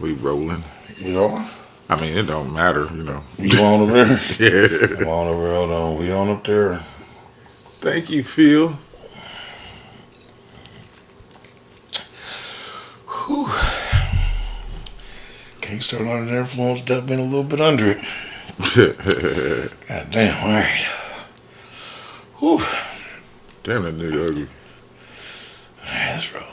We rolling. We are? I mean, it don't matter, you know. You on over there? Yeah. I'm on over there. Hold on. We on up there? Thank you, Phil. Whew. Can't start under the influence without being a little bit under it. God damn, all right. Whew. Damn, that nigga ugly. That's rough.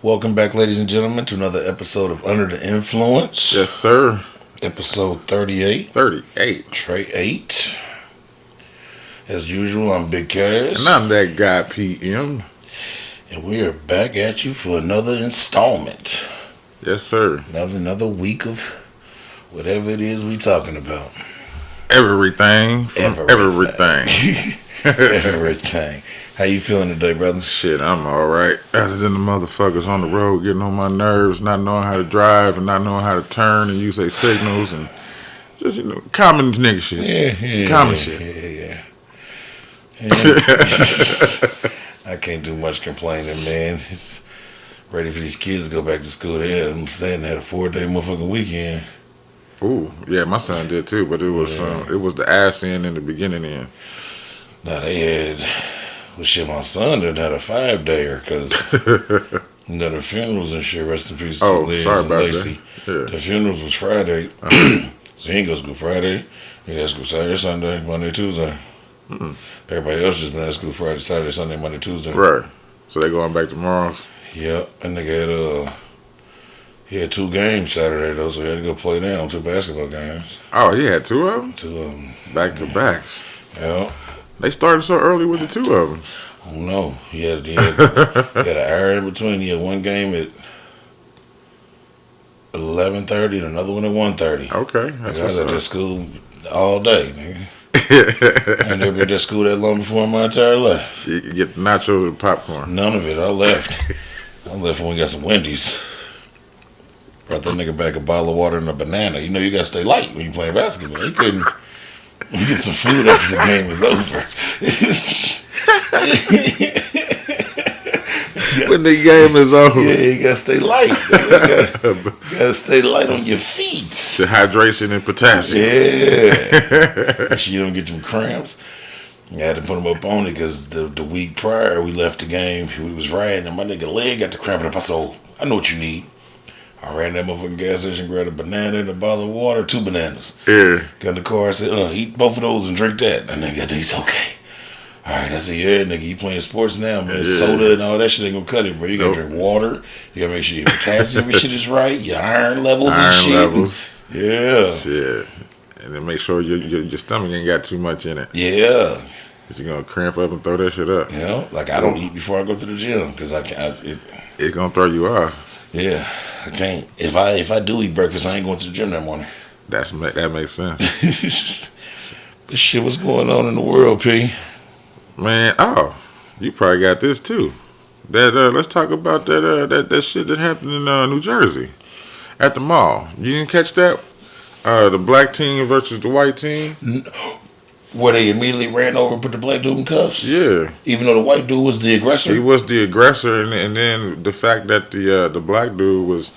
Welcome back, ladies and gentlemen, to another episode of Under the Influence. Yes, sir. Episode 38. 38. Trey 8. As usual, I'm Big Cass. And I'm that guy, PM. And we are back at you for another installment. Yes, sir. Another week of whatever it is we talking about. Everything. Everything. Everything. How you feeling today, brother? Shit, I'm all right. Other than the motherfuckers on the road getting on my nerves, not knowing how to drive and not knowing how to turn and use their signals and just, you know, common nigga shit. Yeah. Common shit. Yeah. I can't do much complaining, man. It's ready for these kids to go back to school. They had a 4-day motherfucking weekend. Ooh, yeah, my son did too, but it was the ass end and the beginning end. Now they had, well, shit, my son done had a 5-dayer because you know the funerals and shit. Rest in peace to Liz sorry and about Lacey. that. Yeah. The funerals was Friday, so he ain't go to school Friday. He got to school Saturday, Sunday, Monday, Tuesday. Everybody else just been at school Friday, Saturday, Sunday, Monday, Tuesday. Right. So they going back tomorrow. Yep, and nigga he had 2 games Saturday though, so he had to go play them 2 basketball games. Oh, he had 2 of them? 2 of them. Back to backs. Yeah. They started so early with the 2 of them. Oh no, he had an hour in between. He had one game at 11:30 and another one at 1:30. Okay. I was at that school all day, nigga. I never been to school that long before in my entire life. You get nachos and popcorn. None of it. I left. I left when we got some Wendy's. Brought that nigga back a bottle of water and a banana. You know you gotta stay light when you play basketball. He couldn't. You get some food after the game is over. When the game is over. Yeah, you gotta stay light. You gotta stay light on your feet. The hydration and potassium. Yeah. Make sure you don't get them cramps. I had to put him up on it because the week prior we left the game. We was riding and my nigga leg got to cramping up. I said, oh, I know what you need. I ran that motherfucking gas station, grabbed a banana and a bottle of water, 2 bananas. Yeah. Got in the car, I said, eat both of those and drink that. And nigga, he's okay. All right, I said, yeah, nigga, you playing sports now, man. Yeah. Soda and all that shit ain't gonna cut it, bro. You gotta drink water. You gotta make sure your potassium shit is right, your iron levels and shit. Levels. Yeah. Shit. And then make sure your stomach ain't got too much in it. Yeah. Because you're going to cramp up and throw that shit up. You know, like I don't eat before I go to the gym because I can't. It's going to throw you off. Yeah, I can't. If I do eat breakfast, I ain't going to the gym that morning. That makes sense. But shit, what's going on in the world, P? Man, you probably got this too. That let's talk about that shit that happened in New Jersey at the mall. You didn't catch that? The black team versus the white team. Where they immediately ran over and put the black dude in cuffs? Yeah. Even though the white dude was the aggressor? He was the aggressor, and then the fact that the black dude was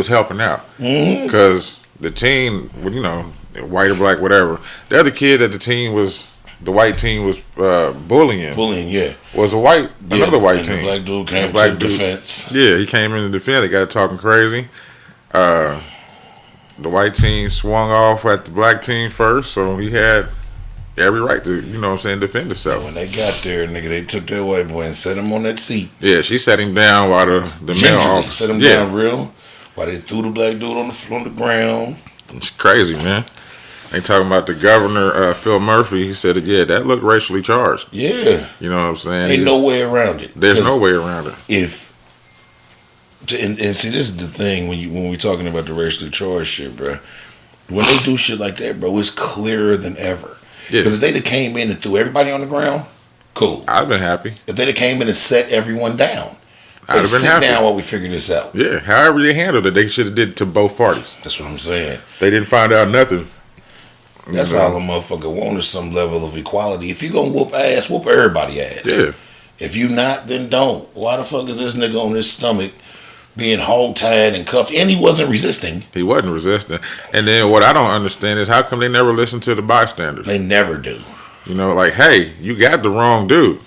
helping out. Because the team, you know, white or black, whatever, the other kid that the white team was bullying. Bullying, yeah. Was another white team. The black dude came to defense. Yeah, he came in to defend. They got talking crazy. The white team swung off at the black team first, so he had every right to, you know what I'm saying, defend himself. When they got there, nigga, they took that white boy and set him on that seat. Yeah, she set him down while the male set him down real. While they threw the black dude on the ground. It's crazy, man. They talking about the governor, Phil Murphy. He said, yeah, that looked racially charged. Yeah. You know what I'm saying? Ain't no way around it. There's no way around it. And see, this is the thing when we talking about the racially charged shit, bro. When they do shit like that, bro, it's clearer than ever. Because if they'd have came in and threw everybody on the ground, cool. I'd been happy. If they'd have came in and set everyone down, I'd have been sit happy. down while we figure this out. Yeah, however they handled it, they should have did it to both parties. That's what I'm saying. They didn't find out nothing. That's all a motherfucker want is some level of equality. If you gonna whoop ass, whoop everybody ass. Yeah. If you not, then don't. Why the fuck is this nigga on his stomach being hog-tied and cuffed, and he wasn't resisting. He wasn't resisting. And then what I don't understand is how come they never listen to the bystanders? They never do. You know, like, hey, you got the wrong dude.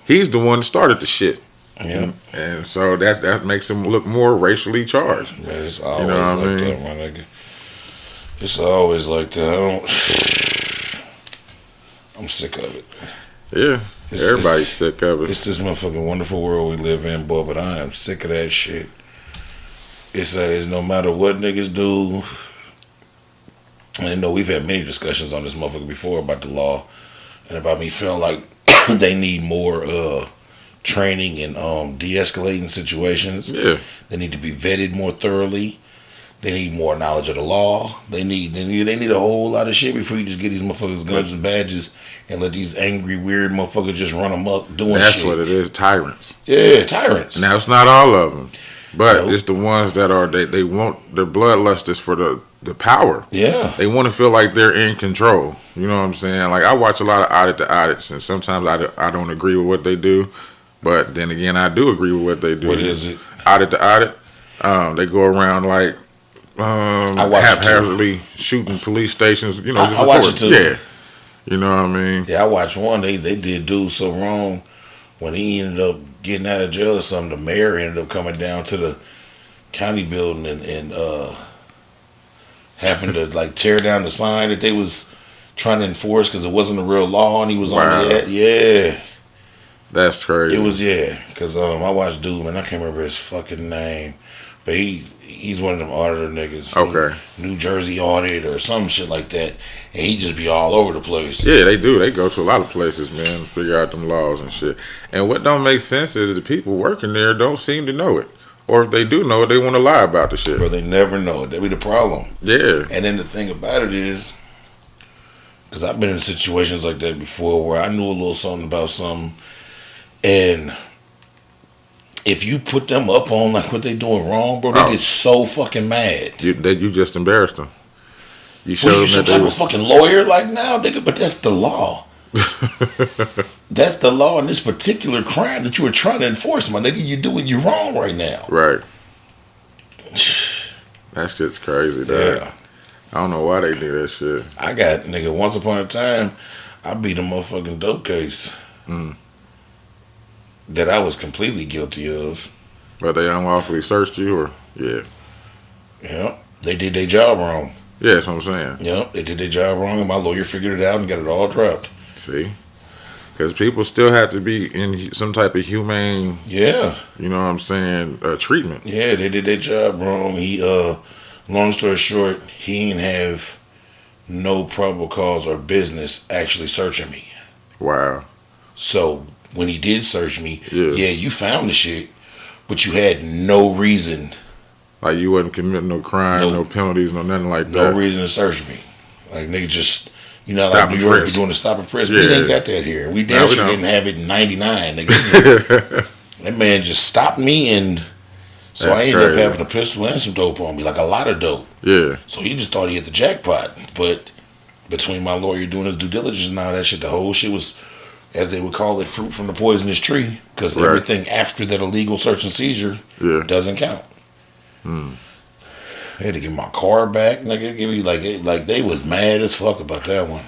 He's the one that started the shit. Yeah. And so that makes him look more racially charged. Man, it's always like that, my nigga. It's always like that. I'm sick of it. Yeah. Everybody's sick of it. It's this motherfucking wonderful world we live in, boy, but I am sick of that shit. It's no matter what niggas do. And I know we've had many discussions on this motherfucker before about the law and about me feeling like they need more training in de-escalating situations. Yeah. They need to be vetted more thoroughly. They need more knowledge of the law. They need a whole lot of shit before you just get these motherfuckers guns and badges and let these angry, weird motherfuckers just run amok doing That's shit. what it is, tyrants. Yeah, tyrants. Now, it's not all of them, but it's the ones that are, they want, their bloodlust is for the power. Yeah. They want to feel like they're in control. You know what I'm saying? Like, I watch a lot of audit to audits, and sometimes I don't agree with what they do, but then again, I do agree with what they do. What is it? Audit to audit. They go around like haphazardly shooting police stations. You know, I watch it too. Yeah. You know what I mean? Yeah, I watched one. They did dude so wrong when he ended up getting out of jail or something. The mayor ended up coming down to the county building and having to like tear down the sign that they was trying to enforce because it wasn't a real law, and he was on that. Yeah, that's crazy. It was because I watched dude, man. I can't remember his fucking name, but he's one of them auditor niggas. Okay. New Jersey audit or some shit like that. And he just be all over the place. Yeah, they do. They go to a lot of places, man, to figure out them laws and shit. And what don't make sense is the people working there don't seem to know it. Or if they do know it, they want to lie about the shit. But they never know it. That be the problem. Yeah. And then the thing about it is, because I've been in situations like that before where I knew a little something about something, and if you put them up on like what they doing wrong, bro, they get so fucking mad. You just embarrassed them. You showed you some type of fucking lawyer like now, nigga, but that's the law. That's the law in this particular crime that you were trying to enforce, my nigga. You're doing you wrong right now. Right. That shit's crazy, dog. Yeah. I don't know why they do that shit. I got, nigga, once upon a time, I beat a motherfucking dope case that I was completely guilty of. But they unlawfully searched you, or? Yeah. Yeah. They did their job wrong. Yeah, that's what I'm saying. Yep, they did their job wrong, and my lawyer figured it out and got it all dropped. See? Because people still have to be in some type of humane, you know what I'm saying, treatment. Yeah, they did their job wrong. He, long story short, he didn't have no probable cause or business actually searching me. Wow. So when he did search me, you found the shit, but you had no reason. Like you wasn't committing no crime, no penalties, no nothing like that. No reason to search me. Like nigga just, you know, like New York be doing the stop and frisk. We ain't got that here. We damn sure didn't have it in 99. Nigga. That man just stopped me, and so I ended up having a pistol and some dope on me, like a lot of dope. Yeah. So he just thought he hit the jackpot. But between my lawyer doing his due diligence and all that shit, the whole shit was, as they would call it, fruit from the poisonous tree. Because everything after that illegal search and seizure doesn't count. I had to get my car back, nigga. Give me like they was mad as fuck about that one.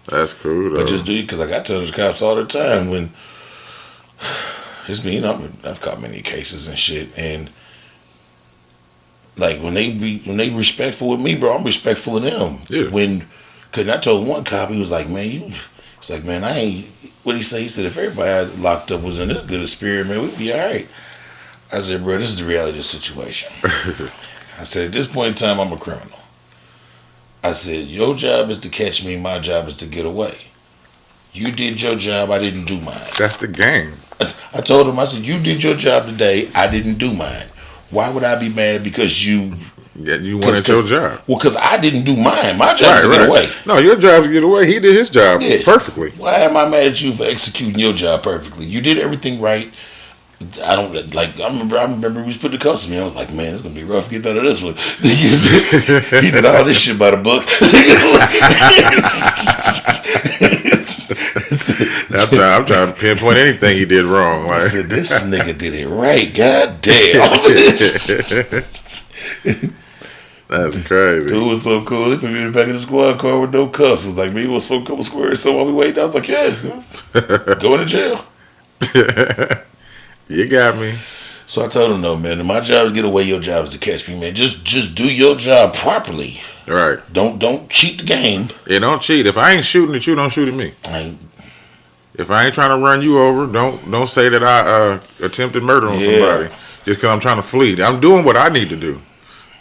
That's cool, though. But just do it because I got to tell the cops all the time when it's me. You know, I've caught many cases and shit, and like when they respectful with me, bro, I'm respectful of them. Yeah. Cause I told one cop, he was like, man, it's like, man, I ain't. What he say? He said, if everybody I locked up was in this good a spirit, man, we'd be all right. I said, bro, this is the reality of the situation. I said, at this point in time, I'm a criminal. I said, your job is to catch me. My job is to get away. You did your job. I didn't do mine. That's the game. I told him, I said, you did your job today. I didn't do mine. Why would I be mad because you... Yeah, you wanted your job. Well, because I didn't do mine. My job is to get away. No, your job is to get away. He did his job perfectly. Why am I mad at you for executing your job perfectly? You did everything right. I don't like. I remember we was put the custody. I was like, man, it's gonna be rough getting out of this one. He did all this shit by the book. I'm trying to pinpoint anything he did wrong. I Like, said, this nigga did it right. God damn. that's crazy. Dude was so cool. He put me in the back of the squad car with no cuffs. It was like, me, we'll smoke a couple squares. So while we waiting, I was like, yeah, going to jail. You got me. So I told him, no, man, my job is to get away. Your job is to catch me, man. Just do your job properly. Right. Don't cheat the game. Yeah, don't cheat. If I ain't shooting at you, don't shoot at me. If I ain't trying to run you over, don't say that I attempted murder on somebody just because I'm trying to flee. I'm doing what I need to do.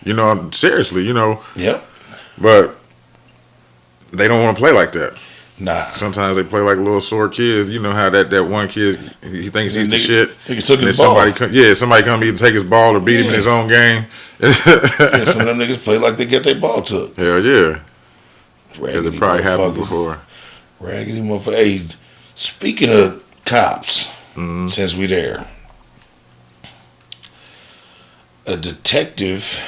You know, seriously, you know. Yep. But they don't want to play like that. Nah. Sometimes they play like little sore kids. You know how that one kid, he thinks he's the shit. He took his ball. Somebody come either take his ball or beat him in his own game. Some of them niggas play like they get their ball took. Hell yeah. Because it probably happened before. Raggedy motherfucker. Hey, speaking of cops, since we there, a detective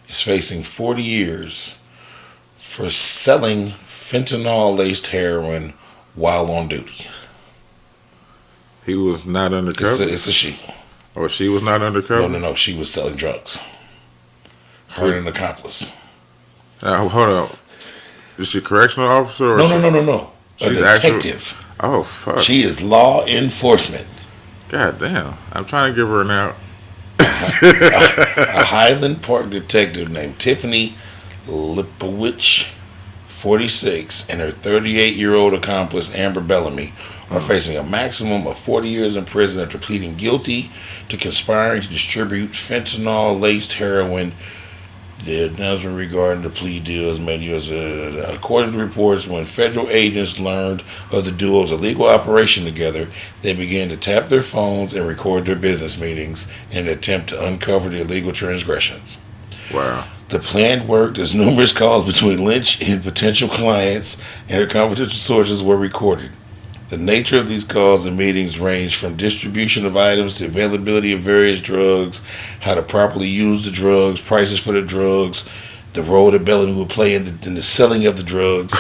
is facing 40 years for selling fentanyl-laced heroin while on duty. He was not undercover? It's a she. Or she was not undercover? No. She was selling drugs. Her and an accomplice. Hold on. Is she a correctional officer? Or No. She's a detective. Oh, fuck. She is law enforcement. God damn. I'm trying to give her an out. A Highland Park detective named Tiffany Lipowicz, 46, and her 38-year-old accomplice Amber Bellamy are facing a maximum of 40 years in prison after pleading guilty to conspiring to distribute fentanyl-laced heroin. The announcement regarding the plea deals made according to reports, when federal agents learned of the duo's illegal operation together, they began to tap their phones and record their business meetings in an attempt to uncover the illegal transgressions. Wow. The plan worked as numerous calls between Lynch and potential clients and her confidential sources were recorded. The nature of these calls and meetings ranged from distribution of items to availability of various drugs, how to properly use the drugs, prices for the drugs, the role that Bellamy would play in the selling of the drugs.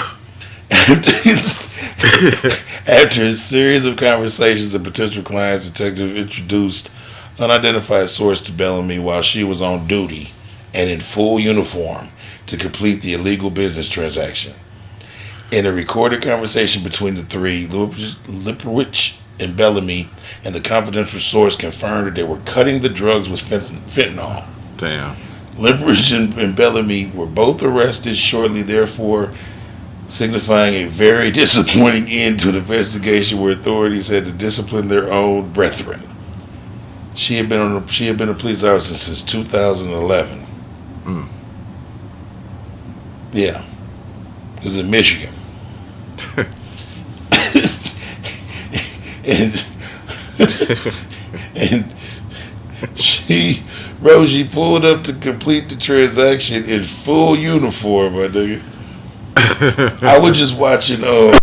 After a series of conversations and potential clients, detective introduced unidentified source to Bellamy while she was on duty and in full uniform to complete the illegal business transaction. In a recorded conversation between the three, Lipowicz and Bellamy and the confidential source confirmed that they were cutting the drugs with fentanyl. Damn. Lipowicz and Bellamy were both arrested shortly, therefore signifying a very disappointing end to an investigation where authorities had to discipline their own brethren. She had been a police officer since 2011. Yeah. This is in Michigan. and she pulled up to complete the transaction in full uniform, my nigga. I was just watching the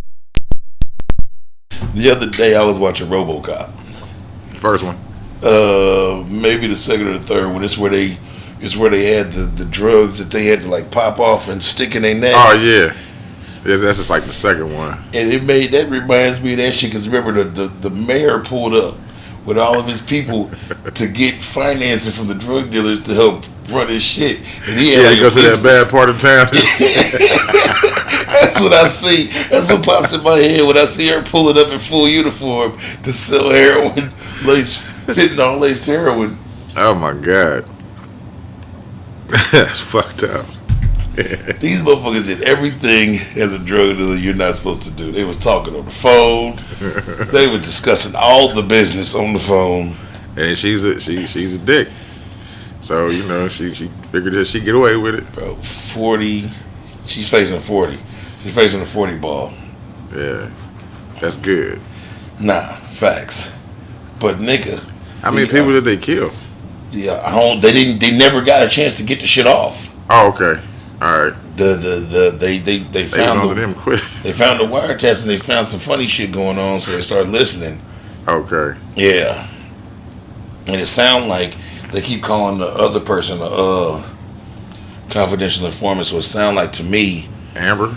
other day I was watching RoboCop. First one. Maybe the second or the third one. It's where they had the drugs that they had to like pop off and stick in their neck. Oh yeah. That's just like the second one. And that reminds me of that shit because remember the mayor pulled up with all of his people to get financing from the drug dealers to help run his shit. And he had he goes to that bad part of town. That's what I see. That's what pops in my head when I see her pulling up in full uniform to sell fentanyl laced heroin. Oh my God. That's fucked up. These motherfuckers did everything as a drug dealer you're not supposed to do. They was talking on the phone. They were discussing all the business on the phone. And she's a dick. So, you know, she figured that she'd get away with it. Bro, 40. She's facing a 40. She's facing a 40 ball. Yeah. That's good. Nah, facts. But nigga. How many people did they kill? Yeah, they never got a chance to get the shit off. Oh, okay. All right. They found them quick. They found the wiretaps and they found some funny shit going on, so they started listening. Okay. Yeah. And it sounded like they keep calling the other person confidential informant, so it sounded like to me Amber?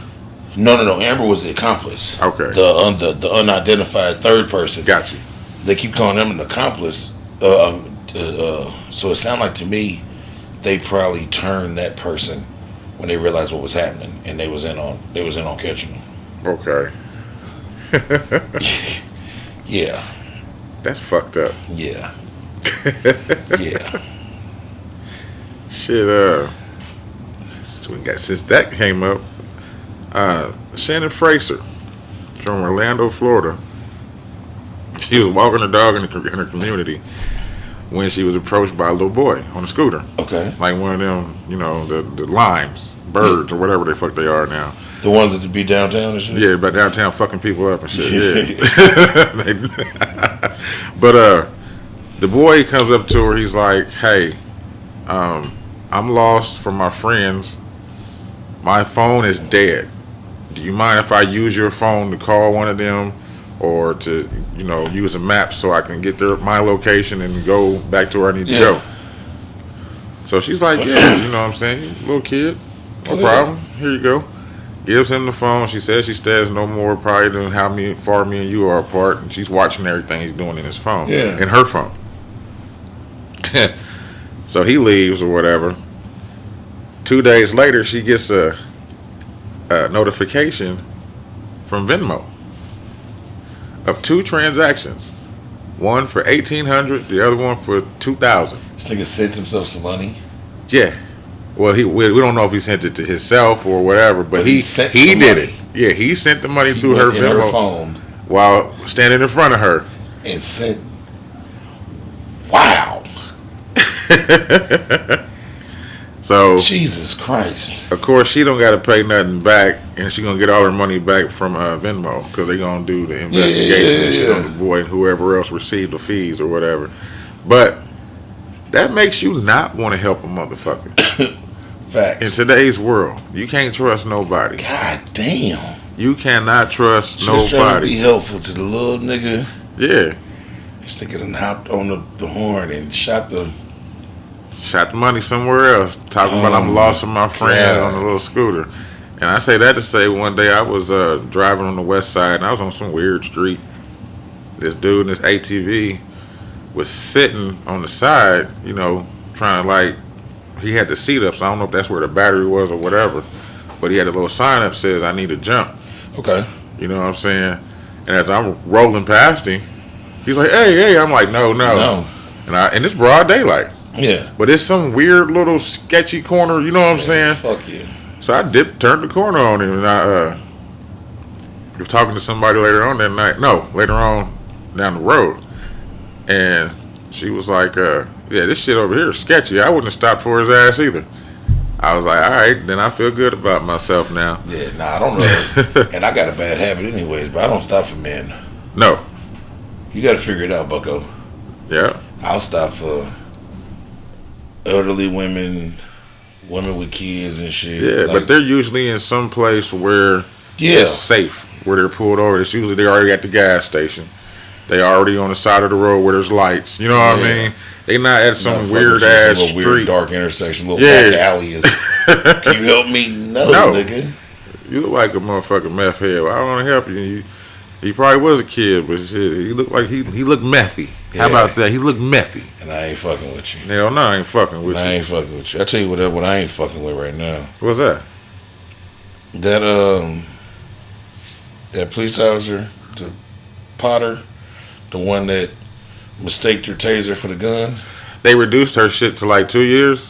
No. Amber was the accomplice. Okay. The unidentified third person. Got you. They keep calling them an accomplice. So it sounded like to me, they probably turned that person when they realized what was happening, and they was in on catching them. Okay. Yeah. That's fucked up. Yeah. Yeah. Shit. So we got, since that came up, Shannon Fraser from Orlando, Florida. She was walking her dog in her community when she was approached by a little boy on a scooter. Okay. Like one of them, the limes, birds, or whatever the fuck they are now. The ones that be downtown and shit? Yeah, but downtown fucking people up and shit. Yeah. But the boy comes up to her, he's like, hey, I'm lost from my friends. My phone is dead. Do you mind if I use your phone to call one of them, or to, use a map so I can get my location and go back to where I need to go? So she's like, yeah, you know what I'm saying? Little kid, no problem. Here you go. Gives him the phone. She says she stays no more probably than how far me and you are apart, and she's watching everything he's doing in his phone, in her phone. So he leaves or whatever. 2 days later, she gets a notification from Venmo of 2 transactions. One for $1,800, the other one for $2,000. This nigga sent himself some money. Yeah. Well, we don't know if he sent it to himself or whatever, but he did money. it. Yeah, he sent the money through her Venmo phone while standing in front of her. And sent. Wow. So Jesus Christ. Of course, she don't got to pay nothing back, and she gonna get all her money back from Venmo, because they gonna do the investigation and shit on the boy and whoever else received the fees or whatever. But that makes you not want to help a motherfucker. Facts. In today's world, you can't trust nobody. God damn. You cannot trust Just trying to nobody. be helpful to the little nigga. Yeah. This nigga done hopped on the horn and shot the money somewhere else, talking about I'm lost with my friends on a little scooter. And I say that to say, one day I was driving on the west side, and I was on some weird street. This dude in this ATV was sitting on the side, trying to, he had the seat up, so I don't know if that's where the battery was or whatever, but he had a little sign up that says, I need to jump. Okay. You know what I'm saying? And as I'm rolling past him, he's like, hey, I'm like, no. And it's broad daylight. Yeah. But it's some weird little sketchy corner, you know what I'm saying? Fuck you. So I turned the corner on him, and I was talking to somebody later on that night. No, later on down the road. And she was like, yeah, this shit over here is sketchy. I wouldn't have stopped for his ass either. I was like, all right, then I feel good about myself now. Yeah, I don't know. And I got a bad habit anyways, but I don't stop for men. No. You got to figure it out, bucko. Yeah. I'll stop for elderly women with kids and shit. Yeah, but they're usually in some place where it's safe, where they're pulled over. It's usually they already at the gas station. They already on the side of the road where there's lights. You know what I mean? They not at some weird ass street. Weird dark intersection, little back alley. Can you help me? No, nigga. You look like a motherfucking meth head. Well, I want to help you. He probably was a kid, but shit, he looked like he looked methy. How about that? He looked methy. And I ain't fucking with you. Hell no, I ain't fucking with you. I ain't fucking with you. I tell you what I ain't fucking with right now. What's that? That police officer, the Potter, the one that mistaked her taser for the gun. They reduced her shit to like 2 years.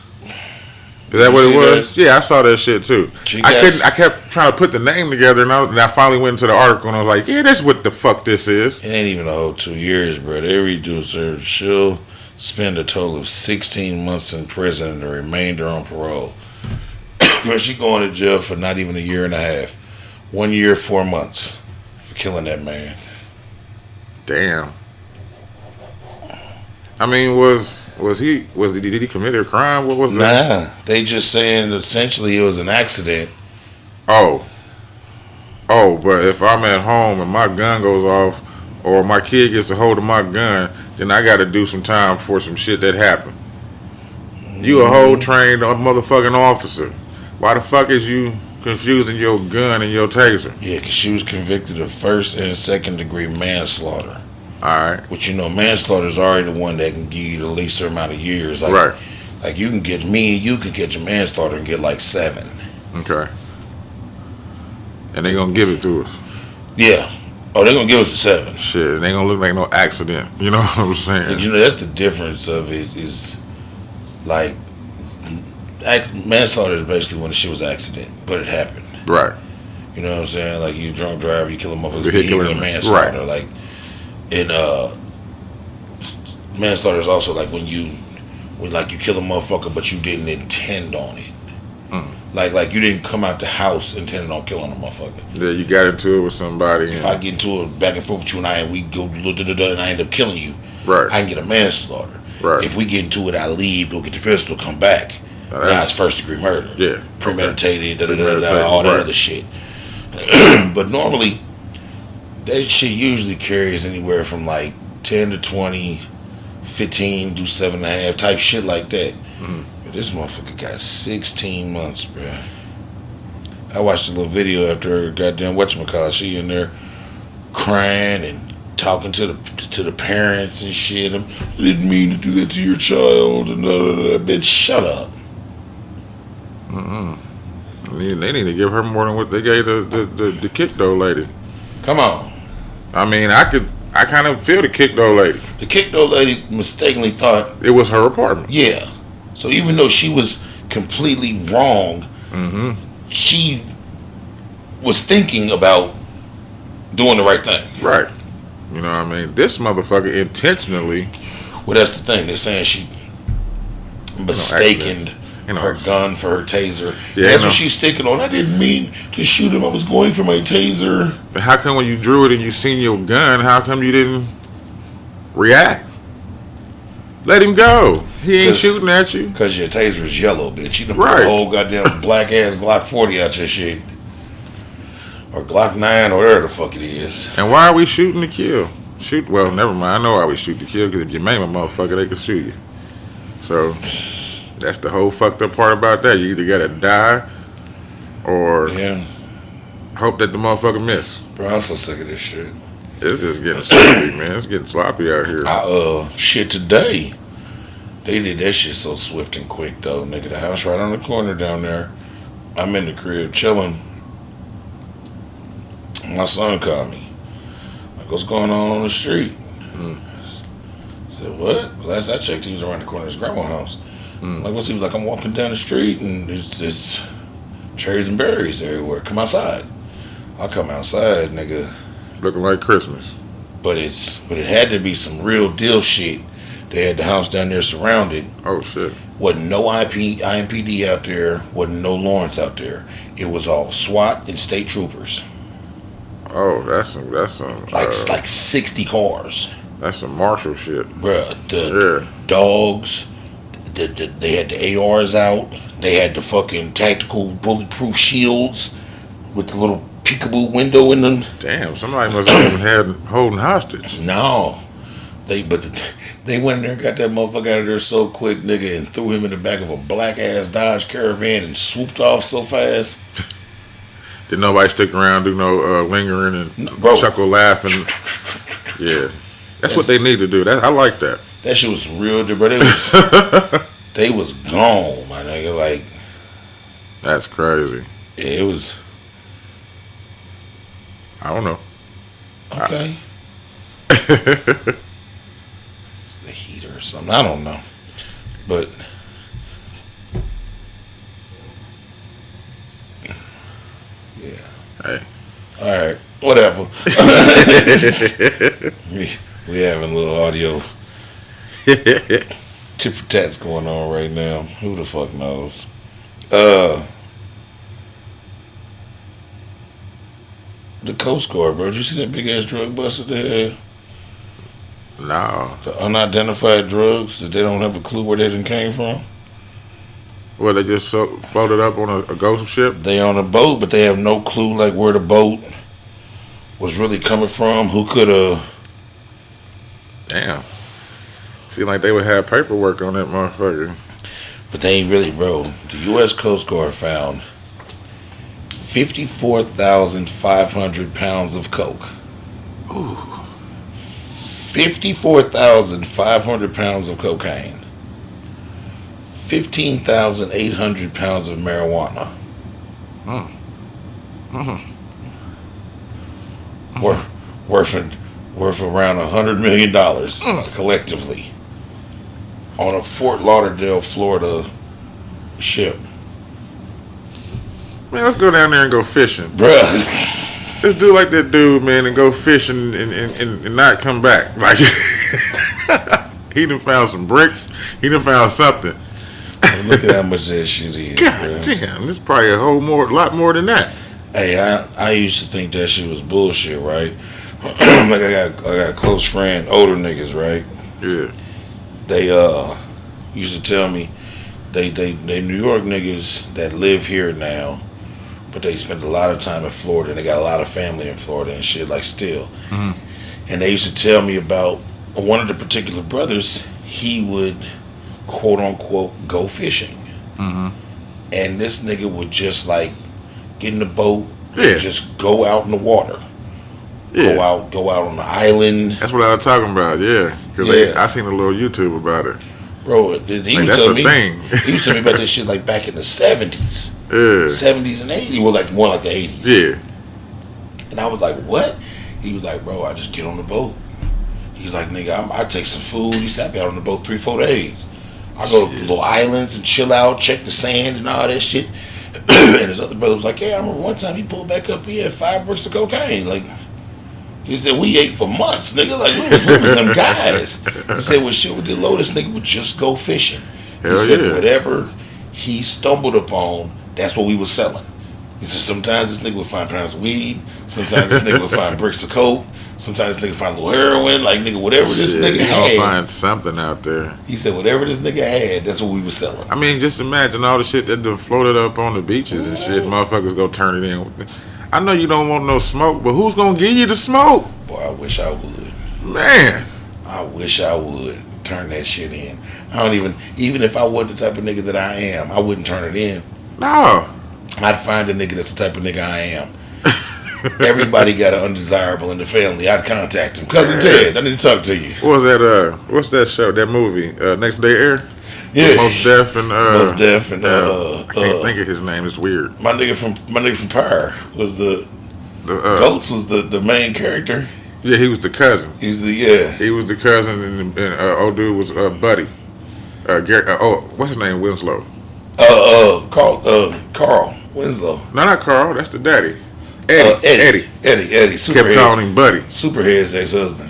Is that what it was? Yeah, I saw that shit too. I kept trying to put the name together, and I finally went into the article, and I was like, yeah, that's what the fuck this is. It ain't even a whole 2 years, bro. They reduced her. She'll spend a total of 16 months in prison and the remainder on parole. She going to jail for not even a year and a half. 1 year, 4 months for killing that man. Damn. I mean, did he commit a crime? What was that? Nah, they just saying essentially it was an accident. Oh, but if I'm at home and my gun goes off, or my kid gets a hold of my gun, then I got to do some time for some shit that happened. You a whole trained motherfucking officer. Why the fuck is you confusing your gun and your taser. Yeah, because she was convicted of first and second degree manslaughter. All right. Which, you know, manslaughter is already the one that can give you the least amount of years. Like, Right. Like, you can get me and you can catch a manslaughter and get like 7. Okay. And they gonna give it to us. Yeah. Oh, they're gonna give us a 7. Shit, it ain't gonna look like no accident. You know what I'm saying? And, you know, that's the difference of it is, like, manslaughter is basically when the shit was an accident, but it happened. Right. You know what I'm saying? Like, you drunk driver, you kill a motherfucker, Vehicular you manslaughter. right. Like, and manslaughter is also like when you kill a motherfucker, but you didn't intend on it. Like you didn't come out the house intending on killing a motherfucker. Yeah, you got into it with somebody. If I get into it back and forth with you and we go and I end up killing you, right, I can get a manslaughter. Right. If we get into it, I leave, go get the pistol, come back. Now it's first degree murder. Yeah. Premeditated, all that other shit. But normally, that shit usually carries anywhere from like 10 to 20, 15 to 7.5 type shit like that. But this motherfucker got 16 months, bruh. I watched a little video after her goddamn whatchamacallit. She in there crying and talking to the parents and shit. I didn't mean to do that to your child. And bitch, shut up. They need to give her more than what they gave the kick though lady. Come on. I mean, I kind of feel the kick though lady. The kick though lady mistakenly thought it was her apartment. Yeah. So even though she was completely wrong, she was thinking about doing the right thing. Right. You know what I mean? This motherfucker intentionally. Well, that's the thing. They're saying she mistaken her gun for her taser. Yeah, that's what she's sticking on. I didn't mean to shoot him. I was going for my taser. But how come when you drew it and you seen your gun, how come you didn't react? Let him go. He ain't shooting at you. Because your taser's yellow, bitch. You done put a whole goddamn black ass Glock 40 out your shit. Or Glock 9 or whatever the fuck it is. And why are we shooting to kill? Well, never mind. I know why we shoot to kill, because if you maim a motherfucker, they can shoot you. So that's the whole fucked up part about that. You either gotta die or hope that the motherfucker miss. Bro, I'm so sick of this shit. It's just getting sloppy, man. It's getting sloppy out here. Shit today. They did that shit so swift and quick though, nigga. The house right on the corner down there. I'm in the crib chilling. My son called me. Like, what's going on the street? I said, what? Last I checked, he was around the corner of his grandma's house. Like, what's he was like? I'm walking down the street and there's cherries and berries everywhere. Come outside. I come outside, nigga. Looking like Christmas. But it had to be some real deal shit. They had the house down there surrounded. Oh shit. Wasn't no IMPD out there. Wasn't no Lawrence out there. It was all SWAT and state troopers. Oh, that's some like 60 cars. That's some Marshall shit. Bruh, the dogs, they had the ARs out. They had the fucking tactical bulletproof shields with the little peekaboo window in them. Damn, somebody must have even had holding hostage. No. They went in there and got that motherfucker out of there so quick, nigga, and threw him in the back of a black ass Dodge Caravan and swooped off so fast. Did nobody stick around, do no lingering and chuckle, laughing? Yeah, that's what they need to do. I like that. That shit was real, but they was gone, my nigga. Like, that's crazy. Yeah, it was. I don't know. Okay. It's the heater or something. I don't know, but. Hey. All right. Whatever. we having a little audio tit for tats going on right now. Who the fuck knows? The Coast Guard, bro. Did you see that big ass drug bust that they had? No. The unidentified drugs that they don't have a clue where they done came from. Well, they just floated up on a ghost ship? They on a boat, but they have no clue like where the boat was really coming from. Who could have? Damn. Seemed like they would have paperwork on that motherfucker. But they ain't really, bro. The U.S. Coast Guard found 54,500 pounds of coke. Ooh. 54,500 pounds of cocaine. 15,800 pounds of marijuana. Mm. Mm. Worth around $100 million collectively on a Fort Lauderdale, Florida ship. Man, let's go down there and go fishing. Bruh. Let's do like that dude, man, and go fishing and not come back. Like, he done found some bricks. He done found something. Look at how much that shit is. God damn, this probably a lot more than that. Hey, I used to think that shit was bullshit, right? Like I got a close friend, older niggas, right? Yeah. They used to tell me they New York niggas that live here now, but they spend a lot of time in Florida and they got a lot of family in Florida and shit, like still. Mm-hmm. And they used to tell me about one of the particular brothers. He would quote unquote go fishing, and this nigga would just like get in the boat and just go out in the water. Yeah. Go out on the island. That's what I was talking about, yeah. Because I seen a little YouTube about it. Bro, he was telling me he was telling me about this shit like back in the 70s. Yeah. 70s and 80s. Well, like more like the 80s. Yeah. And I was like, what? He was like, bro, I just get on the boat. He's like, nigga, I take some food. He sat me out on the boat 3-4 days. I go to little islands and chill out, check the sand and all that shit. And his other brother was like, yeah, I remember one time he pulled back up, he had 5 bricks of cocaine. Like, he said, we ate for months, nigga. Like, we was them guys. He said, when shit would get low, this nigga would just go fishing. He said, whatever he stumbled upon, that's what we was selling. He said, sometimes this nigga would find pounds of weed. Sometimes this nigga would find bricks of coke. Sometimes this nigga find a little heroin. Like, nigga, whatever this nigga had. He'll find something out there. He said, whatever this nigga had, that's what we was selling. I mean, just imagine all the shit that done floated up on the beaches and shit. Motherfuckers go turn it in. I know you don't want no smoke, but who's gonna give you the smoke? Boy, I wish I would. Man. I wish I would turn that shit in. I don't even if I wasn't the type of nigga that I am, I wouldn't turn it in. No. I'd find a nigga that's the type of nigga I am. Everybody got an undesirable in the family. I'd contact him. Cousin Ted, I need to talk to you. What was that, what's that show, that movie, Next Day Air? Yeah. Most Def and I can't think of his name, it's weird. My nigga from Pyre was the Goats was the main character. Yeah, he was the cousin. He was the cousin and old dude was Buddy. What's his name? Winslow. Carl Winslow. No, not Carl, that's the daddy. Eddie. Superhead. Kept calling him Buddy. Superhead's ex-husband.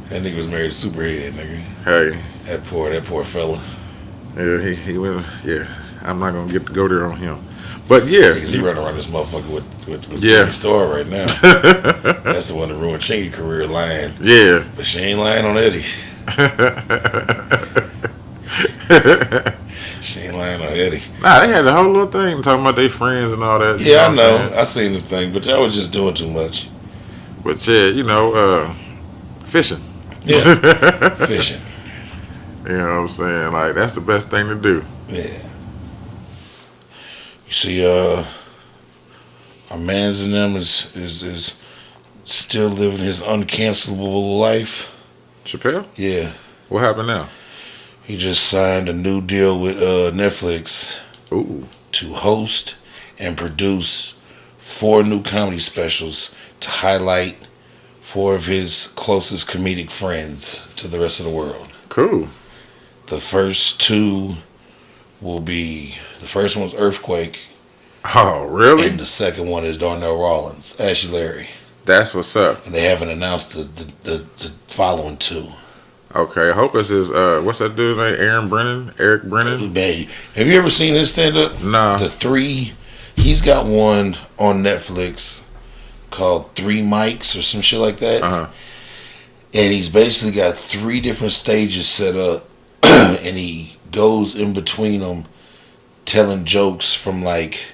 That nigga was married to Superhead, nigga. Hey. That poor fella. Yeah, he went. Yeah, I'm not gonna get to go there on him, but yeah, because he running around this motherfucker with City Star right now. That's the one that ruined Chingy's career, lying. Yeah, but she ain't lying on Eddie. She ain't lying on Eddie. Nah, they had the whole little thing talking about their friends and all that. Yeah, I know. I seen the thing, but y'all was just doing too much. But yeah, fishing. Yeah, fishing. You know what I'm saying? Like, that's the best thing to do. Yeah. You see, our man's in them is still living his uncancelable life. Chappelle? Yeah. What happened now? He just signed a new deal with Netflix. Ooh. To host and produce 4 new comedy specials to highlight 4 of his closest comedic friends to the rest of the world. Cool. The first 2 will be, the first one's Earthquake. Oh, really? And the second one is Darnell Rollins, Ashley Larry. That's what's up. And they haven't announced the following 2. Okay, I hope it's his, what's that dude's name? Eric Brennan? Have you ever seen his stand-up? Nah. The 3, he's got one on Netflix called 3 Mics or some shit like that. Uh-huh. And he's basically got 3 different stages set up, and he goes in between them telling jokes from like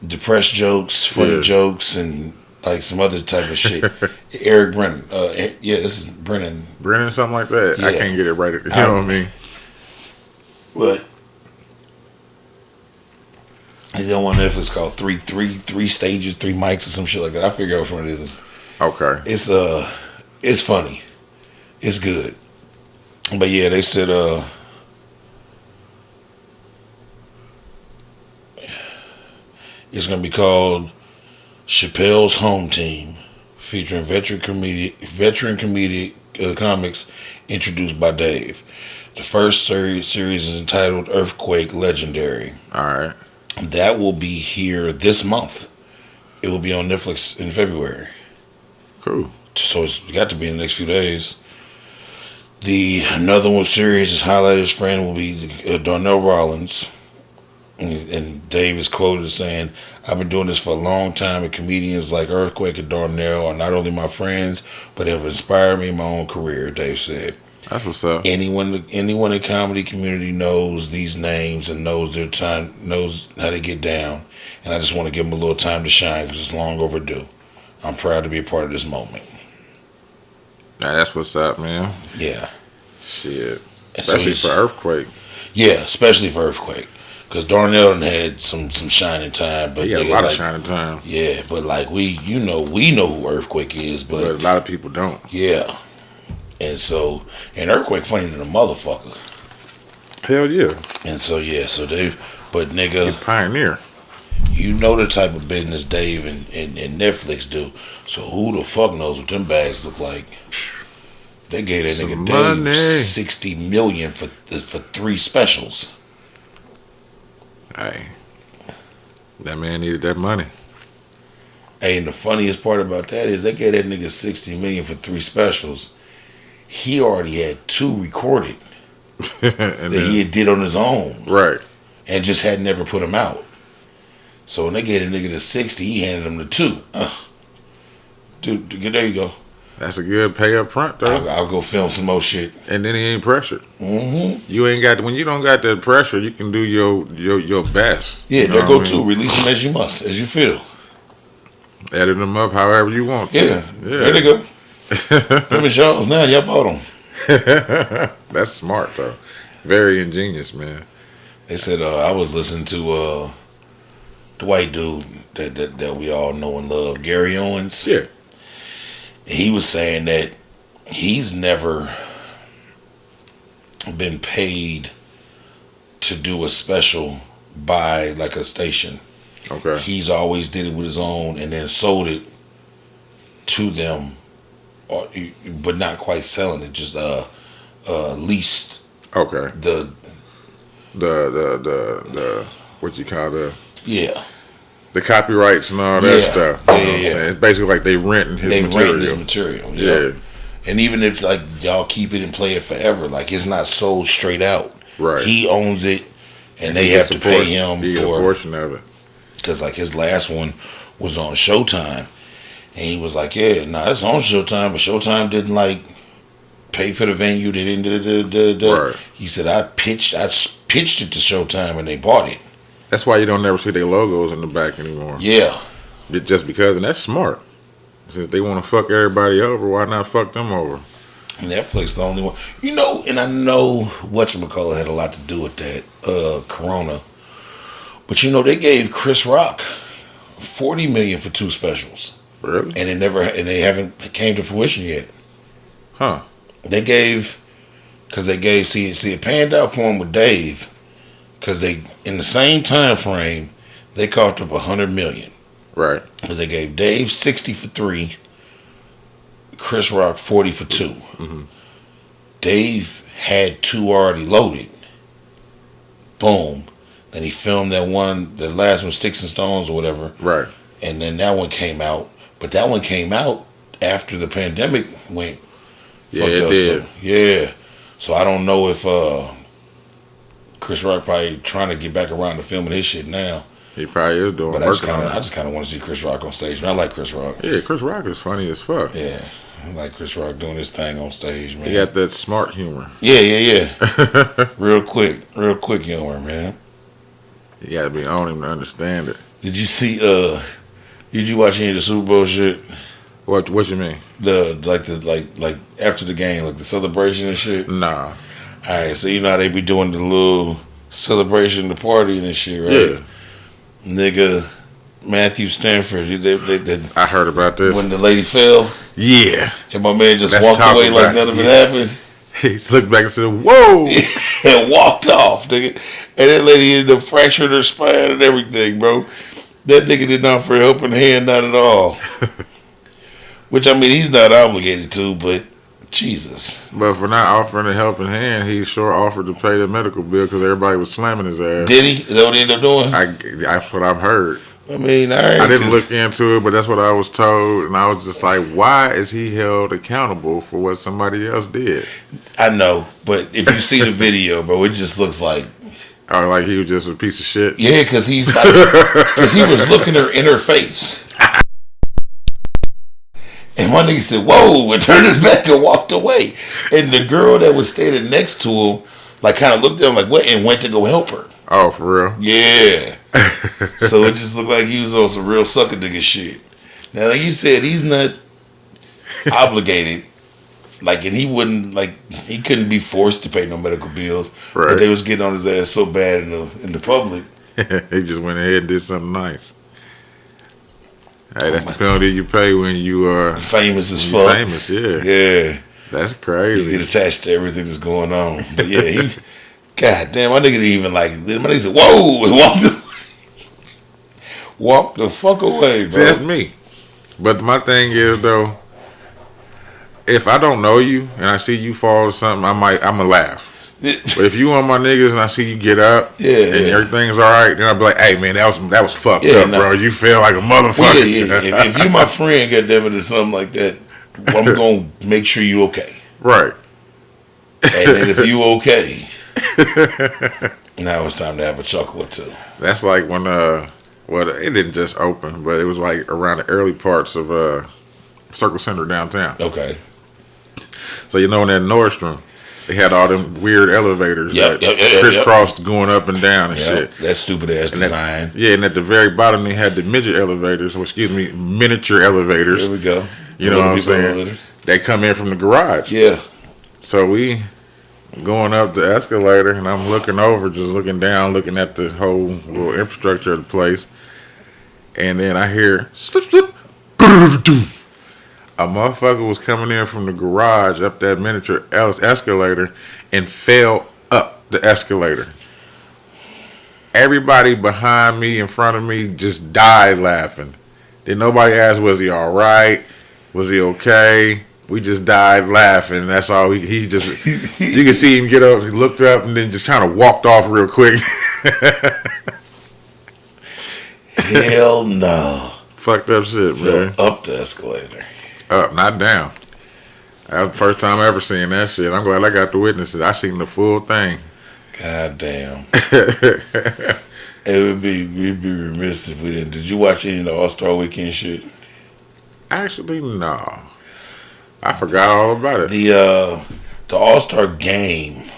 depressed jokes, funny jokes, and like some other type of shit. Eric Brennan. This is Brennan. Brennan, something like that. Yeah. I can't get it right. You know what I mean? But his There's one on Netflix called three stages, three mics or some shit like that. I figure out which one it is. Okay. It's funny. It's good. But yeah, they said it's gonna be called Chappelle's Home Team, featuring veteran comedic comics introduced by Dave. The first series is entitled Earthquake Legendary. All right. That will be here this month. It will be on Netflix in February. Cool. So it's got to be in the next few days. Another one series is highlighted. His friend will be Darnell Rollins. And Dave is quoted as saying, "I've been doing this for a long time, and comedians like Earthquake and Darnell are not only my friends, but have inspired me in my own career," Dave said. That's what's up. Anyone in the comedy community knows these names and knows their time, knows how they get down. And I just want to give them a little time to shine because it's long overdue. I'm proud to be a part of this moment. Nah, that's what's up, man. Yeah. Shit. Especially for Earthquake. Yeah, especially for Earthquake. Because Darnell done had some shining time. But he got a lot of shining time. Yeah, but like we know who Earthquake is. But a lot of people don't. Yeah. And Earthquake funny than a motherfucker. Hell yeah. And so but nigga, he pioneer. You know the type of business Dave and Netflix do. So who the fuck knows what them bags look like? They gave that nigga Dave $60 million for 3 specials. Hey, that man needed that money. Hey, and the funniest part about that is they gave that nigga $60 million for 3 specials. He already had 2 recorded he did on his own, right? And just had never put them out. So when they gave the nigga the 60, he handed him the 2. Dude, there you go. That's a good pay up front, though. I'll go film some more shit. And then he ain't pressured. Mm-hmm. You ain't got when you don't got that pressure, you can do your best. Yeah, you know there go too. Release them as you must, as you feel. Edit them up however you want to. Yeah. There they go. Them is yours now. Y'all bought them. That's smart though. Very ingenious, man. They said I was listening to the white dude that we all know and love, Gary Owens. Yeah. He was saying that he's never been paid to do a special by like a station. Okay. He's always did it with his own and then sold it to them, but not quite selling it. Just leased. Okay. The what you call the copyrights and all that stuff. Yeah. It's basically like they renting his material. Yeah. And even if like y'all keep it and play it forever, like it's not sold straight out. Right. He owns it, and they have to pay him for a portion of it. Because like his last one was on Showtime, and he was like, "Yeah, it's on Showtime, but Showtime didn't like pay for the venue. They didn't." Right. He said, "I pitched it to Showtime, and they bought it." That's why you don't never see their logos in the back anymore. Yeah. Just because, and that's smart. Since they want to fuck everybody over, why not fuck them over? Netflix the only one. You know, and I know whatchamacallit had a lot to do with that, Corona. But you know, they gave Chris Rock $40 million for 2 specials. Really? And they haven't came to fruition yet. Huh. They gave, see it panned out for him with Dave. Because they, in the same time frame, they coughed up $100 million. Right. Because they gave Dave 60 for 3, Chris Rock 40 for 2. Mm-hmm. Dave had 2 already loaded. Boom. Then he filmed the last one, Sticks and Stones or whatever. Right. And then that one came out. But that one came out after the pandemic went. Yeah, it did. So, so I don't know if Chris Rock probably trying to get back around to filming his shit now. He probably is doing. But I just kind of want to see Chris Rock on stage. Man, I like Chris Rock. Yeah, Chris Rock is funny as fuck. Yeah, I like Chris Rock doing his thing on stage, man. He got that smart humor. Yeah. real quick humor, man. You gotta be on him to understand it. Did you see? Did you watch any of the Super Bowl shit? What you mean? Like after the game, like the celebration and shit. Nah. All right, so you know how they be doing the little celebration, the party and shit, right? Yeah. Nigga, Matthew Stanford. I heard about this. When the lady fell. Yeah. And my man just walked away like none of it happened. He looked back and said, "Whoa!" And walked off, nigga. And that lady ended up fracturing her spine and everything, bro. That nigga did not offer a helping hand, not at all. Which, I mean, he's not obligated to, but Jesus. But for not offering a helping hand, he sure offered to pay the medical bill because everybody was slamming his ass. Did he? Is that what he ended up doing? That's what I've heard. I mean, all right. I didn't look into it, but that's what I was told, and I was just like, why is he held accountable for what somebody else did? I know, but if you see the video, bro, it just looks like... Oh, like he was just a piece of shit? Yeah, because he's like... Because he was looking her in her face. And my nigga said, whoa, and turned his back and walked away. And the girl that was standing next to him, like, kind of looked at him like, what? And went to go help her. Oh, for real? Yeah. So it just looked like he was on some real sucker nigga shit. Now, like you said, he's not obligated. Like, and he wouldn't, like, he couldn't be forced to pay no medical bills. Right. But they was getting on his ass so bad in the public. He just went ahead and did something nice. Hey, that's the penalty you pay when you are famous as fuck. Famous, yeah. Yeah. That's crazy. You get attached to everything that's going on. But yeah, he, God damn, my nigga didn't even like it. My nigga said, whoa, and walked the fuck away, bro. See, that's me. But my thing is, though, if I don't know you and I see you fall or something, I'ma laugh. But if you on my niggas and I see you get up and everything's all right, then I'll be like, hey, man, that was fucked up, bro. You feel like a motherfucker. Yeah. If you my friend, goddammit, or something like that, I'm going to make sure you okay. Right. And then if you okay, now it's time to have a chuckle or two. That's like when, well, it didn't just open, but it was like around the early parts of Circle Center downtown. Okay. So you know in that Nordstrom, they had all them weird elevators that crisscrossed going up and down and shit. That stupid ass design. And at the very bottom they had the midget elevators, or miniature elevators. There we go. You know what I'm saying? Elevators. They come in from the garage. Yeah. So we going up the escalator, and I'm looking over, just looking down, looking at the whole little infrastructure of the place. And then I hear slip, slip, a motherfucker was coming in from the garage up that miniature escalator and fell up the escalator. Everybody behind me, in front of me, just died laughing. Then nobody asked, was he all right? Was he okay? We just died laughing. That's all. He just, you can see him get up, he looked up, and then just kind of walked off real quick. Hell no. Fucked up shit, man. Up the escalator. Up, not down. That was the first time I ever seen that shit. I'm glad I got to witness it. I seen the full thing. God damn. We'd be remiss if we didn't. Did you watch any of the All-Star Weekend shit? Actually, no. I forgot all about it. The All-Star game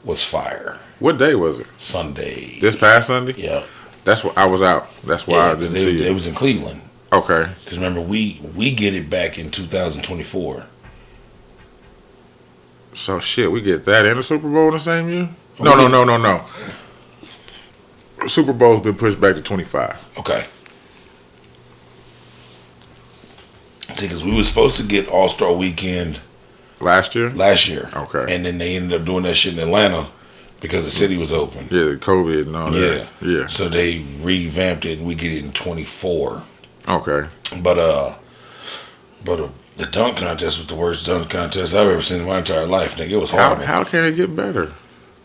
was fire. What day was it? Sunday. This past Sunday? Yeah. That's what I was out. That's why I didn't see it. It was in Cleveland. Okay. Because remember, we get it back in 2024. So shit, we get that and the Super Bowl in the same year? No. Super Bowl's been pushed back to 25. Okay. See, because we were supposed to get All-Star Weekend last year. Okay. And then they ended up doing that shit in Atlanta because the city was open. Yeah, COVID and all that. Yeah. So they revamped it and we get it in 24. Okay. But the dunk contest was the worst dunk contest I've ever seen in my entire life, nigga. It was horrible. How can it get better?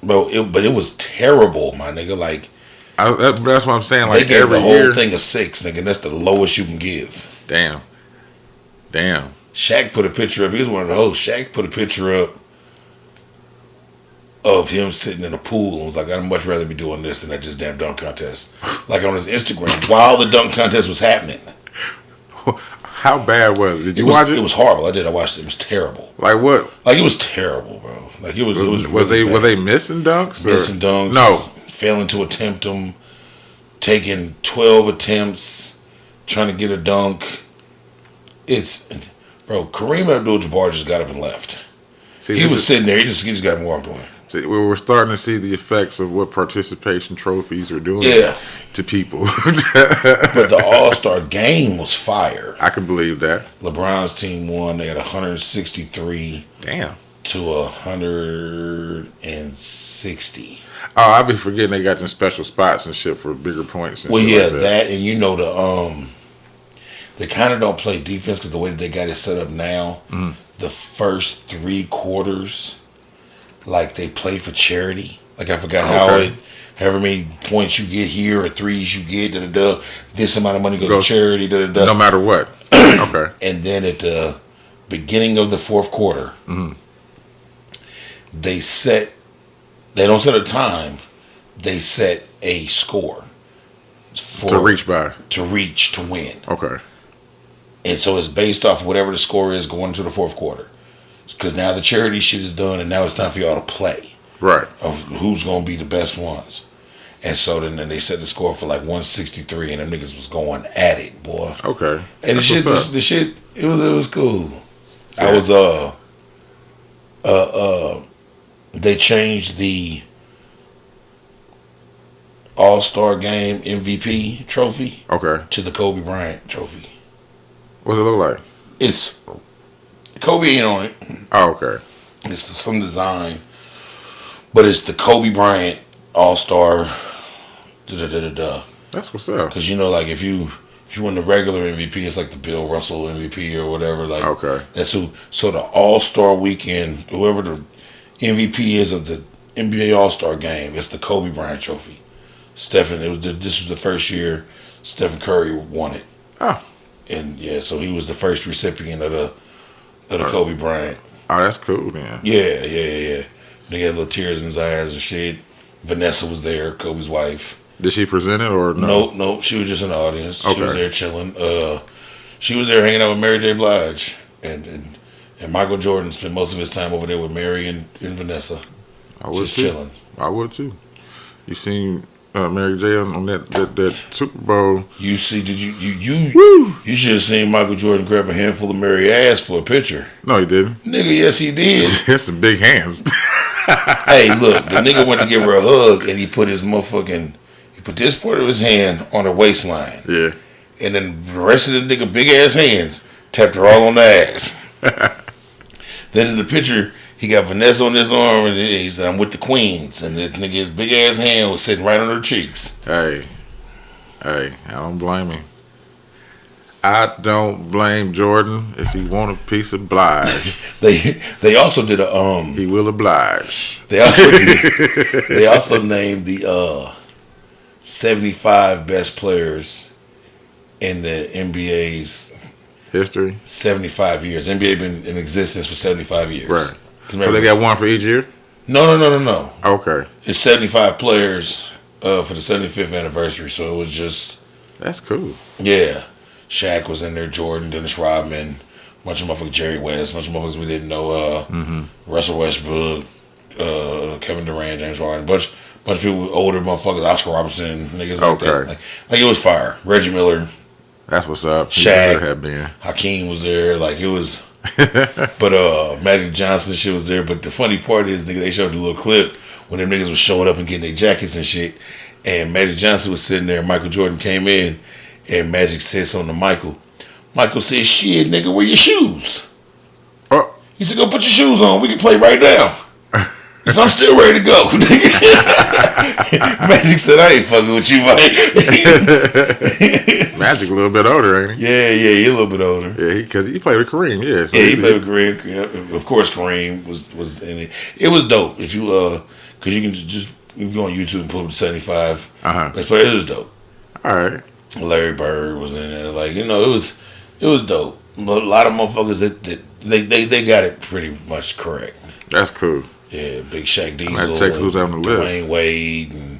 But it was terrible, my nigga. Like, that's what I'm saying. Like, they gave every the whole year, thing a 6, nigga. And that's the lowest you can give. Damn. Shaq put a picture up. He was one of the hosts. Shaq put a picture up of him sitting in a pool and was like, I'd much rather be doing this than that just damn dunk contest. Like on his Instagram while the dunk contest was happening. How bad was it? Did you watch it? It was horrible. I did. I watched it. It was terrible. Like what? Like it was terrible, bro. Like it was. Was they missing dunks? Missing dunks. No. Failing to attempt them. Taking 12 attempts, trying to get a dunk. Bro. Kareem Abdul-Jabbar just got up and left. See, he was sitting there. He just got up and walked away. So we're starting to see the effects of what participation trophies are doing to people. But the All-Star game was fire. I can believe that. LeBron's team won. They had 163 Damn. to 160. Oh, I be forgetting they got them special spots and shit for bigger points. And Well, shit yeah, like that and they kind of don't play defense because the way that they got it set up now, the first 3 quarters, like they play for charity. Like I forgot however many points you get here or threes you get, this amount of money goes to charity, No matter what. Okay. And then at the beginning of the fourth quarter, they don't set a time, they set a score To reach to win. Okay. And so it's based off whatever the score is going into the fourth quarter. Because now the charity shit is done and now it's time for y'all to play. Right. Of who's going to be the best ones. And so then they set the score for like 163 and them niggas was going at it, boy. Okay. And the shit, it was cool. Yeah. I was, they changed the All-Star Game MVP trophy to the Kobe Bryant trophy. What's it look like? It's Kobe ain't on it. Oh, okay. It's some design, but it's the Kobe Bryant All-Star. That's what's up. Because like if you win the regular MVP, it's like the Bill Russell MVP or whatever. Like that's who. So the All-Star weekend, whoever the MVP is of the NBA All-Star game, it's the Kobe Bryant trophy. This was the first year Stephen Curry won it. Oh. And so he was the first recipient of the Kobe Bryant. Oh, that's cool, man. Yeah. They had little tears in his eyes and shit. Vanessa was there, Kobe's wife. Did she present it or no? Nope. She was just in the audience. Okay. She was there chilling. She was there hanging out with Mary J. Blige, and Michael Jordan spent most of his time over there with Mary and Vanessa. I would just too. chilling. I would too. You seen Mary J. on that Super Bowl? You see? Did you should have seen Michael Jordan grab a handful of Mary ass for a picture. No, he didn't. Nigga, yes he did. That's some big hands. Hey, look, the nigga went to give her a hug and he put this part of his hand on her waistline. Yeah. And then the rest of the nigga big ass hands tapped her all on the ass. Then in the picture, he got Vanessa on his arm and he said, "I'm with the queens." And this nigga, his big ass hand was sitting right on her cheeks. Hey, I don't blame him. I don't blame Jordan if he want a piece of Blige. They also did a He will oblige. They also named the 75 best players in the NBA's history. 75 years. NBA been in existence for 75 years. Right. So they got one for each year? No. Okay. It's 75 players for the 75th anniversary. So it was just. That's cool. Yeah. Shaq was in there, Jordan, Dennis Rodman, bunch of motherfuckers, Jerry West, bunch of motherfuckers we didn't know, Russell Westbrook, Kevin Durant, James Harden, bunch of people, older motherfuckers, Oscar Robertson, niggas like that. Like it was fire. Reggie Miller. That's what's up. Shaq. Have been. Hakeem was there. Like it was. But Magic Johnson shit was there. But the funny part is, nigga, they showed the little clip when them niggas was showing up and getting their jackets and shit. And Magic Johnson was sitting there. Michael Jordan came in. And Magic said something to Michael. Michael said, "Shit, nigga, wear your shoes." Oh. He said, "Go put your shoes on. We can play right now." So I'm still ready to go. Magic said, "I ain't fucking with you, Mike." Magic a little bit older, ain't he? Yeah, he a little bit older. Yeah, because he played with Kareem. Yeah, so he played with Kareem. Yeah, of course, Kareem was in it. It was dope. If you because you can just go on YouTube and pull up the 75. Best player. It was dope. All right. Larry Bird was in there. Like, it was dope. A lot of motherfuckers that they got it pretty much correct. That's cool. Yeah, Big Shaq Diesel. I check who's on the list. Dwayne Wade. And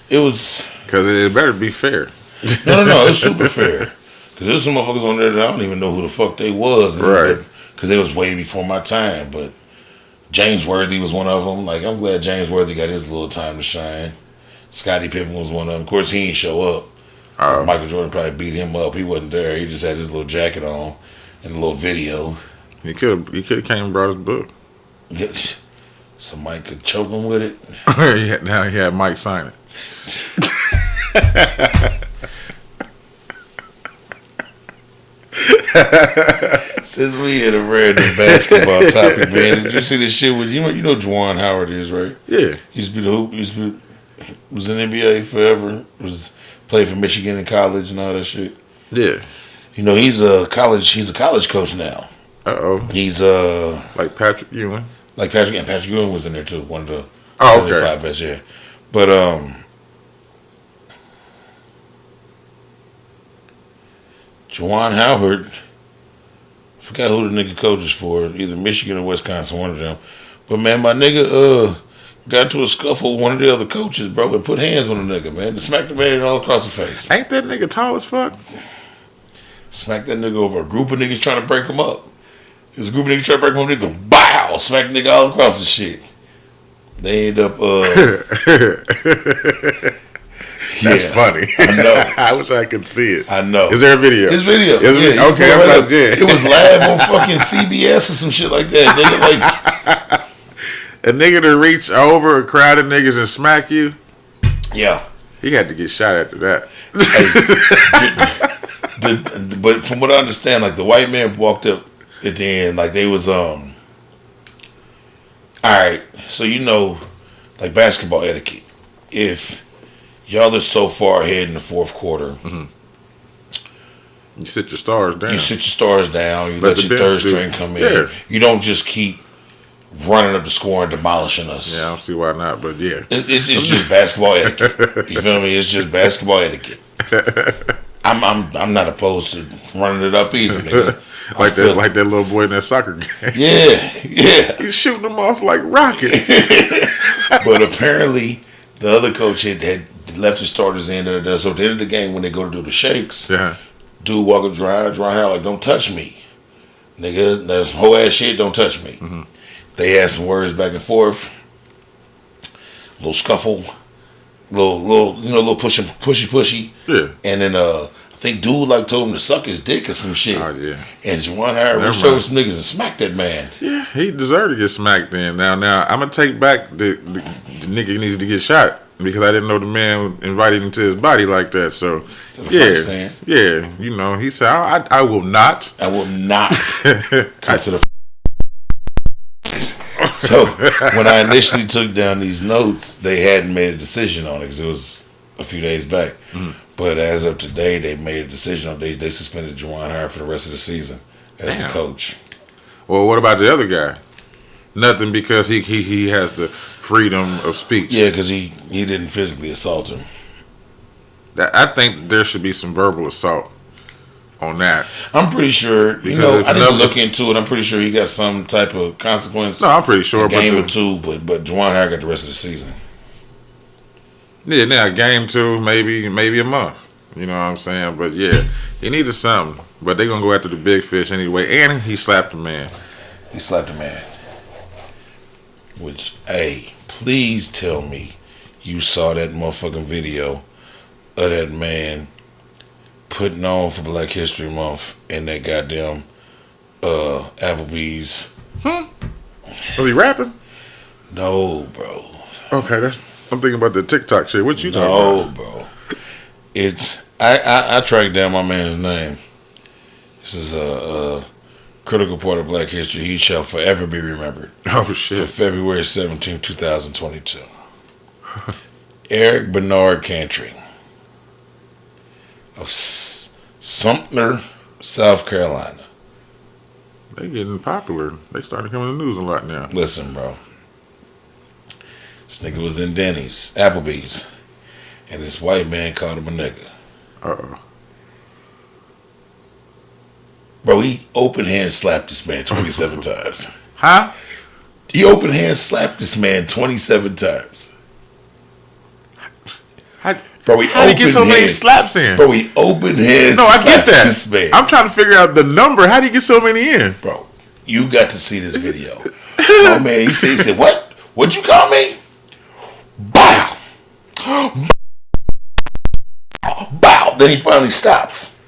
it was... Because it better be fair. No, it's super fair. Because there's some motherfuckers on there that I don't even know who the fuck they was. Right. Because they was way before my time. But James Worthy was one of them. Like, I'm glad James Worthy got his little time to shine. Scottie Pippen was one of them. Of course, he didn't show up. Michael Jordan probably beat him up. He wasn't there. He just had his little jacket on and a little video. He could have came and brought his book. so Mike could choke him with it. Now he had Mike sign it. Since we hit a random basketball topic, man, did you see this shit with you know Juwan Howard is, right? Yeah. Used to be the hoop. Was in the NBA forever. Was played for Michigan in college and all that shit. Yeah. You know he's a college coach now. He's like Patrick Ewing. Like Patrick Ewing was in there too. One of the 75 best, yeah. But Juwan Howard, forgot who the nigga coaches for, either Michigan or Wisconsin, one of them. But man, my nigga got into a scuffle with one of the other coaches, bro, and put hands on the nigga, man. And smacked the man all across the face. Ain't that nigga tall as fuck? Smacked that nigga over a group of niggas trying to break him up. There's a group of niggas trying to break him up, nigga, bow, smack the nigga all across the shit. They end up, That's funny. I know. I wish I could see it. I know. Is there a video? There's video. Yeah, okay, I'm right like, yeah. It was live on fucking CBS or some shit like that. Nigga, like a nigga to reach over a crowd of niggas and smack you. Yeah. He had to get shot after that. But from what I understand, like the white man walked up at the end, like they was all right. So you know, like basketball etiquette. If y'all are so far ahead in the fourth quarter, you sit your stars down. You let your third string come in. Yeah. You don't just keep running up the score and demolishing us. Yeah, I don't see why not, but yeah. It's just basketball etiquette. You feel me? It's just basketball etiquette. I'm not opposed to running it up either, nigga. like that little boy in that soccer game. Yeah. He's shooting them off like rockets. But apparently the other coach had left his starters in there. So at the end of the game when they go to do the shakes, dude walk up dry hair like, don't touch me. Nigga, there's some whole ass shit, don't touch me. Mm-hmm. They had some words back and forth. Little scuffle. Little pushy. Yeah. And then I think dude like told him to suck his dick or some shit. Oh yeah. And Juwan Howard reached over some niggas and smacked that man. Yeah, he deserved to get smacked then. Now I'm gonna take back the nigga needed to get shot because I didn't know the man invited him to his body like that. So yeah, you know, he said I will not. I will not cut to the. So when I initially took down these notes, they hadn't made a decision on it because it was a few days back. Mm-hmm. But as of today, they made a decision on they suspended Juwan Howard for the rest of the season as a coach. Well, what about the other guy? Nothing, because he has the freedom of speech. Yeah, because he didn't physically assault him. I think there should be some verbal assault on that. I'm pretty sure. I didn't look into it. I'm pretty sure he got some type of consequence. No, I'm pretty sure. A game or two, but Juwan Howard got the rest of the season. Yeah, now game 2, maybe a month. You know what I'm saying? But yeah, he needed something. But they're gonna go after the big fish anyway. And he slapped the man. Which, hey, please tell me you saw that motherfucking video of that man putting on for Black History Month in that goddamn Applebee's. Was he rapping? No, bro. Okay, I'm thinking about the TikTok shit. What you talking about? No, bro. It's I tracked down my man's name. This is a critical part of Black history. He shall forever be remembered. Oh shit! For February 17, 2022. Eric Bernard Cantry of Sumter, South Carolina. They getting popular. They starting to come in the news a lot now. Listen, bro. This nigga was in Denny's, Applebee's, and this white man called him a nigga. Uh-oh. Bro, he open hand slapped this man 27 times. Huh? He open hand slapped this man 27 times. How did he get so many slaps in? Bro, he open hand I get that. This man. I'm trying to figure out the number. How did he get so many in? Bro, you got to see this video. Oh man, he said, what? What'd you call me? Bow. Bow. Then he finally stops.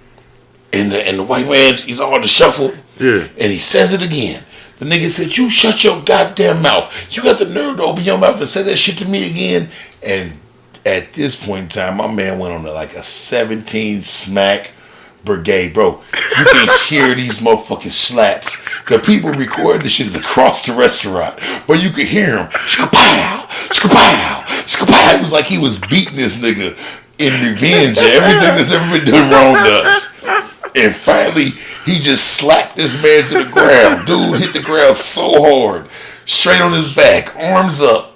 And the white man, he's all disheveled. Yeah. And he says it again. The nigga said, "You shut your goddamn mouth. You got the nerve to open your mouth and say that shit to me again." And at this point in time, my man went on to like a 17 smack brigade, bro. You can hear these motherfucking slaps. The people recording this shit is across the restaurant, but you could hear him. Skapow, skapow, skapow. It was like he was beating this nigga in revenge of everything that's ever been done wrong to us. And finally, he just slapped this man to the ground. Dude hit the ground so hard, straight on his back, arms up.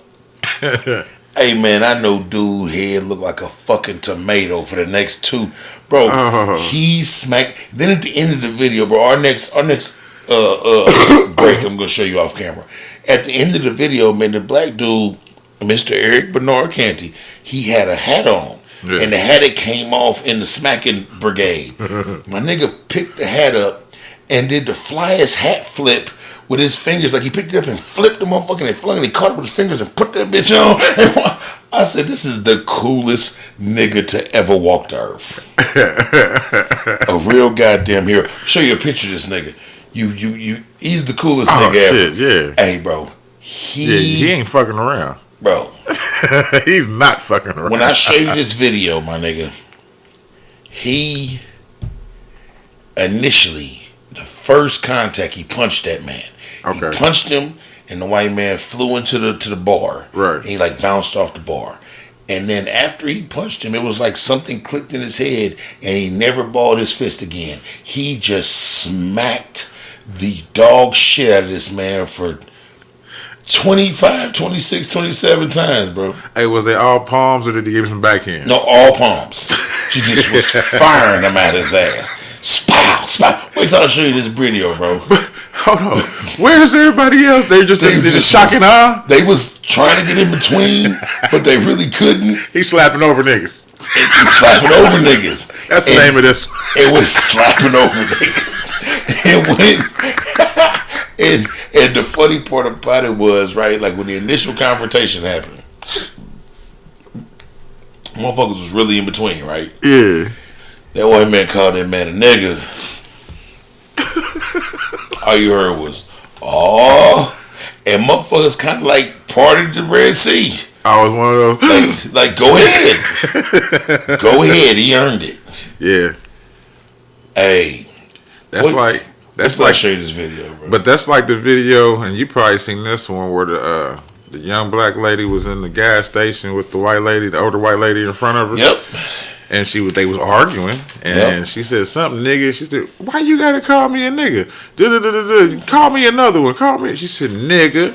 Hey man, I know dude head looked like a fucking tomato for the next two. Bro, he smacked. Then at the end of the video, bro, our next break, I'm gonna show you off camera. At the end of the video, man, the black dude, Mr. Eric Bernard Canty, he had a hat on. Yeah. And the hat it came off in the smacking brigade. My nigga picked the hat up and did the flyest hat flip with his fingers. Like he picked it up and flipped the motherfucker and flung it. He caught it with his fingers and put that bitch on. And I said, this is the coolest nigga to ever walk the earth. A real goddamn hero. Show you a picture of this nigga. He's the coolest nigga ever. Yeah. Hey, bro. He ain't fucking around. Bro. He's not fucking around. When I show you this video, my nigga, he initially, the first contact, he punched that man. Okay. He punched him, and the white man flew into the bar. Right. And he like bounced off the bar. And then after he punched him, it was like something clicked in his head, and he never balled his fist again. He just smacked the dog shit out of this man for 25, 26, 27 times, bro. Hey, was they all palms or did he give him some backhand? No, all palms. She just was firing them at his ass. Spow, spow. Wait till I show you this video, bro. Hold on. Where's everybody else? They just shocking eye? They was trying to get in between, but they really couldn't. He's slapping over niggas. He's slapping over niggas. That's the name of this. It was slapping over niggas. And the funny part about it was, right, like when the initial confrontation happened, motherfuckers was really in between, right? Yeah. That white man called that man a nigga. All you heard was, "Oh," and motherfuckers kind of like parted the Red Sea. I was one of those. Like go ahead. Go ahead. He earned it. Yeah. Hey. That's like I'll show you this video, bro. But that's like the video, and you probably seen this one where the young black lady was in the gas station with the white lady, the older white lady in front of her. Yep. And they was arguing, and she said something, nigga. She said, "Why you gotta call me a nigga? Call me another one. Call me." She said, "Nigga."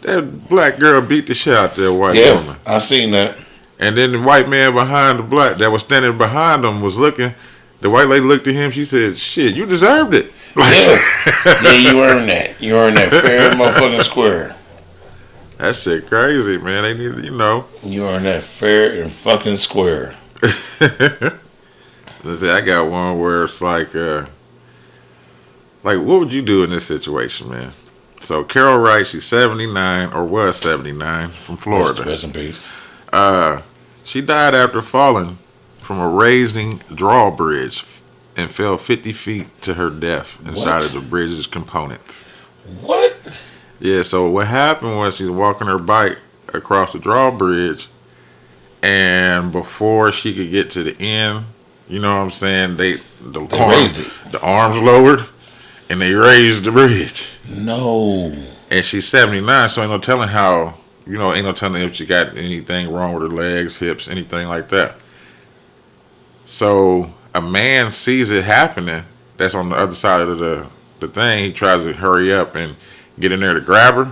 That black girl beat the shit out that white woman. I seen that. And then the white man behind the black that was standing behind them was looking. The white lady looked at him. She said, "Shit, you deserved it." Yeah, you earned that. You earned that fair and motherfucking square. That shit crazy, man. They need, You earned that fair and fucking square. Let's see, I got one where it's like what would you do in this situation, man? So Carol Wright, she's 79 or was 79 from Florida. Rest in peace. She died after falling from a raising drawbridge and fell 50 feet to her death inside of the bridge's components. What? Yeah, so what happened was she was walking her bike across the drawbridge, and before she could get to the end, you know what I'm saying, they raised it. The arms lowered, and they raised the bridge. No. And she's 79, so ain't no telling ain't no telling if she got anything wrong with her legs, hips, anything like that. So a man sees it happening that's on the other side of the thing. He tries to hurry up and get in there to grab her,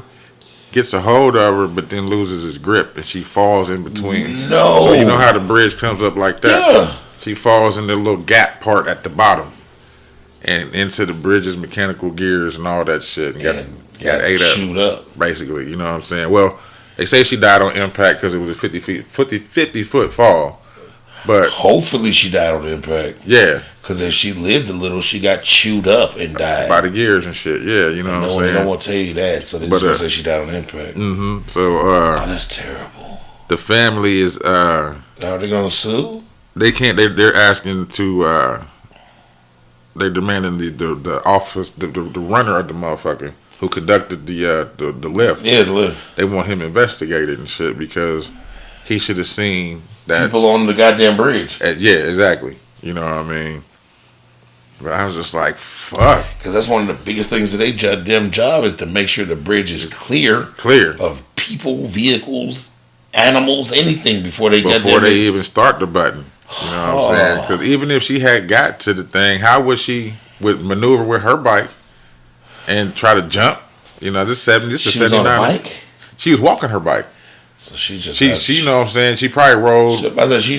gets a hold of her, but then loses his grip, and she falls in between. No. So you know how the bridge comes up like that? Yeah. She falls in the little gap part at the bottom and into the bridge's mechanical gears and all that shit. And got ate up, basically. You know what I'm saying? Well, they say she died on impact because it was a 50 foot fall. But hopefully she died on impact. Yeah. Because if she lived a little, she got chewed up and died. By the gears and shit. Yeah, you know what I'm saying? They don't want to tell you that, so they just going to say she died on impact. Mm-hmm. So, that's terrible. The family is, are they going to sue? They can't, they're asking to, they're demanding the office, the runner of the motherfucker, who conducted the lift. Yeah, the lift. They want him investigated and shit because he should have seen that people on the goddamn bridge. Yeah, exactly. You know what I mean? But I was just like, fuck. Because that's one of the biggest things of their damn job is to make sure the bridge is clear of people, vehicles, animals, anything before they even start the button. You know what I'm saying? Because even if she had got to the thing, how would she maneuver with her bike and try to jump? You know, this 79. She was on a bike? She was walking her bike. So she you know what I'm saying? She probably rolled. She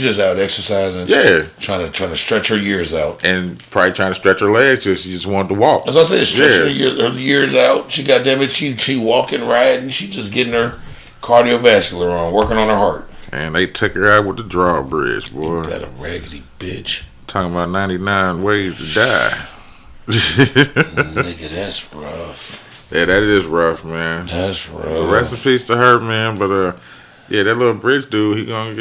just out exercising. Yeah. Trying to stretch her years out. And probably trying to stretch her legs. She just wanted to walk. As I said, stretch her years out. She she walking, riding. She just getting her cardiovascular on, working on her heart. And they took her out with the drawbridge, boy. Ain't that a raggedy bitch? Talking about 99 ways to die. Nigga, that's rough. Yeah, that is rough, man. That's rough. Rest in peace to her, man. But yeah, that little bridge dude, he gonna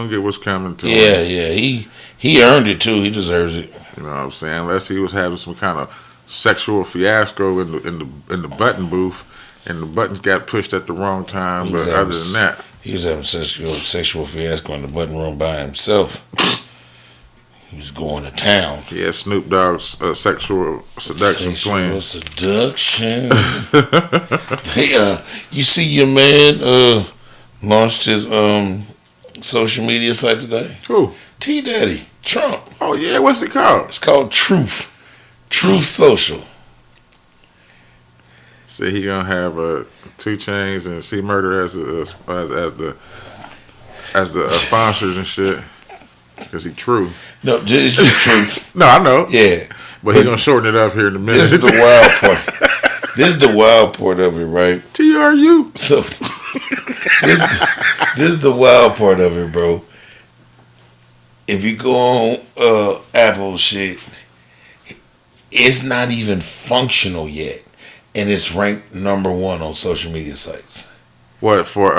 get what's coming to him. Yeah, he earned it too. He deserves it. You know what I'm saying? Unless he was having some kind of sexual fiasco in the button booth, and the buttons got pushed at the wrong time. But other than that, he was having sexual fiasco in the button room by himself. He was going to town. Yeah, Snoop Dogg's sexual seduction plan. Seduction. Hey, you see your man launched his social media site today? Who? T Daddy Trump. Oh yeah, what's it called? It's called Truth Social. So he gonna have 2 Chainz and C Murder as the sponsors and shit. Cause he true. No, it's just truth. No, I know. Yeah, but he gonna shorten it up here in a minute. This is the wild part. This is the wild part of it, right? TRU. So this is the wild part of it, bro. If you go on Apple shit, it's not even functional yet, and it's ranked number 1 on social media sites. What for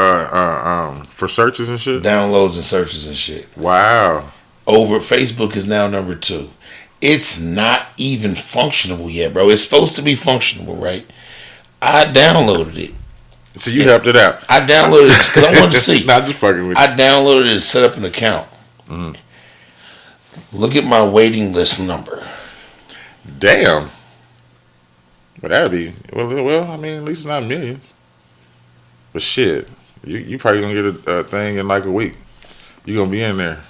searches and shit? Downloads and searches and shit. Wow. Over Facebook is now number 2. It's not even functional yet, bro. It's supposed to be functional, right? I downloaded it. So you helped it out. I downloaded it because I wanted to see. Not just fucking with you. I downloaded it and set up an account. Mm. Look at my waiting list number. Damn. But that'd be well. I mean, at least it's not millions. But shit, you probably gonna get a thing in like a week. You gonna be in there.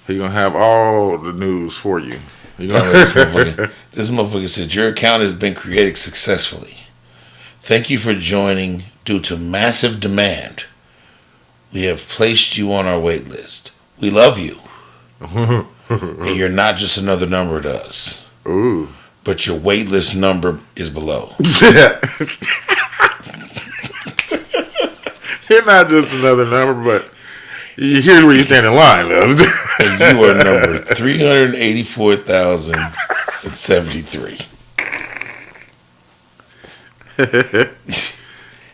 He gonna have all the news for you. This motherfucker said your account has been created successfully. Thank you for joining. Due to massive demand, we have placed you on our wait list. We love you, and you're not just another number to us. Ooh. But your wait list number is below. You're not just another number, but here's where you stand in line, love. And you are number 384,073.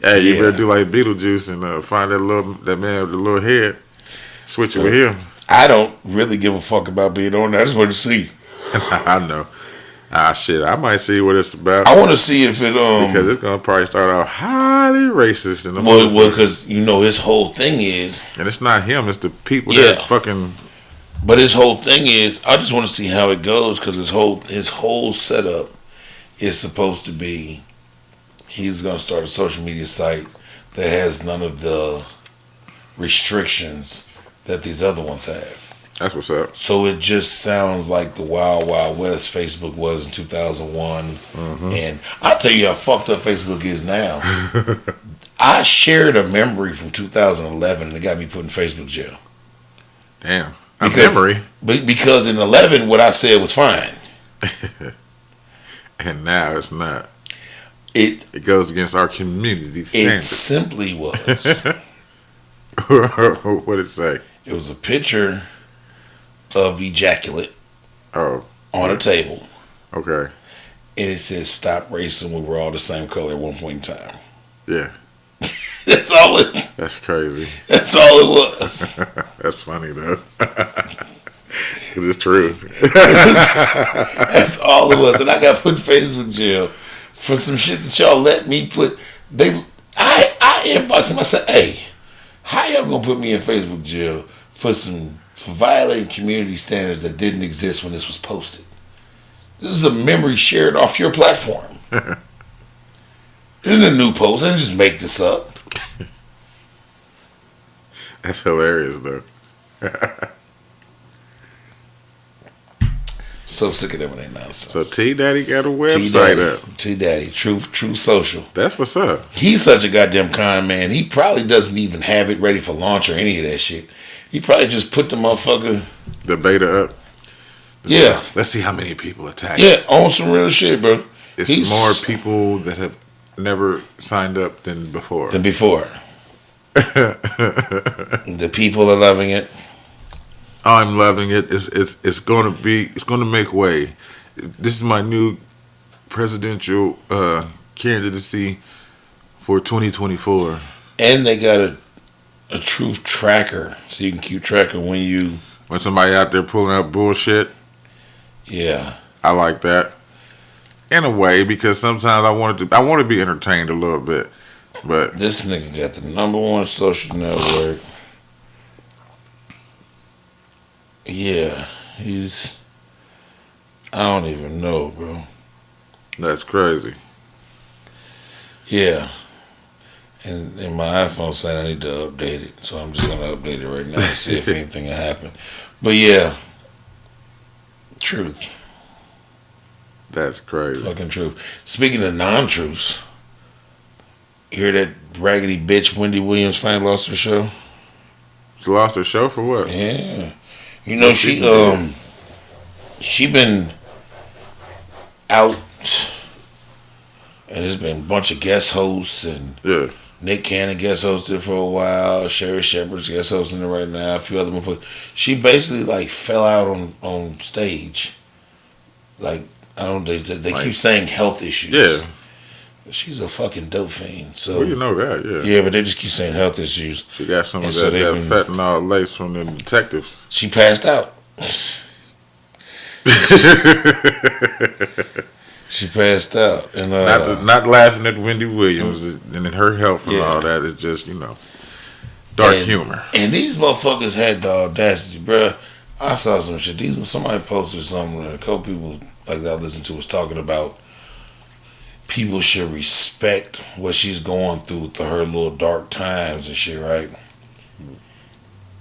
Hey, you better do like Beetlejuice and find that man with the little head. Switch it with him. I don't really give a fuck about being on there. I just want to see. I know. Shit, I might see what it's about. I want to see if it because it's gonna probably start out highly racist in the well, because his whole thing is, and it's not him, it's the people that fucking. But his whole thing is, I just want to see how it goes because his whole setup is supposed to be, he's gonna start a social media site that has none of the restrictions that these other ones have. That's what's up. So it just sounds like the Wild Wild West Facebook was in 2001. Mm-hmm. And I'll tell you how fucked up Facebook is now. I shared a memory from 2011 and it got me put in Facebook jail. Damn. Memory? Because in 11, what I said was fine. And now it's not. It goes against our community standards. It simply was. What did it say? It was a picture of ejaculate on a table. Okay. And it says, "Stop racing. We were all the same color at one point in time." Yeah. That's all it. That's crazy. That's all it was. That's funny though. It's true. That's all it was, and I got put in Facebook jail for some shit that y'all let me put. I inboxed him. I said, "Hey, how y'all gonna put me in Facebook jail for violating community standards that didn't exist when this was posted? This is a memory shared off your platform. This isn't a new post. I didn't just make this up." That's hilarious, though. So sick of them and their nonsense. So T Daddy got a website up. T Daddy, True Social. That's what's up. He's such a goddamn con man. He probably doesn't even have it ready for launch or any of that shit. He probably just put the motherfucker, the beta up. Yeah. Let's see how many people attack. Yeah, on some real shit, bro. It's more people that have never signed up than before. The people are loving it. I'm loving it. It's going to make way. This is my new presidential candidacy for 2024. And they got a truth tracker, so you can keep track of when somebody out there pulling out bullshit. Yeah, I like that. In a way, because sometimes I want to be entertained a little bit. But this nigga got the #1 social network. Yeah, I don't even know, bro. That's crazy. Yeah. And my iPhone saying I need to update it. So I'm just going to update it right now to see if anything will happen. But yeah. Truth. That's crazy. Fucking truth. Speaking of non-truths, you hear that raggedy bitch Wendy Williams finally lost her show? She lost her show for what? Yeah. You know, she been out, and there's been a bunch of guest hosts, and Nick Cannon guest hosted for a while, Sherry Shepherd's guest hosting it right now, a few other motherfuckers. She basically like fell out on stage. Like, I don't know, they keep saying health issues. Yeah. She's a fucking dope fiend. So well, you know that, yeah. Yeah, but they just keep saying health issues. She got some of that fentanyl lace from the detectives. She passed out. She passed out. And not laughing at Wendy Williams and her health and all that. It's just, dark humor. And these motherfuckers had the audacity, bruh. I saw some shit. Somebody posted something. A couple people like that I listened to was talking about people should respect what she's going through her little dark times and shit, right?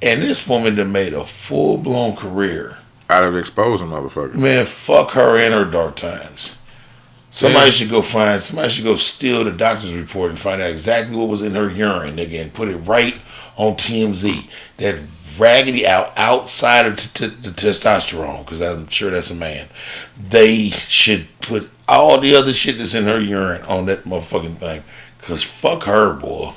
And this woman that made a full-blown career out of exposing motherfuckers. Man, fuck her and her dark times. Somebody should go steal the doctor's report and find out exactly what was in her urine, nigga, and put it right on TMZ. That raggedy outside of the testosterone, because I'm sure that's a man. They should put all the other shit that's in her urine on that motherfucking thing. Because fuck her, boy.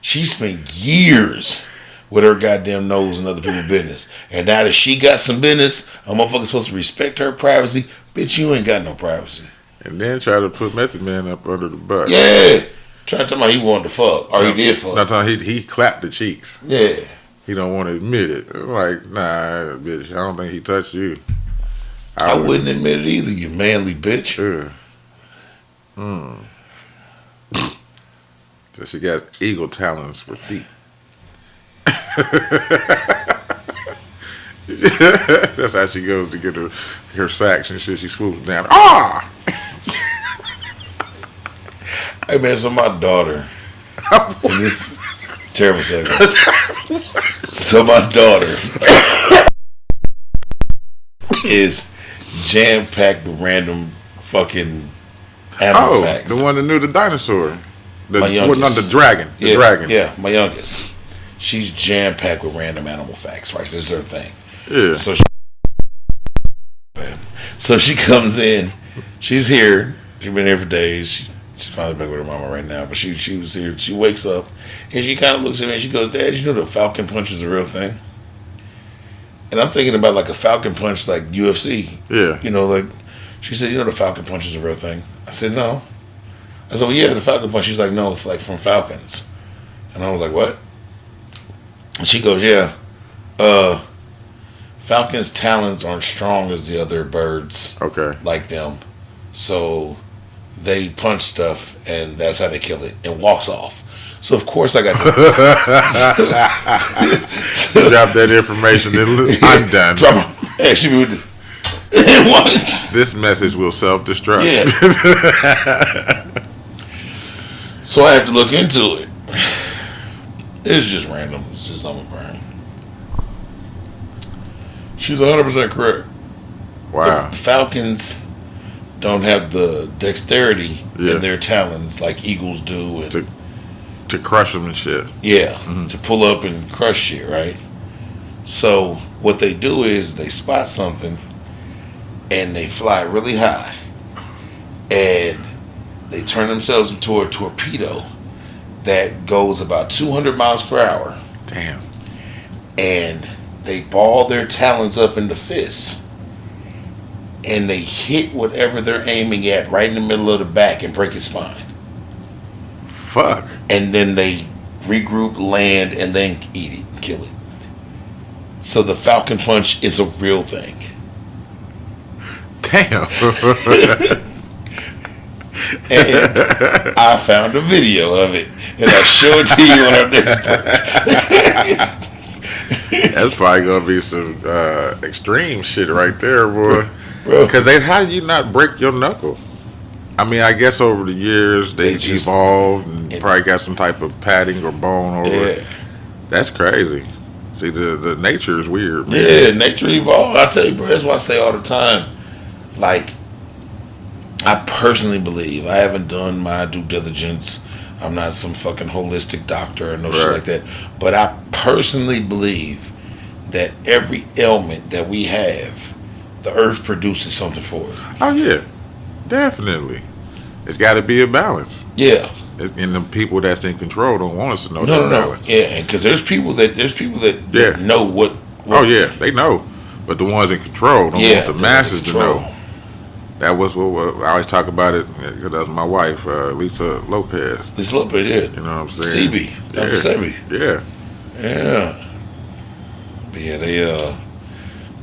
She spent years with her goddamn nose in other people's business. And now that she got some business, a motherfucker's supposed to respect her privacy. Bitch, you ain't got no privacy. And then try to put Method Man up under the bus. Yeah. Trying to tell me he wanted to fuck. Or he did fuck. Not talking he clapped the cheeks. Yeah. He don't want to admit it. I'm like, nah, bitch, I don't think he touched you. I wouldn't admit it either, you manly bitch. Yeah. So she got eagle talons for feet. That's how she goes to get her sacks and shit. She swoops down. Ah! Hey man, so my daughter, in this terrible segment. So my daughter is jam-packed with random fucking animal facts. The one that knew the dinosaur. My youngest. Not the dragon. The dragon. Yeah, my youngest. She's jam-packed with random animal facts, right? This is her thing. Yeah. So she comes in. She's here. She's been here for days. She's finally back with her mama right now. But she was here. She wakes up and she kind of looks at me and she goes, "Dad, you know the Falcon Punch is a real thing?" And I'm thinking about like a Falcon Punch like UFC. Yeah. Like she said, "You know the Falcon Punch is a real thing?" I said, "No." I said, "Well, yeah, the Falcon Punch." She's like, "No, like from Falcons." And I was like, "What?" And she goes, "Yeah. Falcons' talons aren't strong as the other birds. Okay. Like them. So they punch stuff, and that's how they kill it, and walks off. So of course I got to drop that information. I'm done. Actually, this message will self-destruct. Yeah. So I have to look into it. It's just random. It's just on my brain. She's 100% correct. Wow. The Falcons don't have the dexterity in their talons like eagles do, and to crush them and shit. Yeah, to pull up and crush shit, right? So what they do is they spot something and they fly really high and they turn themselves into a torpedo that goes about 200 miles per hour. Damn. And they ball their talons up into fists and they hit whatever they're aiming at right in the middle of the back and break its spine. Fuck. And then they regroup, land, and then eat it, kill it. So the Falcon Punch is a real thing. Damn. And I found a video of it, and I'll show it to you on our next break. That's probably gonna be some extreme shit right there, boy. Bro. Because how do you not break your knuckle? I mean, I guess over the years they just evolved and probably got some type of padding or bone over it. That's crazy. See, the nature is weird, man. Yeah, nature evolved. I tell you, bro, that's why I say all the time. Like, I personally believe, I haven't done my due diligence. I'm not some fucking holistic doctor or no shit like that. But I personally believe that every ailment that we have, the earth produces something for us. Oh, yeah. Definitely. It's got to be a balance. Yeah. And the people that's in control don't want us to know that balance. Yeah, because there's people that know what. Oh, yeah. They know. But the ones in control don't want the masses to know. That was what I always talk about it. Because that's my wife, Lisa Lopez. Lisa Lopez, yeah. You know what I'm saying? CB. Dr. Sebi. Yeah. Yeah. But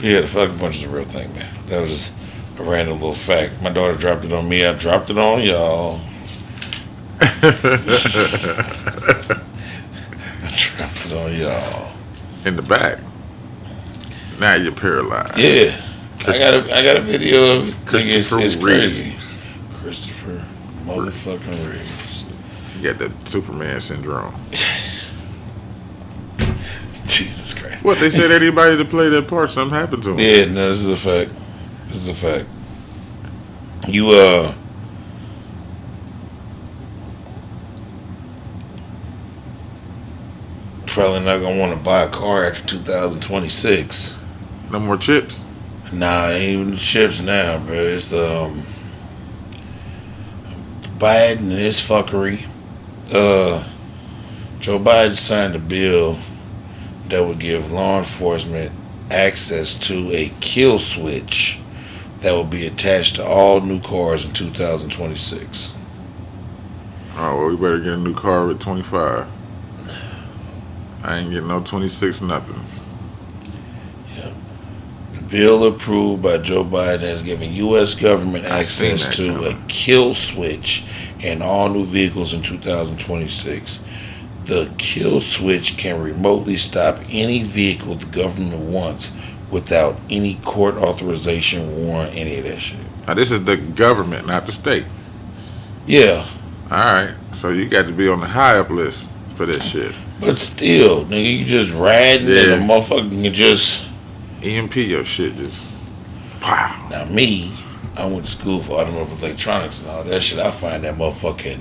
yeah, the fucking punch is a real thing, man. That was just a random little fact. My daughter dropped it on me. I dropped it on y'all. I dropped it on y'all. In the back. Now you're paralyzed. Yeah. I got a video of it. Christopher it's crazy. Reeves. Christopher motherfucking Reeves. You got the Superman syndrome. Jesus Christ. What, they said anybody to play that part, something happened to him. Yeah, no, this is a fact. This is a fact. You, probably not gonna want to buy a car after 2026. No more chips? Nah, ain't even the chips now, bro. It's, Biden and his fuckery. Joe Biden signed a bill that would give law enforcement access to a kill switch that will be attached to all new cars in 2026. Oh, well, we better get a new car with 25. I ain't getting no 26 nothings. Yeah. The bill approved by Joe Biden has given U.S. government access to a kill switch in all new vehicles in 2026. The kill switch can remotely stop any vehicle the government wants without any court authorization, warrant, any of that shit. Now, this is the government, not the state. Yeah. All right. So you got to be on the high up list for this shit. But still, nigga, you just riding and the motherfucker can just... EMP your shit just... Wow. Now me, I went to school for automotive electronics and all that shit. I find that motherfucking...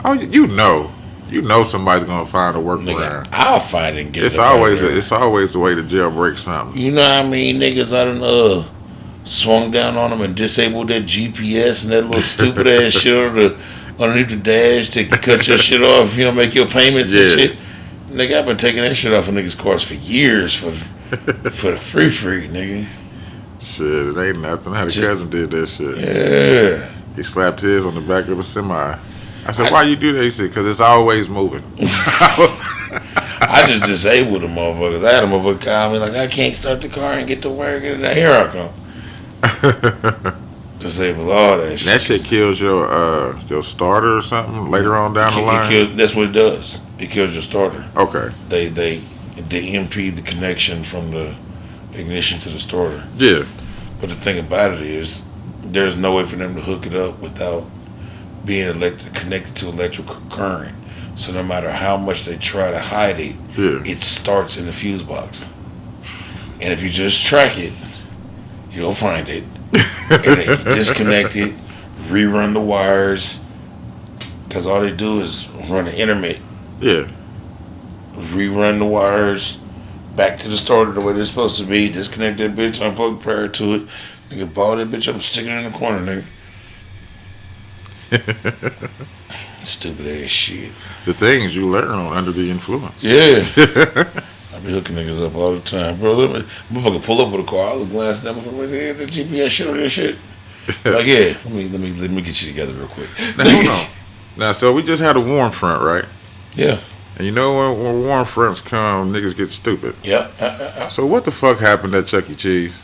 Oh, you know. You know somebody's gonna find a workaround. I'll find it and get it. It's always the way to jailbreak something. You know how many niggas I done swung down on them and disabled their GPS and that little stupid ass shit underneath the dash to cut your shit off if you don't make your payments and shit. Nigga, I've been taking that shit off of niggas' cars for years for the free, nigga. Shit, it ain't nothing. I had a cousin did that shit. Yeah. He slapped his on the back of a semi. I said, why you do that? He said, because it's always moving. I just disabled the motherfuckers. I had a motherfucker call me like, I can't start the car and get to work. And here I come. Disable all that shit. That shit kills your starter or something later on down the line. That's what it does. It kills your starter. Okay. They impede the connection from the ignition to the starter. Yeah. But the thing about it is, there's no way for them to hook it up without being connected to electrical current. So no matter how much they try to hide it, it starts in the fuse box. And if you just track it, you'll find it. And then you disconnect it, rerun the wires, because all they do is run an intermittent. Yeah. Rerun the wires back to the starter the way they're supposed to be. Disconnect that bitch, unplug the power to it. Nigga, ball that bitch up, stick it in the corner, nigga. Stupid ass shit. The things you learn on under the influence. Yeah. I be hooking niggas up all the time, bro. Motherfucker pull up with a car, I look glass at that motherfucker, the GPS shit on this shit. Like, yeah, let me get you together real quick. Now hold on. Now, so we just had a warm front, right? Yeah. And you know when warm fronts come, niggas get stupid. Yeah. So what the fuck happened at Chuck E. Cheese?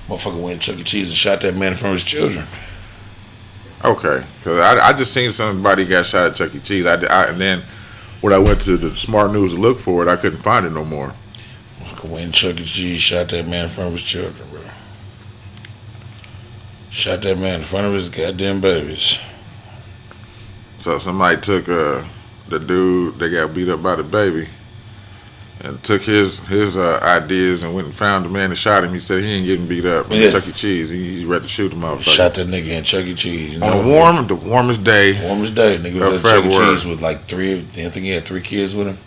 Motherfucker went to Chuck E. Cheese and shot that man from his children. Okay, because I just seen somebody got shot at Chuck E. Cheese. And then when I went to the Smart News to look for it, I couldn't find it no more. Motherfucker went to Chuck E. Cheese, shot that man from his children, bro. Shot that man in front of his goddamn babies. So somebody took the dude that got beat up by the baby and took his ideas and went and found the man that shot him. He said he ain't getting beat up in Chuck E. Cheese. He's ready to shoot him out. Shot that nigga in Chuck E. Cheese. On the warmest day. Warmest day. Nigga was at Chuck E. Cheese with like I think he had 3 kids with him.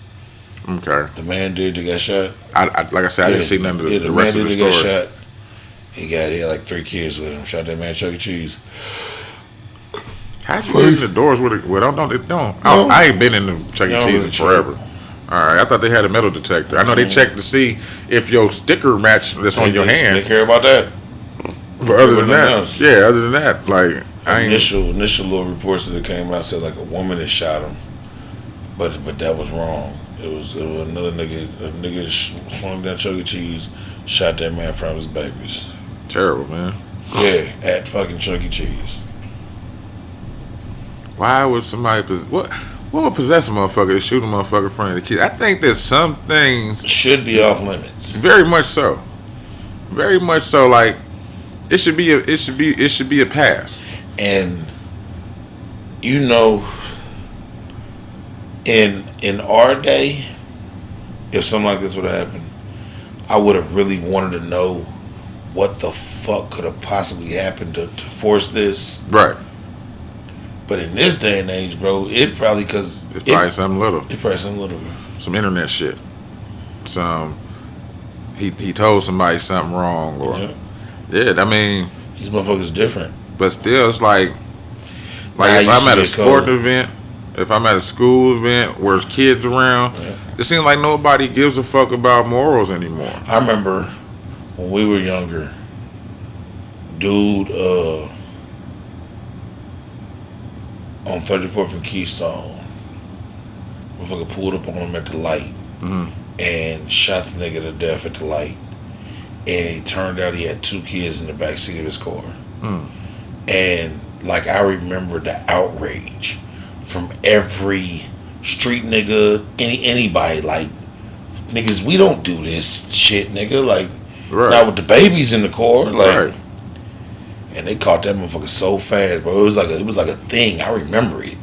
Okay. The man did that got shot. Like I said, I didn't see none of the rest of the story. Got shot. He had like 3 kids with him. Shot that man at Chuck E. Cheese. How'd you get in the doors with it? Well, don't. I ain't been in the Chuck E. Cheese in forever. All right, I thought they had a metal detector. I know they check to see if your sticker match that's on your hand. They care about that. But other than that, like initial little reports that came out said like a woman had shot him, but that was wrong. It was another nigga. A nigga swung down Chuck E. Cheese, shot that man in front of his babies. Terrible, man. Yeah, at fucking Chuck E. Cheese. Why would somebody what would possess a motherfucker to shoot a motherfucker in front of the kids? I think that some things should be off limits. Very much so. Very much so. Like it should be a pass. And you know, in our day, if something like this would have happened, I would have really wanted to know what the fuck could have possibly happened to force this. Right. But in this day and age, bro, it's probably something little. It's probably something little. Some internet shit. He told somebody something wrong, or I mean, these motherfuckers different. But still, it's like if I'm at a sport event, if I'm at a school event where there's kids around, it seems like nobody gives a fuck about morals anymore. I remember when we were younger, dude, on 34th and Keystone, motherfucker pulled up on him at the light and shot the nigga to death at the light. And it turned out he had 2 kids in the back seat of his car. And like I remember the outrage from every street nigga, anybody, like, niggas, we don't do this shit, nigga. Like, not with the babies in the car, like. And they caught that motherfucker so fast, bro. It was like a thing. I remember it.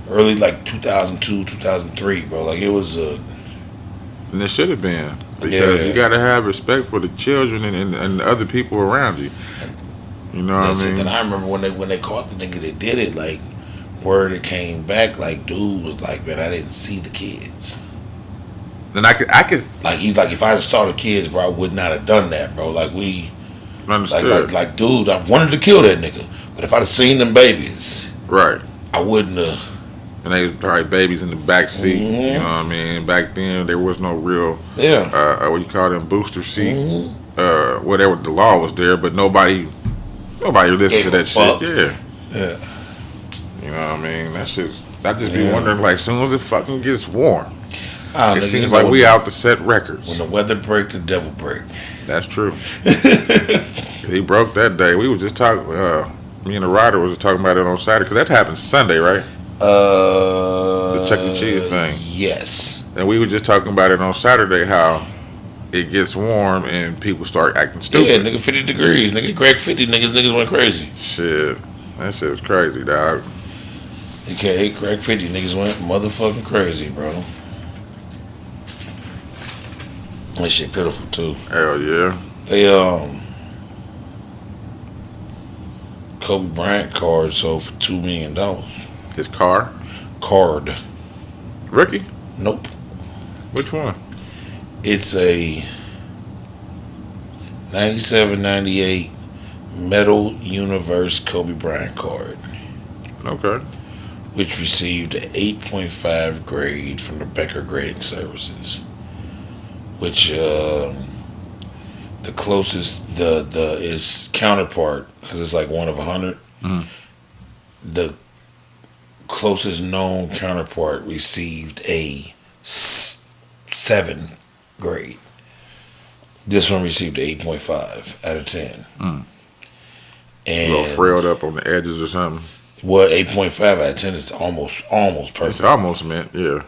Early like 2002, 2003, bro. Like it was and it should have been. Because you gotta have respect for the children and the other people around you. You know what I mean? And I remember when they caught the nigga that did it, like word it came back, like dude was like, man, I didn't see the kids. And I could like he's like, if I saw the kids, bro, I would not have done that, bro. Like we understood. Like dude, I wanted to kill that nigga. But if I'd have seen them babies, right, I wouldn't have. And they probably babies in the back seat. You know what I mean? Back then there was no real what you call them, booster seat. Whatever, the law was there, but nobody listened to that shit. Yeah. You know what I mean? That shit. I just be wondering, like, as soon as it fucking gets warm, It seems like we out to set records. When the weather break, the devil break. That's true. He broke that day. We were just talking. Me and the rider was talking about it on Saturday because that happened Sunday, right? The Chuck E. Cheese thing. Yes. And we were just talking about it on Saturday how it gets warm and people start acting stupid. Yeah, nigga, 50 degrees. Nigga, crack 50. Niggas went crazy. Shit. That shit was crazy, dog. Okay, crack 50. Niggas went motherfucking crazy, bro. That shit pitiful, too. Hell yeah. They, Kobe Bryant card sold for $2 million. His car? Card. Rookie? Nope. Which one? It's a 97-98 Metal Universe Kobe Bryant card. Okay. Which received an 8.5 grade from the Becker Grading Services. Which the closest its counterpart, because it's like 1 of 100. The closest known counterpart received a 7 grade. This one received an 8.5 out of 10. And a little frayed up on the edges or something. Well, 8.5 out of 10 is almost perfect. It's almost meant, yeah.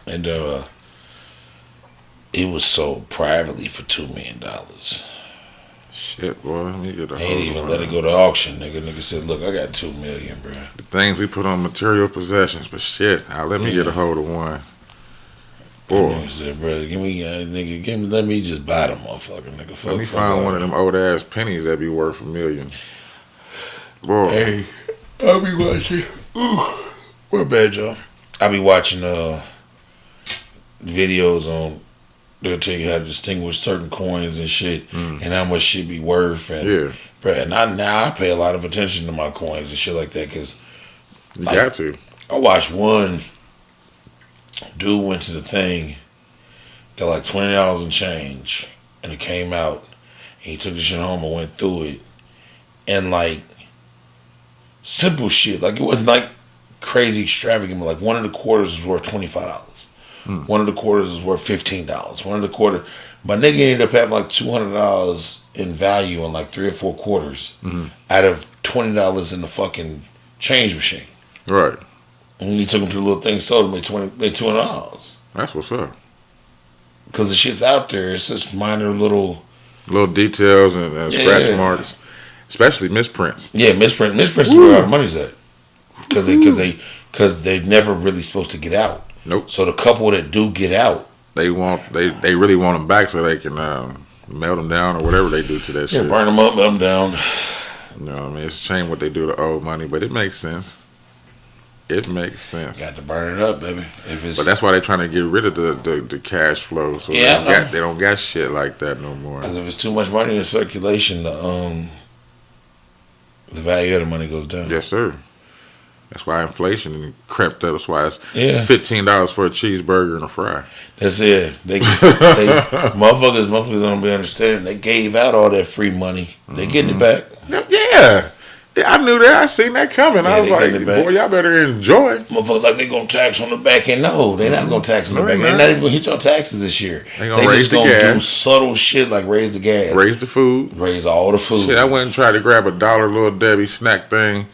And it was sold privately for $2 million. Shit, boy, let me get a hold Ain't even let it go to auction, nigga. Nigga said, "Look, I got $2 million, bro." The things we put on material possessions, but shit, let me get a hold of one. Boy, Nigga said, "Bro, let me just buy the motherfucker, nigga." Let me find one of them old ass pennies that be worth $1 million. Boy, hey, I'll be watching. We're bad, y'all. I'll be watching videos on. They'll tell you how to distinguish certain coins and shit, and how much shit be worth. And bruh, and now I pay a lot of attention to my coins and shit like that because you got to. I watched one dude went to the thing, got like $20 and change, and it came out, and he took the shit home and went through it, and like simple shit, like it wasn't like crazy extravagant, but like one of the quarters was worth $25. One of the quarters was worth $15. One of the quarter, my nigga ended up having like $200 in value in like 3 or 4 quarters out of $20 in the fucking change machine. Right. And he took him to the little thing, sold him, made $200. That's what's up. Because the shit's out there. It's such minor little details and scratch marks, especially misprints. Yeah, misprints is where our money's at. Because they never really supposed to get out. Nope. So the couple that do get out, they really want them back so they can melt them down or whatever they do to that shit. Yeah, burn them up, melt them down. You know what I mean? It's a shame what they do to old money, but it makes sense. It makes sense. Got to burn it up, baby. But that's why they're trying to get rid of the cash flow, so they don't got shit like that no more. Because if it's too much money in circulation, the value of the money goes down. Yes, sir. That's why inflation crept up. That's why it's $15 for a cheeseburger and a fry. That's it. They motherfuckers don't be understanding. They gave out all that free money. They getting it back. Yeah, I knew that. I seen that coming. I was like, boy, y'all better enjoy. Motherfuckers like they gonna tax on the back end. No, they're not gonna tax on the back end. They're not even gonna hit your taxes this year. They just gonna do subtle shit like raise the gas, raise the food, raise all the food. Shit, I went and tried to grab a $1 Little Debbie snack thing.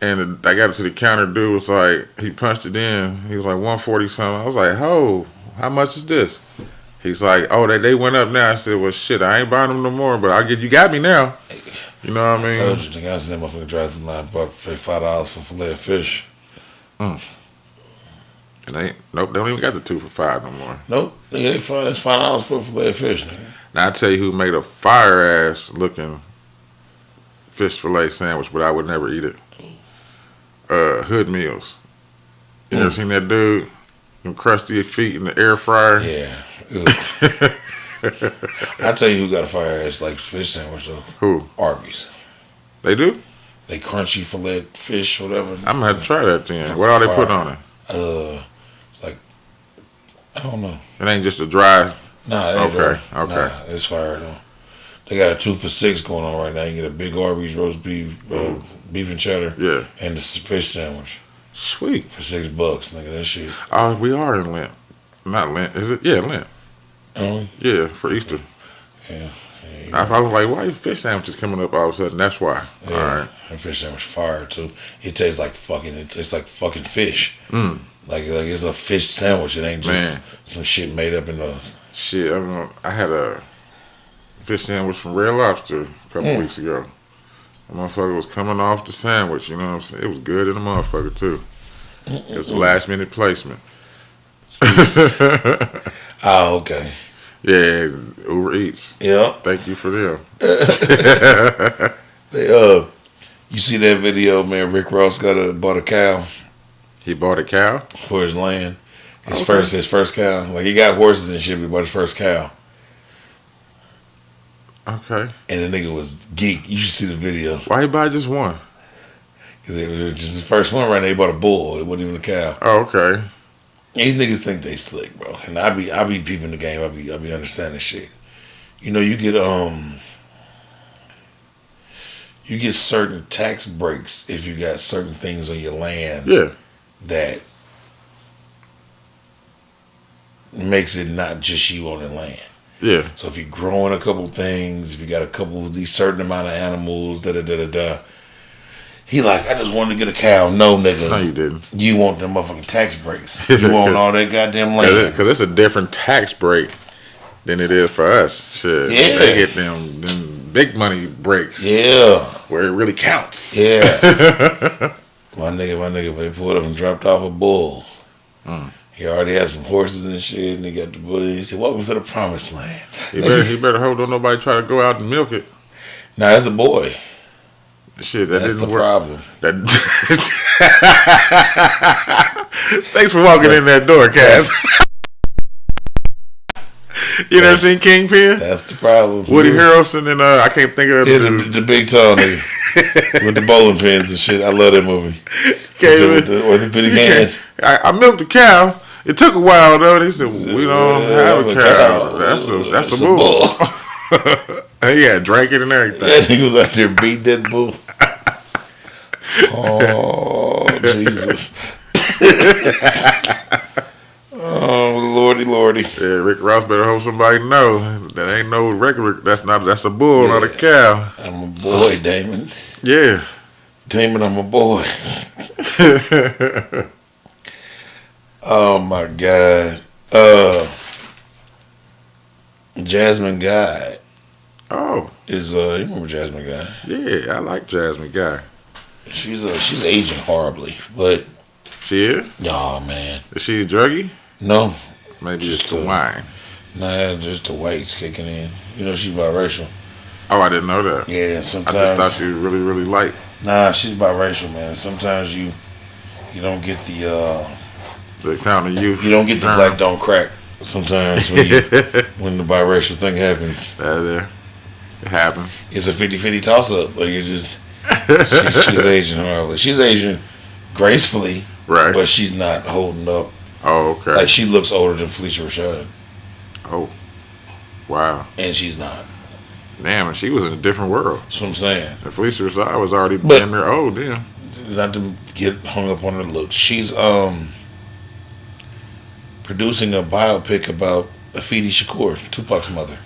And I got it to the counter. Dude was like, he punched it in. He was like 140 something. I was like, "Oh, how much is this?" He's like, "Oh, they went up now." I said, "Well, shit, I ain't buying them no more. But you got me now." You know what I mean? I told you, the guys in that motherfucker drive the line, pay $5 for filet of fish. And they don't even got the 2 for $5 no more. Nope, it's $5 for a filet of fish. Nigga. Now I tell you who made a fire ass looking fish fillet sandwich, but I would never eat it. Hood Meals. You ever seen that dude? Them crusty feet in the air fryer? Yeah. I tell you who got a fire ass like fish sandwich though. Who? Arby's. They do? They crunchy filet fish, whatever. I'm gonna have to try that then. What all they put on it? It's like, I don't know. It ain't just a dry. Nah, it ain't okay. Nah, it's fire though. They got a 2 for $6 going on right now. You get a big Arby's roast beef, beef and cheddar, yeah, and the fish sandwich. Sweet. for $6, nigga. That shit. Oh, we are in Lent. Not Lent, is it? Yeah, Lent. Oh, Yeah, for Easter. yeah. I was like, why are fish sandwiches coming up all of a sudden? That's why. Yeah, All right. that fish sandwich fire too. It tastes like fucking. It tastes like fucking fish. Mm. Like it's a fish sandwich. It ain't just some shit made up in the. Shit, I had a fish sandwich from Red Lobster a couple weeks ago. The motherfucker was coming off the sandwich, you know what I'm saying? It was good in the motherfucker, too. It was a last minute placement. Oh, okay. Yeah, Uber Eats. Yeah. Thank you for them. You see that video, man? Rick Ross bought a cow He bought a cow? for his land. His Okay. first cow. Like he got horses and shit, but he bought his first cow. Okay. And the nigga was geek. You should see the video. Why he buy just one? Cause it was just his first one right now. He bought a bull. It wasn't even a cow. Oh, okay. These niggas think they slick, bro. And I be peeping the game. I be understanding shit. You know, you get certain tax breaks if you got certain things on your land Yeah. that makes it not just you on the land. Yeah. So if you're growing a couple things, if you got a couple of these certain amount of animals, He like, I just wanted to get a cow. No, nigga. No, you didn't. You want them motherfucking tax breaks. You want all that goddamn land. Because it's a different tax break than it is for us. Shit. Yeah. They get them big money breaks. Yeah. Where it really counts. Yeah. my nigga, they pulled up and dropped off a bull. He already had some horses and shit, and he got the bull. He said, welcome to the promised land. He better hope don't nobody try to go out and milk it. Nah, that's a boy. Shit, that That's didn't the work. problem. Thanks for walking in that door, Cass. You never seen Kingpin? That's the problem. Woody Harrelson and I can't think of the big tall nigga with the bowling pins and shit. I love that movie. With the orthopedic hands. I milked the cow. It took a while though. They said we don't have a cow. That's a bull. Yeah, drank it and everything. That nigga was out there beating that bull. Oh, Jesus. Oh, lordy. Yeah, Rick Ross better hope somebody know that ain't no regular. That's a bull, not a cow. I'm a boy, Damon. Yeah. Damon, I'm a boy. Oh my God. Jasmine Guy Oh. is you remember Jasmine Guy? Yeah, I like Jasmine Guy. She's aging horribly, but She is? oh man, Is she a druggie? no, Maybe Just it's the a- wine. nah, just the whites kicking in. You know she's biracial. Oh, I didn't know that. Yeah, I sometimes. just thought she was really, really light. Nah, she's biracial, man. Sometimes you don't get the They found the youth. you don't get the black don't crack. Sometimes when when the biracial thing happens, There. It happens. it's a 50-50 toss up. Like it just she's aging horribly. She's aging gracefully, Right. but she's not holding up. Oh, okay. Like she looks older than Felicia Rashad, Oh, wow. and she's not. Damn, and she was in a different world. That's what I'm saying. If Felicia Rashad was already But- damn near old then. Not to get hung up on her look. She's producing a biopic about Afidi Shakur, Tupac's mother.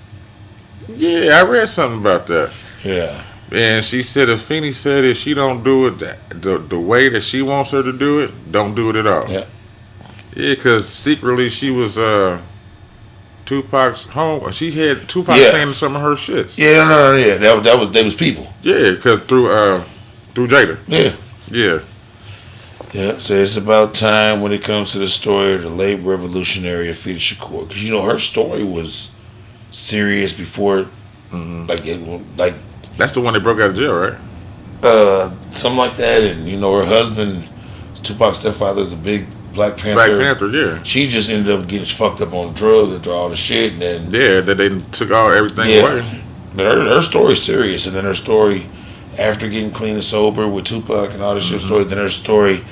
Yeah, I read something about that. Yeah. And she said, Afeni said if she don't do it the way that she wants her to do it, don't do it at all. Yeah. Yeah, because secretly she was Tupac's home. She had Tupac Yeah. saying some of her shits. Yeah, no, yeah. That was they was people. Yeah, because through Jada. Yeah. Yeah. Yeah. So it's about time when it comes to the story of the late revolutionary Afidi Shakur, because you know her story was serious before, like That's the one that broke out of jail, right? something like that, and you know her husband, Tupac's stepfather, is a big Black Panther. Black Panther, yeah. She just ended up getting fucked up on drugs after all the shit, and then Yeah, that they took everything yeah. away. But her story's serious, and then her story after getting clean and sober with Tupac and all this shit story. Then her story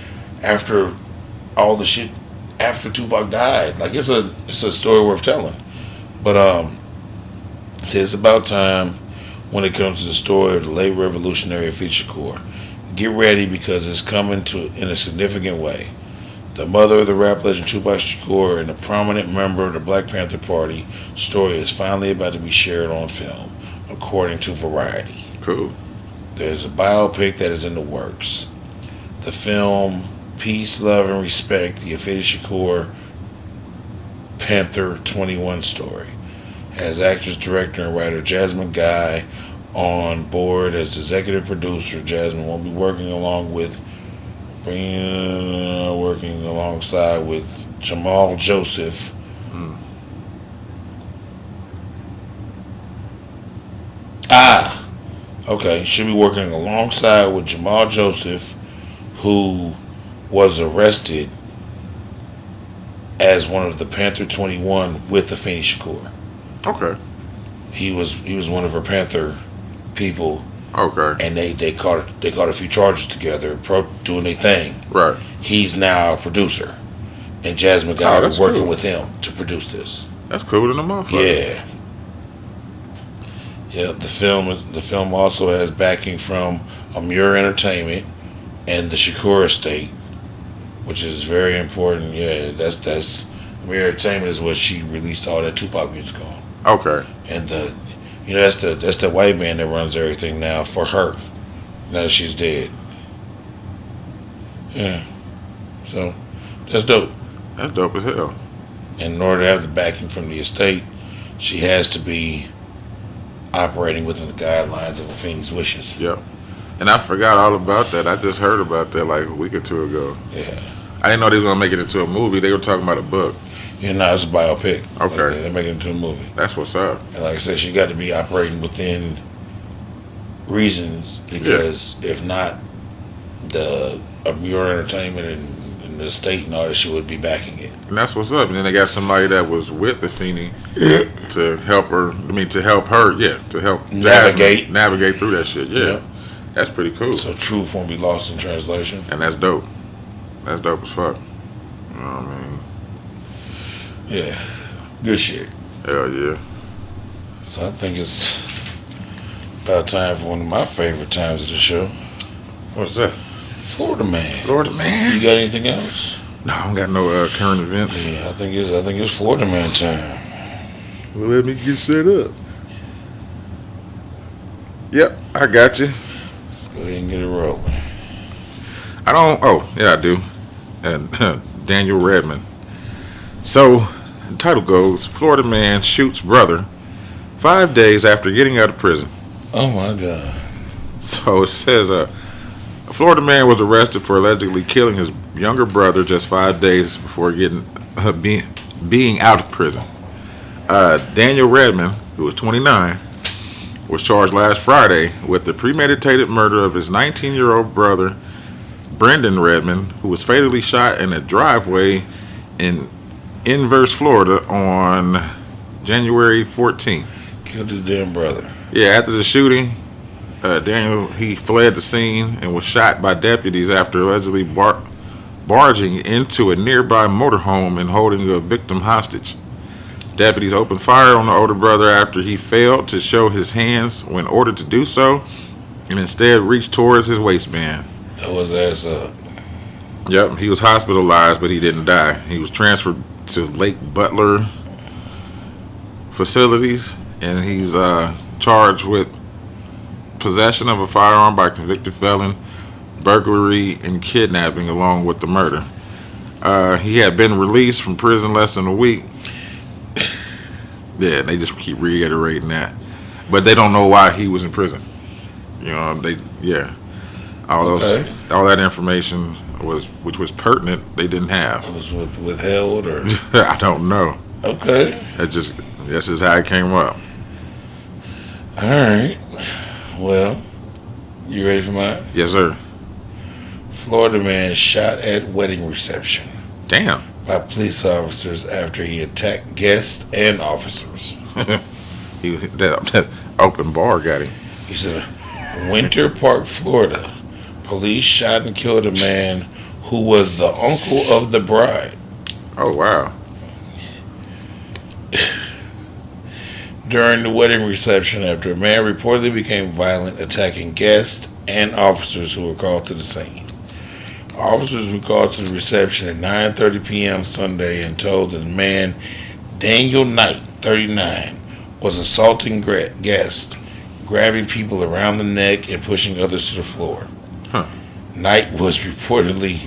after all the shit after Tupac died. Like it's a story worth telling. But it's about time when it comes to the story of the late revolutionary Afidi Shakur. Get ready because it's coming to in a significant way. The mother of the rap legend Tupac Shakur and a prominent member of the Black Panther Party story is finally about to be shared on film, according to Variety. Cool. There's a biopic that is in the works. The film Peace, Love, and Respect, the Afeni Shakur Panther 21 story, has actress, director, and writer Jasmine Guy on board as executive producer. Jasmine won't be working alongside with Jamal Joseph. Okay. She'll be working alongside with Jamal Joseph, who was arrested as one of the Panther 21 with Afeni Shakur. Okay. He was one of her Panther people. Okay. And they caught a few charges together, doing their thing. Right. He's now a producer, and Jasmine Guy is working cool. with him to produce this. That's cool in the motherfucker. Yeah. Yeah. The film also has backing from Amur Entertainment and the Shakur estate, which is very important. Yeah, that's Amur Entertainment is what she released all that Tupac music on. Okay. And that's the white man that runs everything now for her. Now that she's dead. Yeah. So that's dope. That's dope as hell. And in order to have the backing from the estate, she has to be operating within the guidelines of Afeni's wishes. Yep. And I forgot all about that. I just heard about that like a week or two ago. Yeah. I didn't know they was gonna make it into a movie. They were talking about a book. Yeah, no, it's a biopic. Okay. They're making it into a movie. That's what's up. And like I said, she got to be operating within reasons, because if not, the Amur Entertainment and the state and all that, she would be backing it. And that's what's up. And then they got somebody that was with Afeni to help her. To help Navigate. Jasmine navigate through that shit. Yeah. Yep. That's pretty cool. So truth won't be lost in translation. And that's dope. That's dope as fuck. You know what I mean? Yeah. Good shit. Hell yeah. So I think it's about time for one of my favorite times of the show. What's that? Florida Man. Florida Man? You got anything else? No, I don't got no current events. Yeah, I think it's Florida Man time. Well, let me get set up. Yep, I got you. Go ahead and get it rolling. I do. And Daniel Redmond. So, the title goes, Florida man shoots brother 5 days after getting out of prison. Oh my God. So it says, a Florida man was arrested for allegedly killing his younger brother just 5 days before being out of prison. Daniel Redmond, who was 29, was charged last Friday with the premeditated murder of his 19-year-old brother, Brendan Redmond, who was fatally shot in a driveway in Inverse, Florida on January 14th. Killed his damn brother. Yeah, after the shooting, Daniel, he fled the scene and was shot by deputies after allegedly barging into a nearby motorhome and holding a victim hostage. Deputies opened fire on the older brother after he failed to show his hands when ordered to do so, and instead reached towards his waistband. Tore his ass up. Yep, he was hospitalized, but he didn't die. He was transferred to Lake Butler facilities, and he's charged with possession of a firearm by convicted felon, burglary, and kidnapping, along with the murder. He had been released from prison less than a week. Yeah, they just keep reiterating that, but they don't know why he was in prison. You know, all that information which was pertinent, they didn't have. Was withheld or? I don't know. Okay. That's just how it came up. All right. Well, you ready for mine? Yes, sir. Florida man shot at wedding reception. Damn. By police officers after he attacked guests and officers. that open bar got him. He said, Winter Park, Florida. Police shot and killed a man who was the uncle of the bride. Oh, wow. During the wedding reception, after a man reportedly became violent, attacking guests and officers who were called to the scene. Officers were called to the reception at 9:30 p.m. Sunday and told that the man, Daniel Knight, 39, was assaulting guests, grabbing people around the neck and pushing others to the floor. Huh. Knight reportedly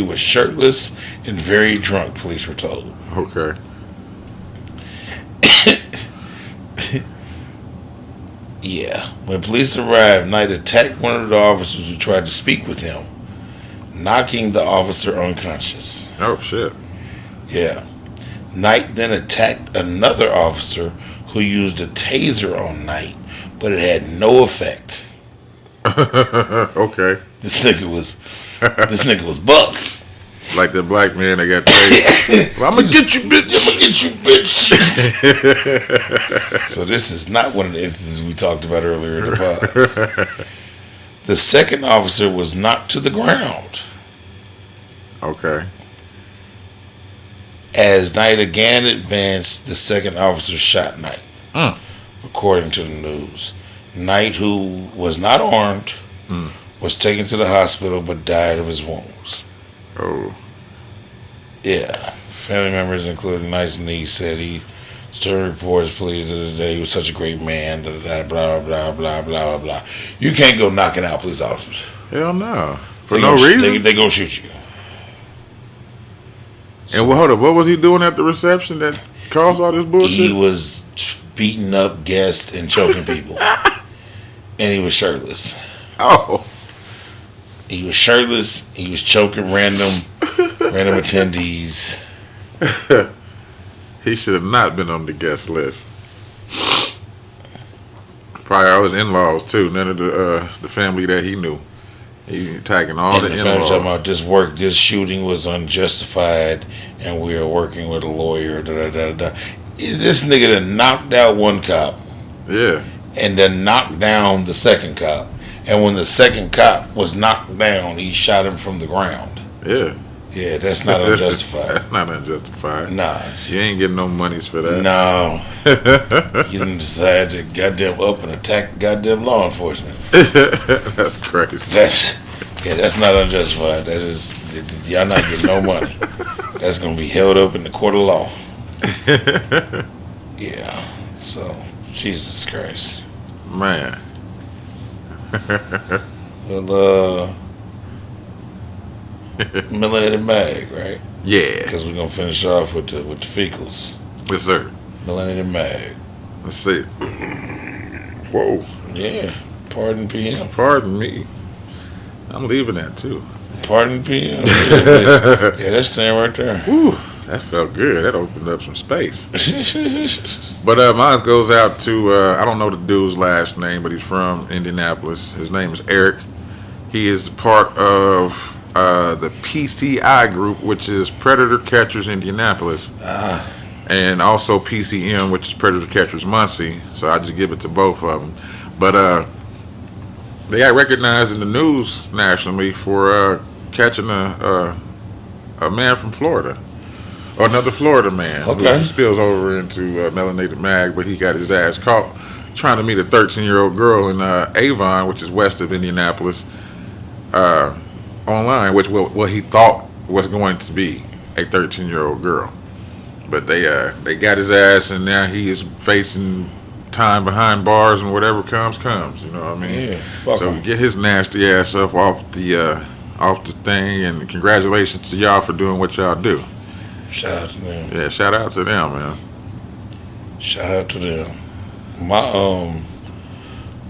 was shirtless and very drunk, police were told. Okay. Yeah. When police arrived, Knight attacked one of the officers who tried to speak with him, knocking the officer unconscious. Oh, shit. Yeah. Knight then attacked another officer who used a taser on Knight, but it had no effect. Okay. This nigga was buck. Like the black man that got tased. Well, I'm gonna get you, bitch. I'm gonna get you, bitch. So this is not one of the instances we talked about earlier in the pod. The second officer was knocked to the ground. Okay. As Knight again advanced, the second officer shot Knight. According to the news, Knight, who was not armed, was taken to the hospital but died of his wounds. Oh. Yeah. Family members, including Knight's niece, said he still reports police the other day. He was such a great man. Blah, blah, blah, blah, blah, blah. You can't go knocking out police officers. Hell no. For no reason? They gonna shoot you. And hold up, what was he doing at the reception that caused all this bullshit? He was beating up guests and choking people. And he was shirtless. Oh. He was shirtless. He was choking random attendees. He should have not been on the guest list. Probably all his in-laws too. None of the family that he knew. He attacking all the family talking in-laws. about this shooting was unjustified, and we are working with a lawyer. This nigga done knocked out one cop. Yeah. And then knocked down the second cop. And when the second cop was knocked down, he shot him from the ground. Yeah. Yeah, that's not unjustified. That's not unjustified. Nah. You ain't getting no monies for that. No. You didn't decide to goddamn up and attack goddamn law enforcement. That's crazy. That's not unjustified. That is, y'all not getting no money. That's going to be held up in the court of law. Yeah. So, Jesus Christ. Man. Well, Melanated Mag, right? Yeah. Because we're going to finish off with the fecals. Yes, sir. Melanated Mag. Let's see. Whoa. Yeah. Pardon PM. Pardon me. I'm leaving that too. Pardon PM. Yeah, that's staying right there. Whew. That felt good. That opened up some space. But mine goes out to, I don't know the dude's last name, but he's from Indianapolis. His name is Eric. He is part of the PCI group, which is Predator Catchers Indianapolis. And also PCM, which is Predator Catchers Muncie. So I just give it to both of them. But they got recognized in the news nationally for catching a man from Florida. Or another Florida man who spills over into Melanated Mag, but he got his ass caught trying to meet a 13-year-old girl in Avon, which is west of Indianapolis, online, which what he thought was going to be a 13-year-old girl. But they got his ass, and now he is facing time behind bars, and whatever comes. You know what I mean? Yeah. Fuck so him. get his nasty ass up off the thing, and congratulations to y'all for doing what y'all do. Shout out to them. Yeah, shout out to them, man. Shout out to them. My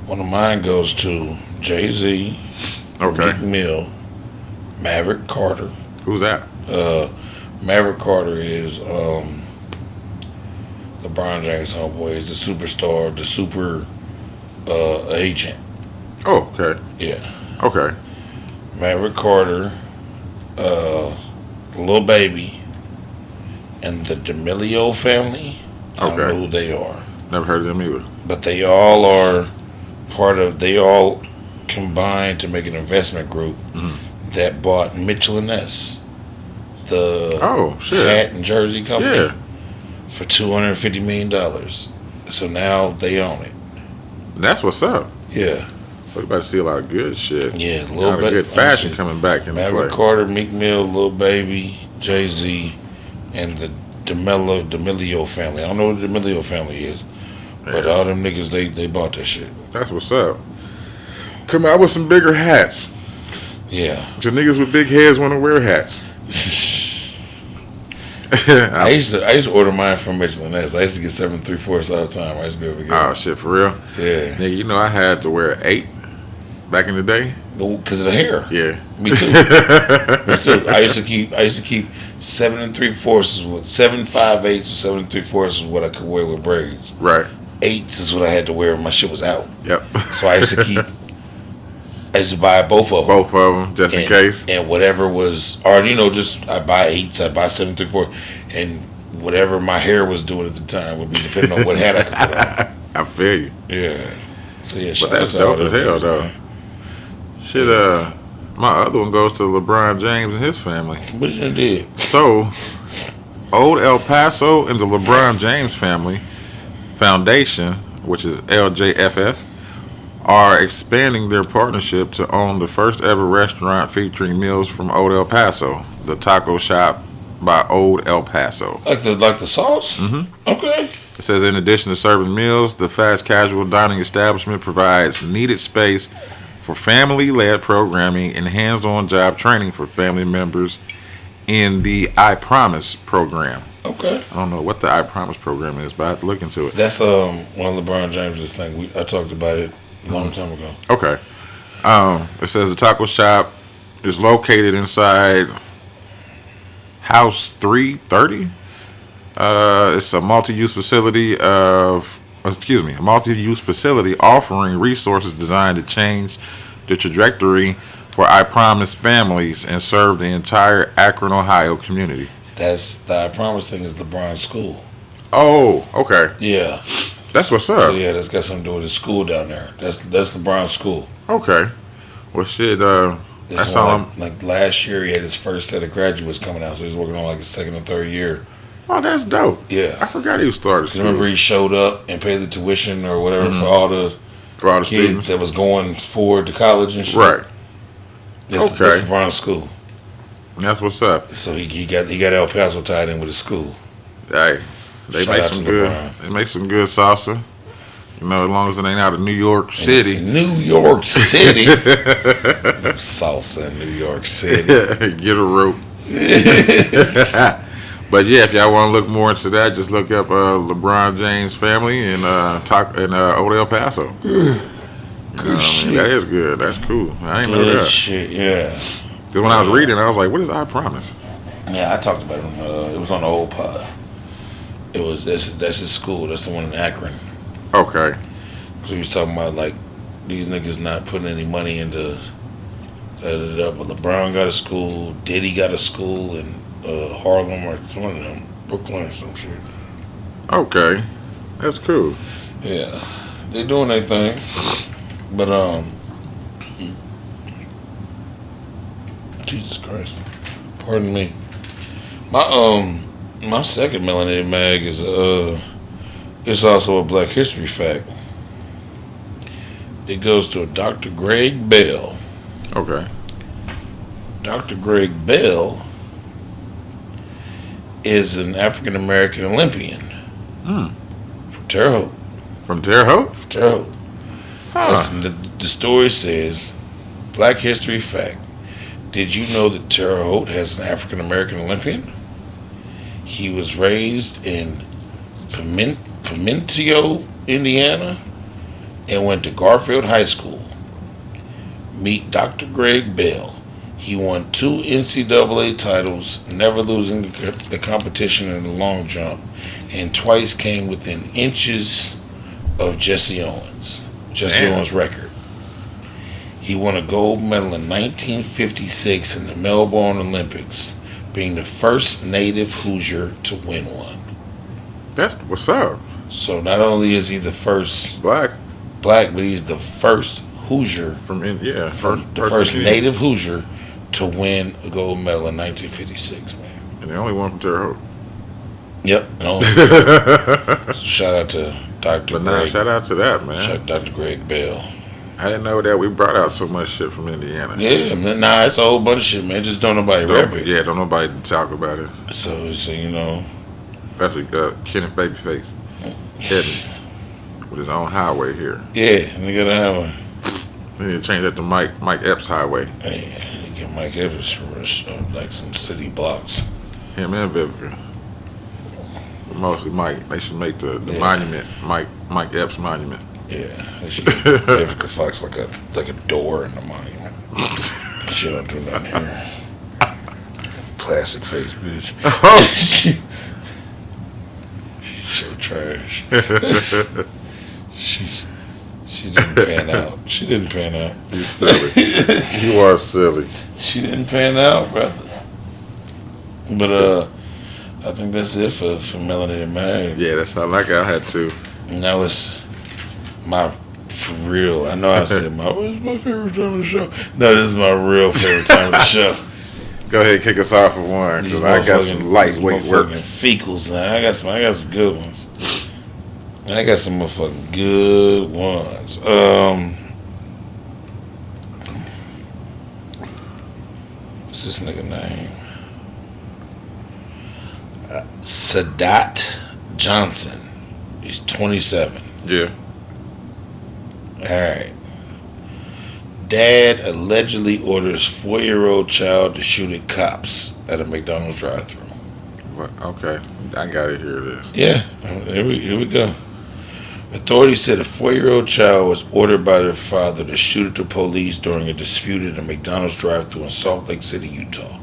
one of mine goes to Jay-Z, Meek Mill, Maverick Carter. Who's that? Maverick Carter is LeBron James' homeboy. He's the superstar, the super agent. Oh, okay. Yeah. Okay. Maverick Carter, Lil Baby, and the D'Amelio family. I don't know who they are. Never heard of them either. But they all are they all combined to make an investment group that bought Mitchell & Ness, the hat and jersey company, for $250 million. So now they own it. That's what's up. Yeah. We about to see a lot of good shit. Yeah, a lot of good fashion coming back in Maverick play. Carter, Meek Mill, Lil Baby, Jay-Z, and the D'Amelio family. I don't know what the D'Amelio family is, but all them niggas, they bought that shit. That's what's up. Come out with some bigger hats. Yeah. The niggas with big heads want to wear hats. I used to order mine from Michelin S. I used to get 7 3/4 all the time. I used to be able to get Oh, shit, for real? Yeah. Nigga, you know I had to wear 8 back in the day? Because of the hair. Yeah. Me too. Me too. I used to keep 7 3/4 with 7 5/8 or 7 3/4 is what I could wear with braids. Right. 8 is what I had to wear when my shit was out. Yep. So I used to buy both of them. Both of them, just in case. And whatever was, or just I buy 8s, I buy 7 3/4, and whatever my hair was doing at the time would be depending on what hat I could put on. I feel you. Yeah. So yeah, but that's dope as hell, though. Man. Shit, my other one goes to LeBron James and his family. What did they do? So, Old El Paso and the LeBron James family Foundation, which is LJFF, are expanding their partnership to own the first ever restaurant featuring meals from Old El Paso, the taco shop by Old El Paso. Like the sauce? Mm-hmm. Okay. It says in addition to serving meals, the fast casual dining establishment provides needed space for family-led programming and hands-on job training for family members in the I Promise program. Okay. I don't know what the I Promise program is, but I have to look into it. That's one of LeBron James's thing. I talked about it a long time ago. Okay. It says the taco shop is located inside House 330. It's a multi-use facility offering resources designed to change the trajectory for I Promise families and serve the entire Akron, Ohio community. That's the I Promise thing is LeBron's school. Oh, okay. Yeah. That's what's up. So yeah, that's got something to do with his school down there. That's LeBron's school. Okay. Well, shit. That's all. Like last year, he had his first set of graduates coming out, so he's working on like his second or third year. Oh, that's dope. Yeah. I forgot he started school. Remember he showed up and paid the tuition or whatever for all the kids students that was going forward to college and shit. Right. That's LeBron's school. That's what's up. So he got El Paso tied in with his school. Hey, they make some good. LeBron. They make some good salsa. You know, as long as it ain't out of New York City. New York City. Salsa in New York City. Get a rope. But yeah, if y'all want to look more into that, just look up LeBron James family and Old El Paso. Good shit. That is good. That's cool. I ain't know good that. Shit, yeah. Because when I was reading, I was like, "What is I Promise?" Yeah, I talked about it. It was on the old pod. That's his school. That's the one in Akron. Okay. Because we was talking about like these niggas not putting any money into. But LeBron got a school. Diddy got a school in Harlem or one of them, Brooklyn or some shit. Okay, that's cool. Yeah, they doing their thing, but Jesus Christ, pardon me. My second melanated mag is it's also a Black History fact. It goes to a Dr. Greg Bell. Okay. Dr. Greg Bell is an African American Olympian from Terre Haute. From Terre Haute? Terre Haute. Huh. The story says, Black History fact. Did you know that Terre Haute has an African American Olympian? He was raised in Pimentio, Indiana, and went to Garfield High School. Meet Dr. Greg Bell. He won 2 NCAA titles, never losing the competition in the long jump, and twice came within inches of Jesse Owens' record. He won a gold medal in 1956 in the Melbourne Olympics, being the first native Hoosier to win one. That's what's up. So not only is he the first black, but he's the first Hoosier first native Hoosier to win a gold medal in 1956, man. And the only one from Terre Haute. Yep. So shout out to Dr. Greg. Shout out to that, man. Shout out to Dr. Greg Bell. I didn't know that we brought out so much shit from Indiana. Yeah, man, nah, it's a whole bunch of shit, man. Just don't nobody rap it. Yeah, don't nobody talk about it. So you know, especially Kenneth Babyface, Edmonds, with his own highway here. Yeah, nigga, the highway. They need to change that to Mike Epps Highway. Yeah, get Mike Epps like some city blocks. Him and Vivica. But mostly Mike. They should make the monument Mike Epps monument. Yeah, they should give Vivica Fox like a door in the monument. She don't do nothing here. Plastic face bitch. She's so trash. She didn't pan out. She didn't pan out. You silly. You are silly. She didn't pan out, brother. But I think that's it for Melanated Mag. Yeah, that's how like I had to. And that was for real. I know I said what's my favorite time of the show. No, this is my real favorite time of the show. Go ahead and kick us off with one, because I got some lightweight work. Fecals now. I got some good ones. I got some motherfucking good ones. What's this nigga name? Sadat Johnson. He's 27. Yeah. Alright. Dad allegedly orders 4-year-old child to shoot at cops at a McDonald's drive-thru. What? Okay. I gotta hear this. Yeah. Here we go. Authorities said a 4-year-old child was ordered by their father to shoot at the police during a dispute at a McDonald's drive-thru in Salt Lake City, Utah.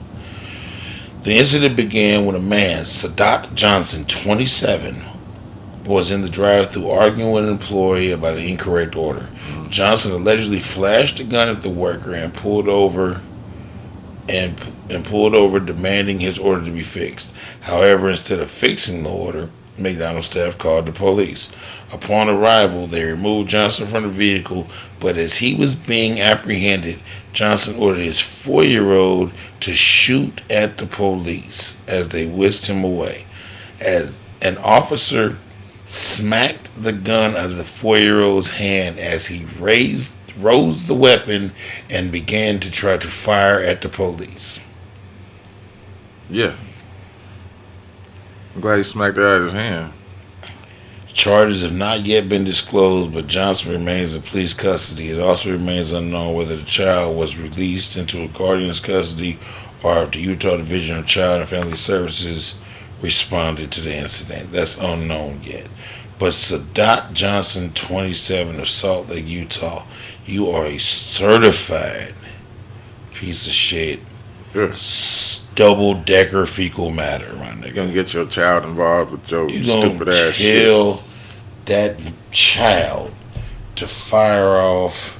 The incident began when a man, Sadat Johnson, 27, was in the drive-thru arguing with an employee about an incorrect order. Johnson allegedly flashed a gun at the worker and pulled over demanding his order to be fixed. However, instead of fixing the order, McDonald's staff called the police. Upon arrival, they removed Johnson from the vehicle, but as he was being apprehended, Johnson ordered his 4-year-old to shoot at the police as they whisked him away. As an officer smacked the gun out of the 4-year-old's hand as he rose the weapon and began to try to fire at the police. Yeah. I'm glad he smacked it out of his hand. Charges have not yet been disclosed, but Johnson remains in police custody. It also remains unknown whether the child was released into a guardian's custody or if the Utah Division of Child and Family Services responded to the incident. That's unknown yet. But Sadat Johnson, 27 of Salt Lake, Utah, you are a certified piece of shit. Double-decker fecal matter, my nigga. You're gonna get your child involved with your stupid ass shit. You gonna tell that child to fire off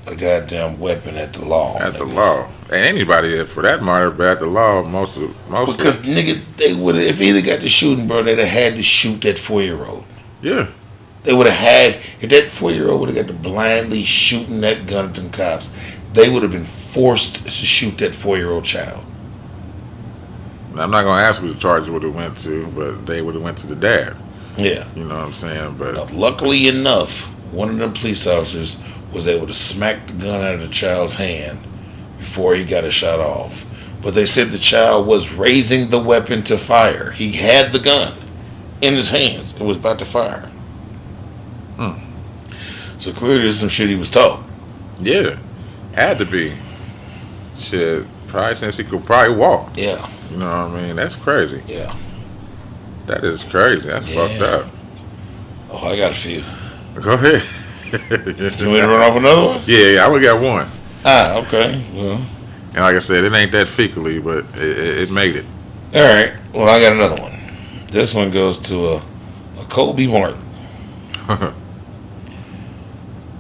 a goddamn weapon at the law. At the law. And anybody, for that matter, but at the law, most because, nigga, they would have, if he'd got the shooting, bro, they'd have had to shoot that 4-year-old. Yeah. They would have had, if that 4-year-old would have got to blindly shooting that gun at them cops, they would have been forced to shoot that 4-year-old child. I'm not gonna ask who the charges would have went to, but they would have went to the dad. Yeah. You know what I'm saying? But now, luckily enough, one of them police officers was able to smack the gun out of the child's hand before he got a shot off. But they said the child was raising the weapon to fire. He had the gun in his hands and was about to fire. So clearly there's some shit he was taught. Yeah. Had to be. Shit. Probably since he could probably walk. Yeah. You know what I mean? That's crazy. Yeah. That is crazy. That's fucked up. Oh, I got a few. Go ahead. You want me to run off another one? Yeah, I only got one. Ah, okay. Well. And like I said, it ain't that fecally, but it made it. All right. Well, I got another one. This one goes to a Kobe Martin.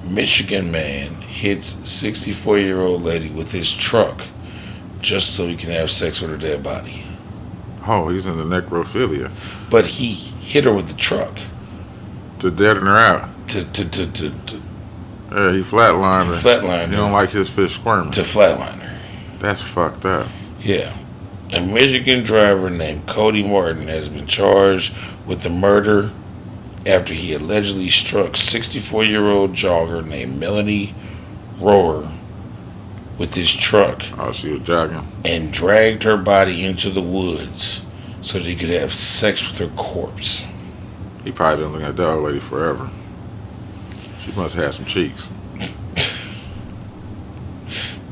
Michigan man hits 64-year-old lady with his truck just so he can have sex with her dead body. Oh, he's in the necrophilia. But he hit her with the truck. To deaden her out. Yeah, he flatlined her. Flatlined her. He don't like his fish squirming. To flatline her. That's fucked up. Yeah. A Michigan driver named Cody Martin has been charged with the murder after he allegedly struck 64-year-old jogger named Melanie Rohrer with his truck. Oh, she was jogging. And dragged her body into the woods so that he could have sex with her corpse. He probably been looking at that old lady forever. She must have had some cheeks.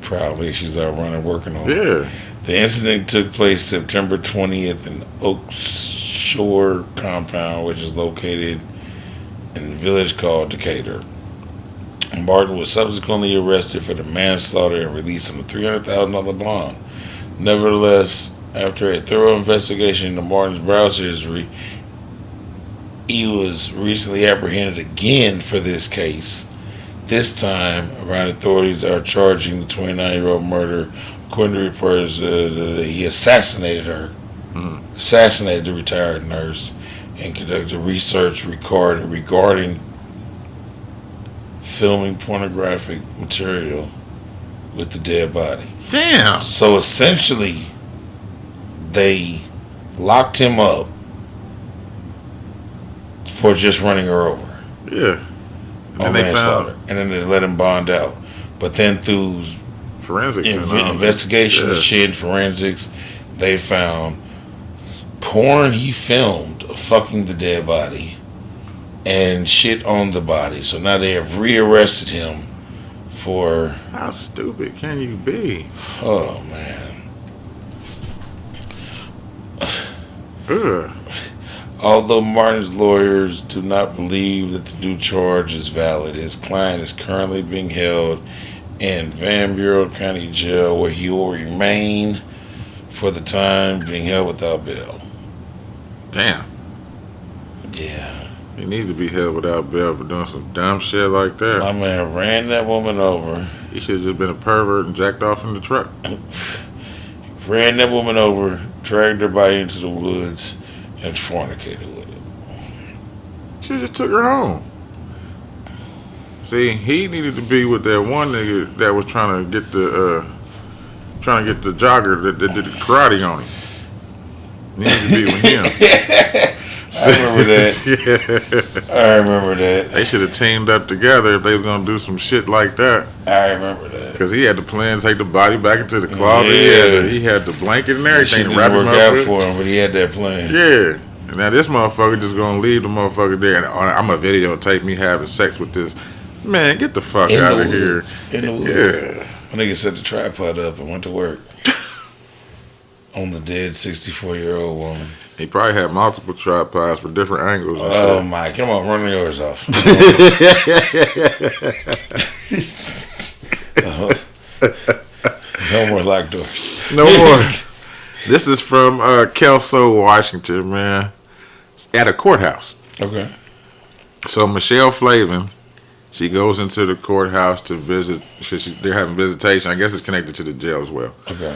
Probably she's out running working on it. Yeah. The incident took place September 20th in Oak Shore compound, which is located in a village called Decatur. Martin was subsequently arrested for the manslaughter and released on a $300,000 bond. Nevertheless, after a thorough investigation into Martin's browser history, he was recently apprehended again for this case. This time around, authorities are charging the 29-year-old murder. According to reports, he assassinated her, assassinated the retired nurse, and conducted research regarding filming pornographic material with the dead body. Damn. So essentially, they locked him up for just running her over. Yeah. On manslaughter. And then they let him bond out. But then through forensics investigation and shit, forensics, they found porn he filmed of fucking the dead body and shit on the body. So now they have rearrested him for... How stupid can you be? Oh, man. Ugh. Although Martin's lawyers do not believe that the new charge is valid, his client is currently being held in Van Buren County Jail, where he will remain for the time being held without bail. Damn. Yeah. He needs to be held without bail for doing some dumb shit like that. My man ran that woman over. He should have just been a pervert and jacked off in the truck. Ran that woman over, dragged her body into the woods, and fornicated with it. She just took her home. See, he needed to be with that one nigga that was trying to get the jogger that did the karate on him. He needed to be with him. I remember that. Yeah. I remember that. They should have teamed up together if they was gonna do some shit like that. I remember that. Because he had the plan to take the body back into the closet. Yeah. He had the blanket and everything to It wrap didn't him work up out with. for him, but he had that plan. Yeah. And now this motherfucker just gonna leave the motherfucker there. And I'm gonna videotape me having sex with this. Man, get the fuck out of here. In the woods. Yeah. My nigga set the tripod up and went to work on the dead 64-year-old woman. He probably had multiple tripods for different angles and Oh shit. my, come on, run yours off. No more locked doors. No more. This is from Kelso, Washington, man. At a courthouse. Okay. So Michelle Flavin, she goes into the courthouse to visit, because they're having visitation. I guess it's connected to the jail as well. Okay.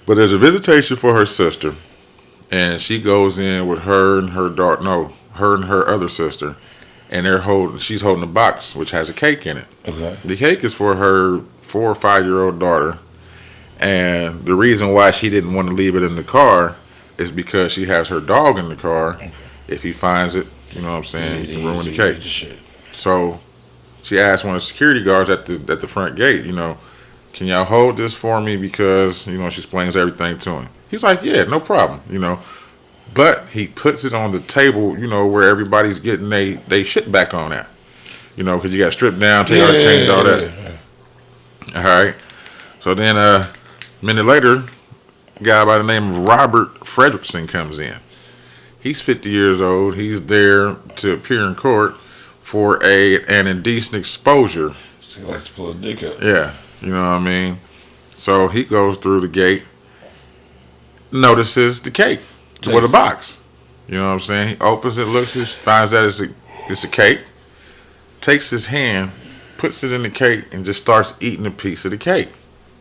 But there's a visitation for her sister. And she goes in with her and her daughter, her and her other sister. And she's holding a box, which has a cake in it. Okay. The cake is for her 4 or 5-year-old daughter. And the reason why she didn't want to leave it in the car is because she has her dog in the car. Okay. If he finds it, you know what I'm saying, he can ruin the cake. So she asked one of the security guards at the front gate, can y'all hold this for me, because, she explains everything to him. He's like, yeah, no problem, But he puts it on the table, where everybody's getting they shit back on that. Because you got to strip down, take out, change all that. Yeah. All right. So then a minute later, a guy by the name of Robert Fredrickson comes in. He's 50 years old. He's there to appear in court for an indecent exposure. So he likes to pull his dick up. Yeah, you know what I mean? So he goes through the gate, notices the cake with a box. You know what I'm saying? He opens it, looks it, finds out it's a cake, takes his hand, puts it in the cake, and just starts eating a piece of the cake.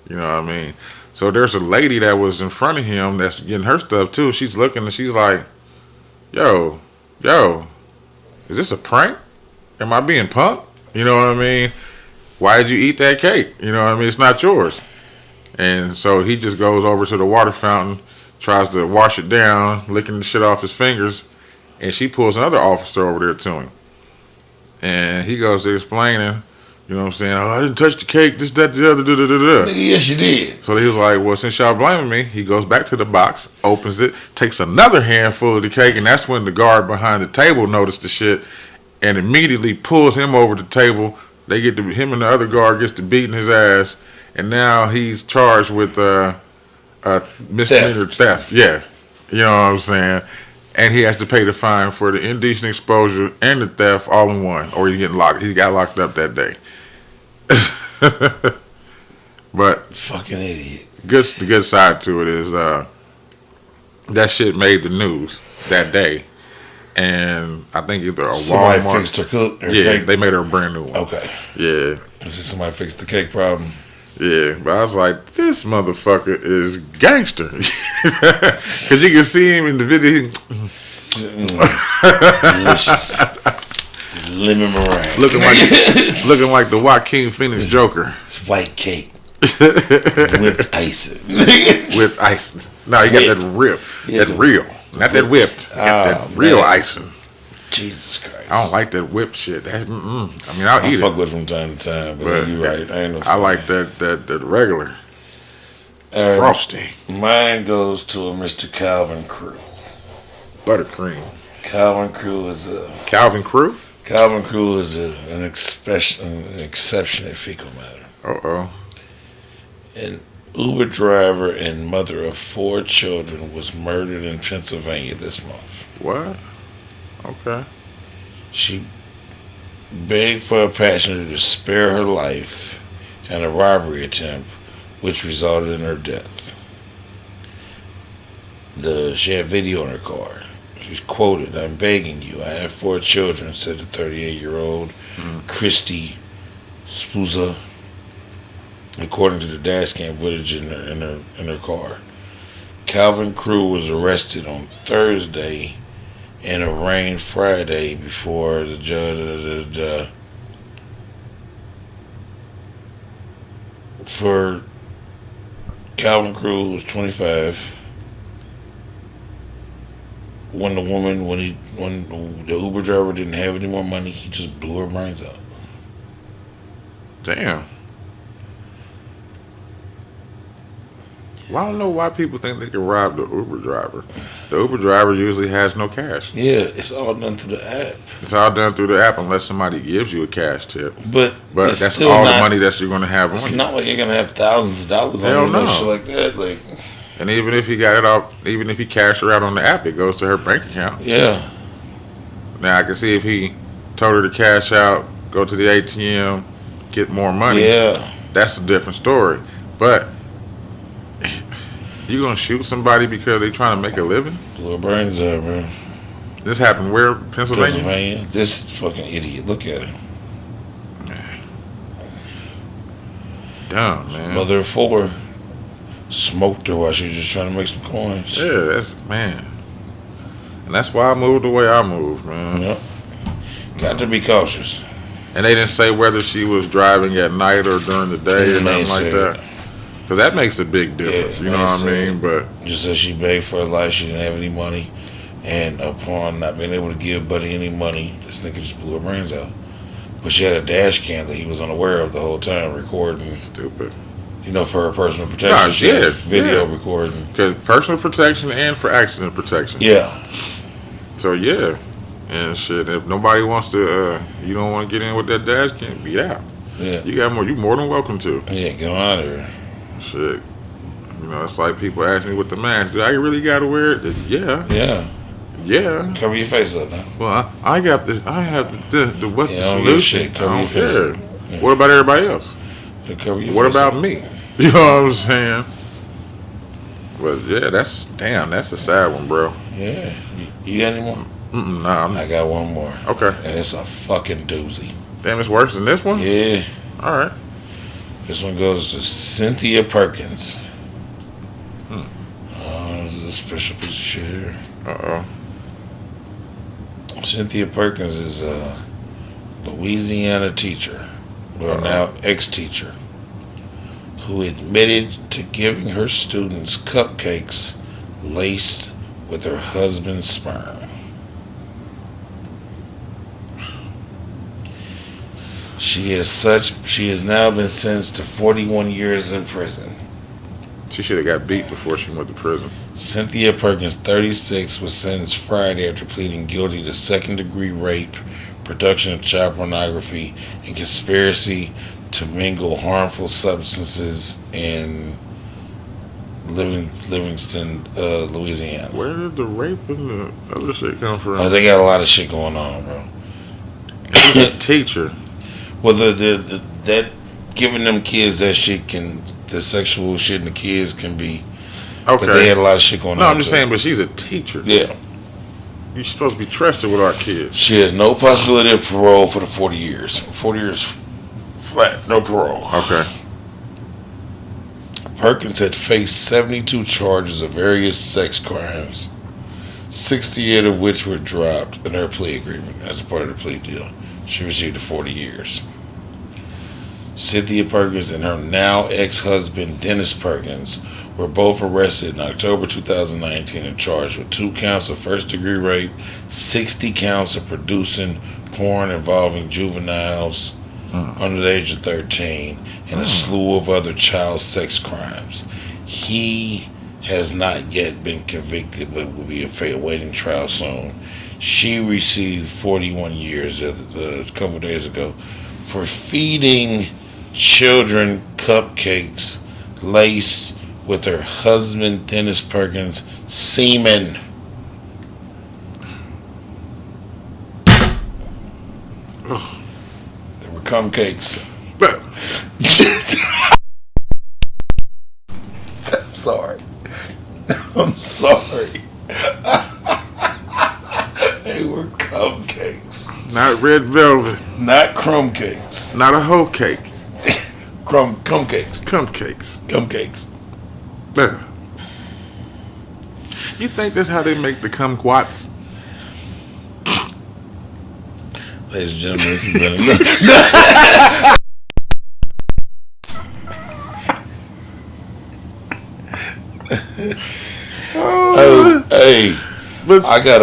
You know what I mean? So there's a lady that was in front of him that's getting her stuff too. She's looking and she's like, yo, is this a prank? Am I being punked? You know what I mean? Why did you eat that cake? You know what I mean? It's not yours. And so he just goes over to the water fountain, tries to wash it down, licking the shit off his fingers, and she pulls another officer over there to him. And he goes to explaining, you know what I'm saying? Oh, I didn't touch the cake, this, that, the other, da. Yes, you did. So he was like, well, since y'all blaming me, he goes back to the box, opens it, takes another handful of the cake, and that's when the guard behind the table noticed the shit and immediately pulls him over the table. They get to, him and the other guard gets to beating his ass, and now he's charged with misdemeanor theft. Yeah. You know what I'm saying? And he has to pay the fine for the indecent exposure and the theft all in one, or he got locked up that day. But fucking idiot. The good side to it is that shit made the news that day, and I think either a somebody Walmart fixed her cake. They made her a brand new one. Okay. Yeah. Somebody fixed the cake problem. Yeah, but I was like, this motherfucker is gangster, because you can see him in the video. Delicious. Lemon meringue. looking like the Joaquin Phoenix Joker. It's white cake. Whipped icing. With icing. No, you got that real. Yeah, that real. Not that whipped. You got that real icing. Jesus Christ. I don't like that whipped shit. That's, I mean, I'll eat it. I fuck with it from time to time, but you're right. I ain't no I like that regular. Frosty. Mine goes to a Mr. Calvin Crew. Buttercream. Calvin Crew is a... Calvin Crew? Calvin Crew is an exception at fecal matter. Uh-oh. An Uber driver and mother of 4 children was murdered in Pennsylvania this month. What? Okay. She begged for a passenger to spare her life in a robbery attempt, which resulted in her death. She had video in her car. She's quoted, "I'm begging you. I have 4 children," said the 38-year-old Christy Spuzza, according to the dash cam footage in her car. Calvin Crew was arrested on Thursday and arraigned Friday before the judge. For Calvin Crew, who was 25. When the Uber driver didn't have any more money, he just blew her brains out. Damn. Well, I don't know why people think they can rob the Uber driver. The Uber driver usually has no cash. Yeah, it's all done through the app. It's all done through the app unless somebody gives you a cash tip. But that's all the money that you're going to have on you. It's not like you're going to have thousands of dollars on you, shit like that. Like, and even if he got it off, even if he cashed her out on the app, it goes to her bank account. Yeah. Now I can see if he told her to cash out, go to the ATM, get more money. Yeah. That's a different story. But you gonna shoot somebody because they trying to make a living? Blew her brains out, man. This happened where? Pennsylvania? This fucking idiot. Look at him. Dumb, man. Mother of 4 smoked her while she was just trying to make some coins. Yeah, that's, man. And that's why I moved the way I moved, man. Yep. Got to be cautious. And they didn't say whether she was driving at night or during the day or nothing like that. Because that makes a big difference, you know what I mean? But just as she begged for her life, she didn't have any money. And upon not being able to give Buddy any money, this nigga just blew her brains out. But she had a dash cam that he was unaware of the whole time, recording. Stupid. You know, for her personal protection. She had video recording. Because personal protection and for accident protection. Yeah. So, yeah. And shit, if nobody wants to, you don't want to get in with that dash cam, be out. Yeah. You more than welcome to. Yeah, get on out of here. Shit. You know, it's like people ask me with the mask, do I really got to wear it? Yeah. Yeah. Yeah. Cover your face up now. Well, I have the what the solution? Cover your face up. Yeah. What about everybody else? What about me? You know what I'm saying? But yeah, that's a sad one, bro. Yeah. You got any more? Nah. I got one more. Okay. And it's a fucking doozy. Damn, it's worse than this one? Yeah. All right. This one goes to Cynthia Perkins. This is a special piece of shit here. Uh-oh. Cynthia Perkins is a Louisiana teacher, or now ex-teacher, who admitted to giving her students cupcakes laced with her husband's sperm. She has now been sentenced to 41 years in prison. She should have got beat before she went to prison. Cynthia Perkins, 36, was sentenced Friday after pleading guilty to second-degree rape, production of child pornography, and conspiracy to mingle harmful substances in Livingston, Louisiana. Where did the rape and the other shit come from? They got a lot of shit going on, bro. She's a teacher. Well, that giving them kids that shit the sexual shit in the kids can be. Okay. But they had a lot of shit going on. No, I'm just too. saying, but she's a teacher. Yeah. You're supposed to be trusted with our kids. She has no possibility of parole for the 40 years. 40 years flat, no parole. Okay. Perkins had faced 72 charges of various sex crimes, 68 of which were dropped in her plea agreement as a part of the plea deal. She received 40 years. Cynthia Perkins and her now ex-husband Dennis Perkins were both arrested in October 2019 and charged with 2 counts of first-degree rape, 60 counts of producing porn involving juveniles under the age of 13, and a slew of other child sex crimes. He has not yet been convicted, but will be awaiting trial soon. She received 41 years a couple days ago for feeding children cupcakes laced with her husband Dennis Perkins' semen. They were cum cakes. I'm sorry. I'm sorry. They were cum cakes. Not red velvet. Not crumb cakes. Not a hoe cake. Cum cakes. Cum cakes. Cum cakes. Yeah. You think that's how they make the kumquats? Ladies and gentlemen, this has been oh, hey, but I got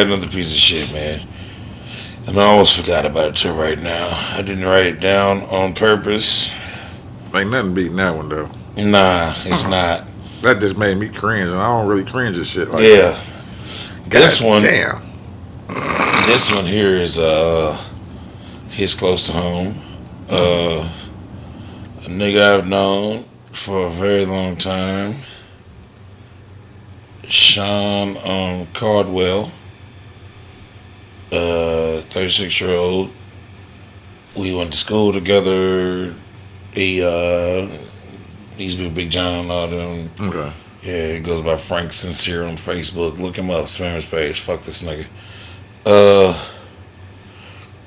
another piece of shit, man, and I almost forgot about it till right now. I didn't write it down on purpose. ain't nothing beating that one though. Nah, it's not. That just made me cringe, and I don't really cringe at shit like Yeah, that. this one. Damn. This one here is hits close to home. A nigga I've known for a very long time, Sean Cardwell, 36-year-old. We went to school together. He used to be Big John and all them. Okay. Yeah, he goes by Frank Sincere on Facebook. Look him up, spam his page. Fuck this nigga.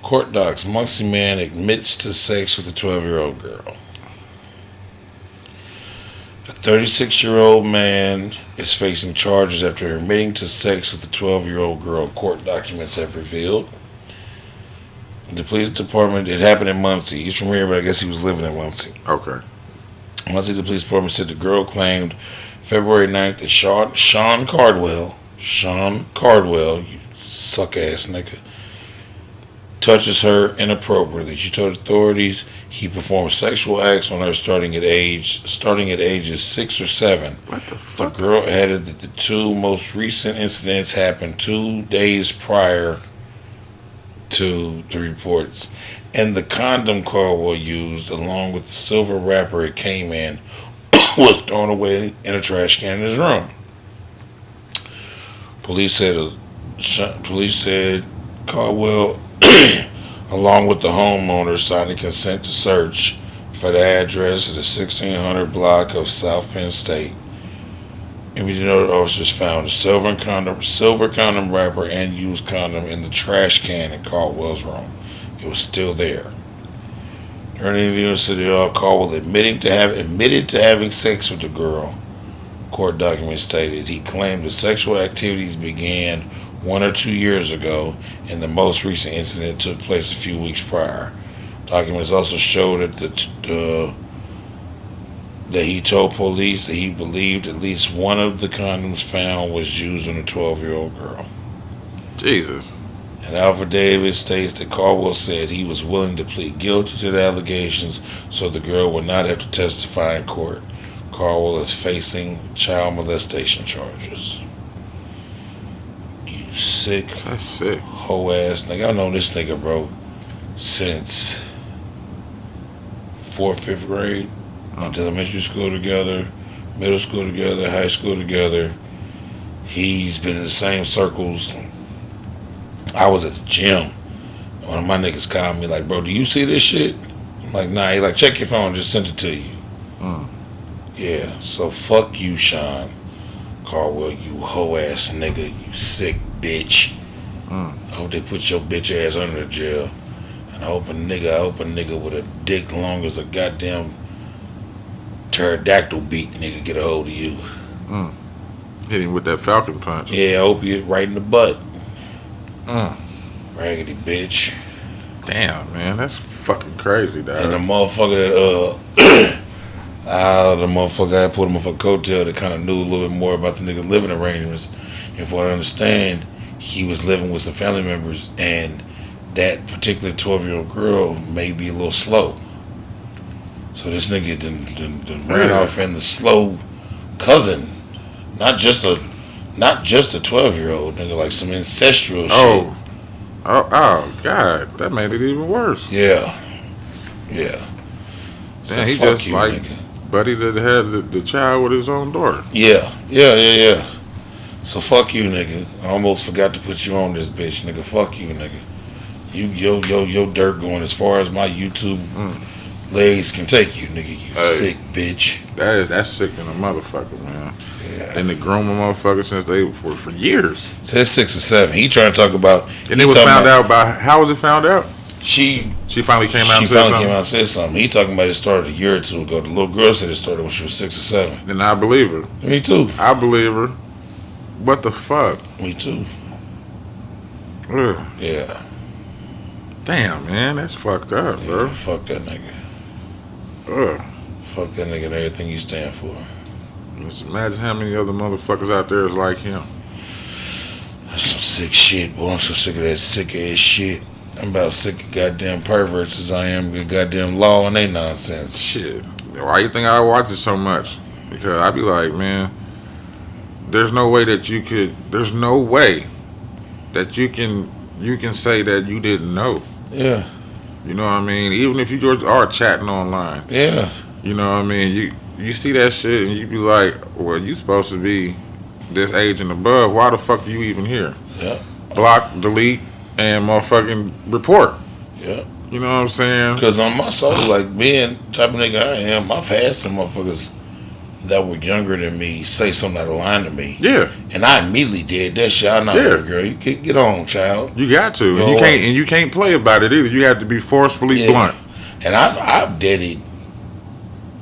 Court docs. Muncie man admits to sex with a 12-year-old girl. A 36-year-old man is facing charges after admitting to sex with a 12-year-old girl. Court documents have revealed. The police department, it happened in Muncie. He's from here, but I guess he was living in Muncie. Okay. Muncie, the police department said the girl claimed February 9th that Sean Cardwell, you suck-ass nigga, touches her inappropriately. She told authorities he performed sexual acts on her starting at ages 6 or 7. What the fuck? The girl added that the 2 most recent incidents happened 2 days prior to the reports, and the condom Caldwell used, along with the silver wrapper it came in, was thrown away in a trash can in his room. Police said Caldwell, along with the homeowner, signed a consent to search for the address of the 1600 block of South Penn State. Immediate officers found a silver condom wrapper and used condom in the trash can in Caldwell's room. It was still there. During the interview, City Hall, Caldwell admitted to having sex with the girl. Court documents stated he claimed the sexual activities began 1 or 2 years ago, and the most recent incident took place a few weeks prior. Documents also showed that he told police that he believed at least one of the condoms found was used on a 12-year-old girl. Jesus. And Alfred Davis states that Caldwell said he was willing to plead guilty to the allegations so the girl would not have to testify in court. Caldwell is facing child molestation charges. You sick, That's sick. hoe ass nigga. I know this nigga, bro, since 4th, 5th grade. Went to elementary school together, middle school together, high school together. He's been in the same circles. I was at the gym. One of my niggas called me like, bro, do you see this shit? I'm like, nah. He like, check your phone, just sent it to you. Yeah, so fuck you, Sean Caldwell, you hoe ass nigga, you sick bitch. I hope they put your bitch ass under the jail. And I hope a nigga with a dick long as a goddamn pterodactyl beak nigga get a hold of you. Hit him with that falcon punch. Yeah, I hope you hit right in the butt. Raggedy bitch. Damn, man, that's fucking crazy, dog. And the motherfucker the motherfucker I pulled him off a coattail that kind of knew a little bit more about the nigga living arrangements. And from what I understand, he was living with some family members, and that particular 12-year-old girl may be a little slow. So this nigga done ran off in the slow cousin, not just a 12-year-old nigga, like some ancestral shit. Oh, God, that made it even worse. Yeah. So Damn, he fuck just you, like nigga. Buddy that had the child with his own daughter. Yeah. So fuck you, nigga. I almost forgot to put you on this bitch, nigga. Fuck you, nigga. Your dirt going as far as my YouTube legs can take you, nigga. You sick bitch. That's sick than a motherfucker, man. Yeah. And they groom a motherfucker since they were for years. Says 6 or 7. He trying to talk about. And it was found out by, how was it found out? She finally came out and said something? came out and said something. He talking about it started a year or two ago. The little girl said it started when she was 6 or 7. And I believe her. Me too. I believe her. What the fuck? Me too. Ugh. Yeah. Damn, man, that's fucked up, bro. Yeah, fuck that nigga. Ugh. Fuck that nigga and everything you stand for. Just imagine how many other motherfuckers out there is like him. That's some sick shit, boy. I'm so sick of that sick ass shit. I'm about sick of goddamn perverts as I am with goddamn law and they nonsense. Shit. Why you think I watch it so much? Because I be like, man, there's no way that you can say that you didn't know. Yeah. You know what I mean? Even if you just are chatting online. Yeah. You know what I mean? You see that shit and you be like, well, you supposed to be this age and above. Why the fuck are you even here? Yeah. Block, delete, and motherfucking report. Yeah. You know what I'm saying? Because on my soul, like being the type of nigga I am, I've had some motherfuckers that were younger than me say something out of line to me. Yeah. And I immediately did that shit. I'm not a girl. You get on, child. You got to. And you can't play about it either. You have to be forcefully blunt. And I've dated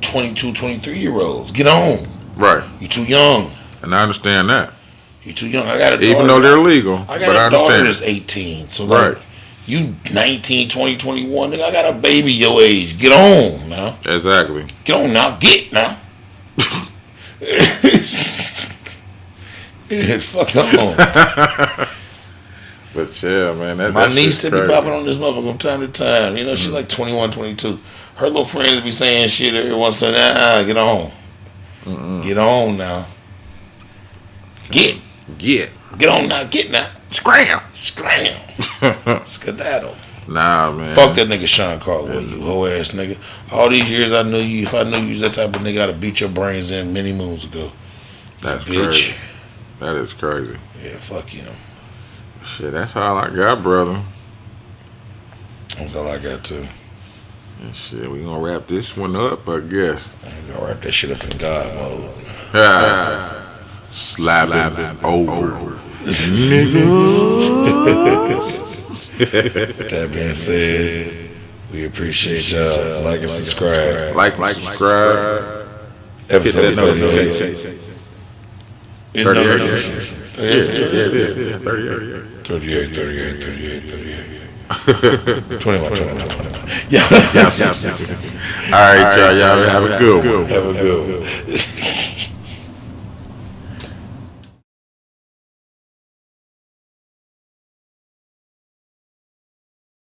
22, 23-year-olds. Get on. Right. You too young. And I understand that. You too young. I got a daughter. Even though they're legal. I got a daughter that's 18. So like, right. You 19, 20, 21. Nigga, I got a baby your age. Get on now. Exactly. Get on now. Get now. Fuck on. But yeah, man. My niece that be popping on this motherfucker from time to time. You know, she's like 21, 22. Her little friends be saying shit every once in a while. Get on. Get on now. Get on now. Get now. Scram. Skedaddle. Nah, man. Fuck that nigga Sean Caldwell, you hoe ass nigga. All these years I knew you. If I knew you was that type of nigga, I'd have beat your brains in many moons ago. That's bitch. Crazy. That is crazy. Yeah, fuck you. Shit, that's all I got, brother. That's all I got too. And shit, we gonna wrap this one up, I guess. I'm gonna wrap that shit up in God mode. Slappin' over. With that being said, we appreciate y'all. Like and subscribe. Like, subscribe. Episode 38. 38. 21. Yeah. All right, y'all. Y'all have a good one. Have a good one.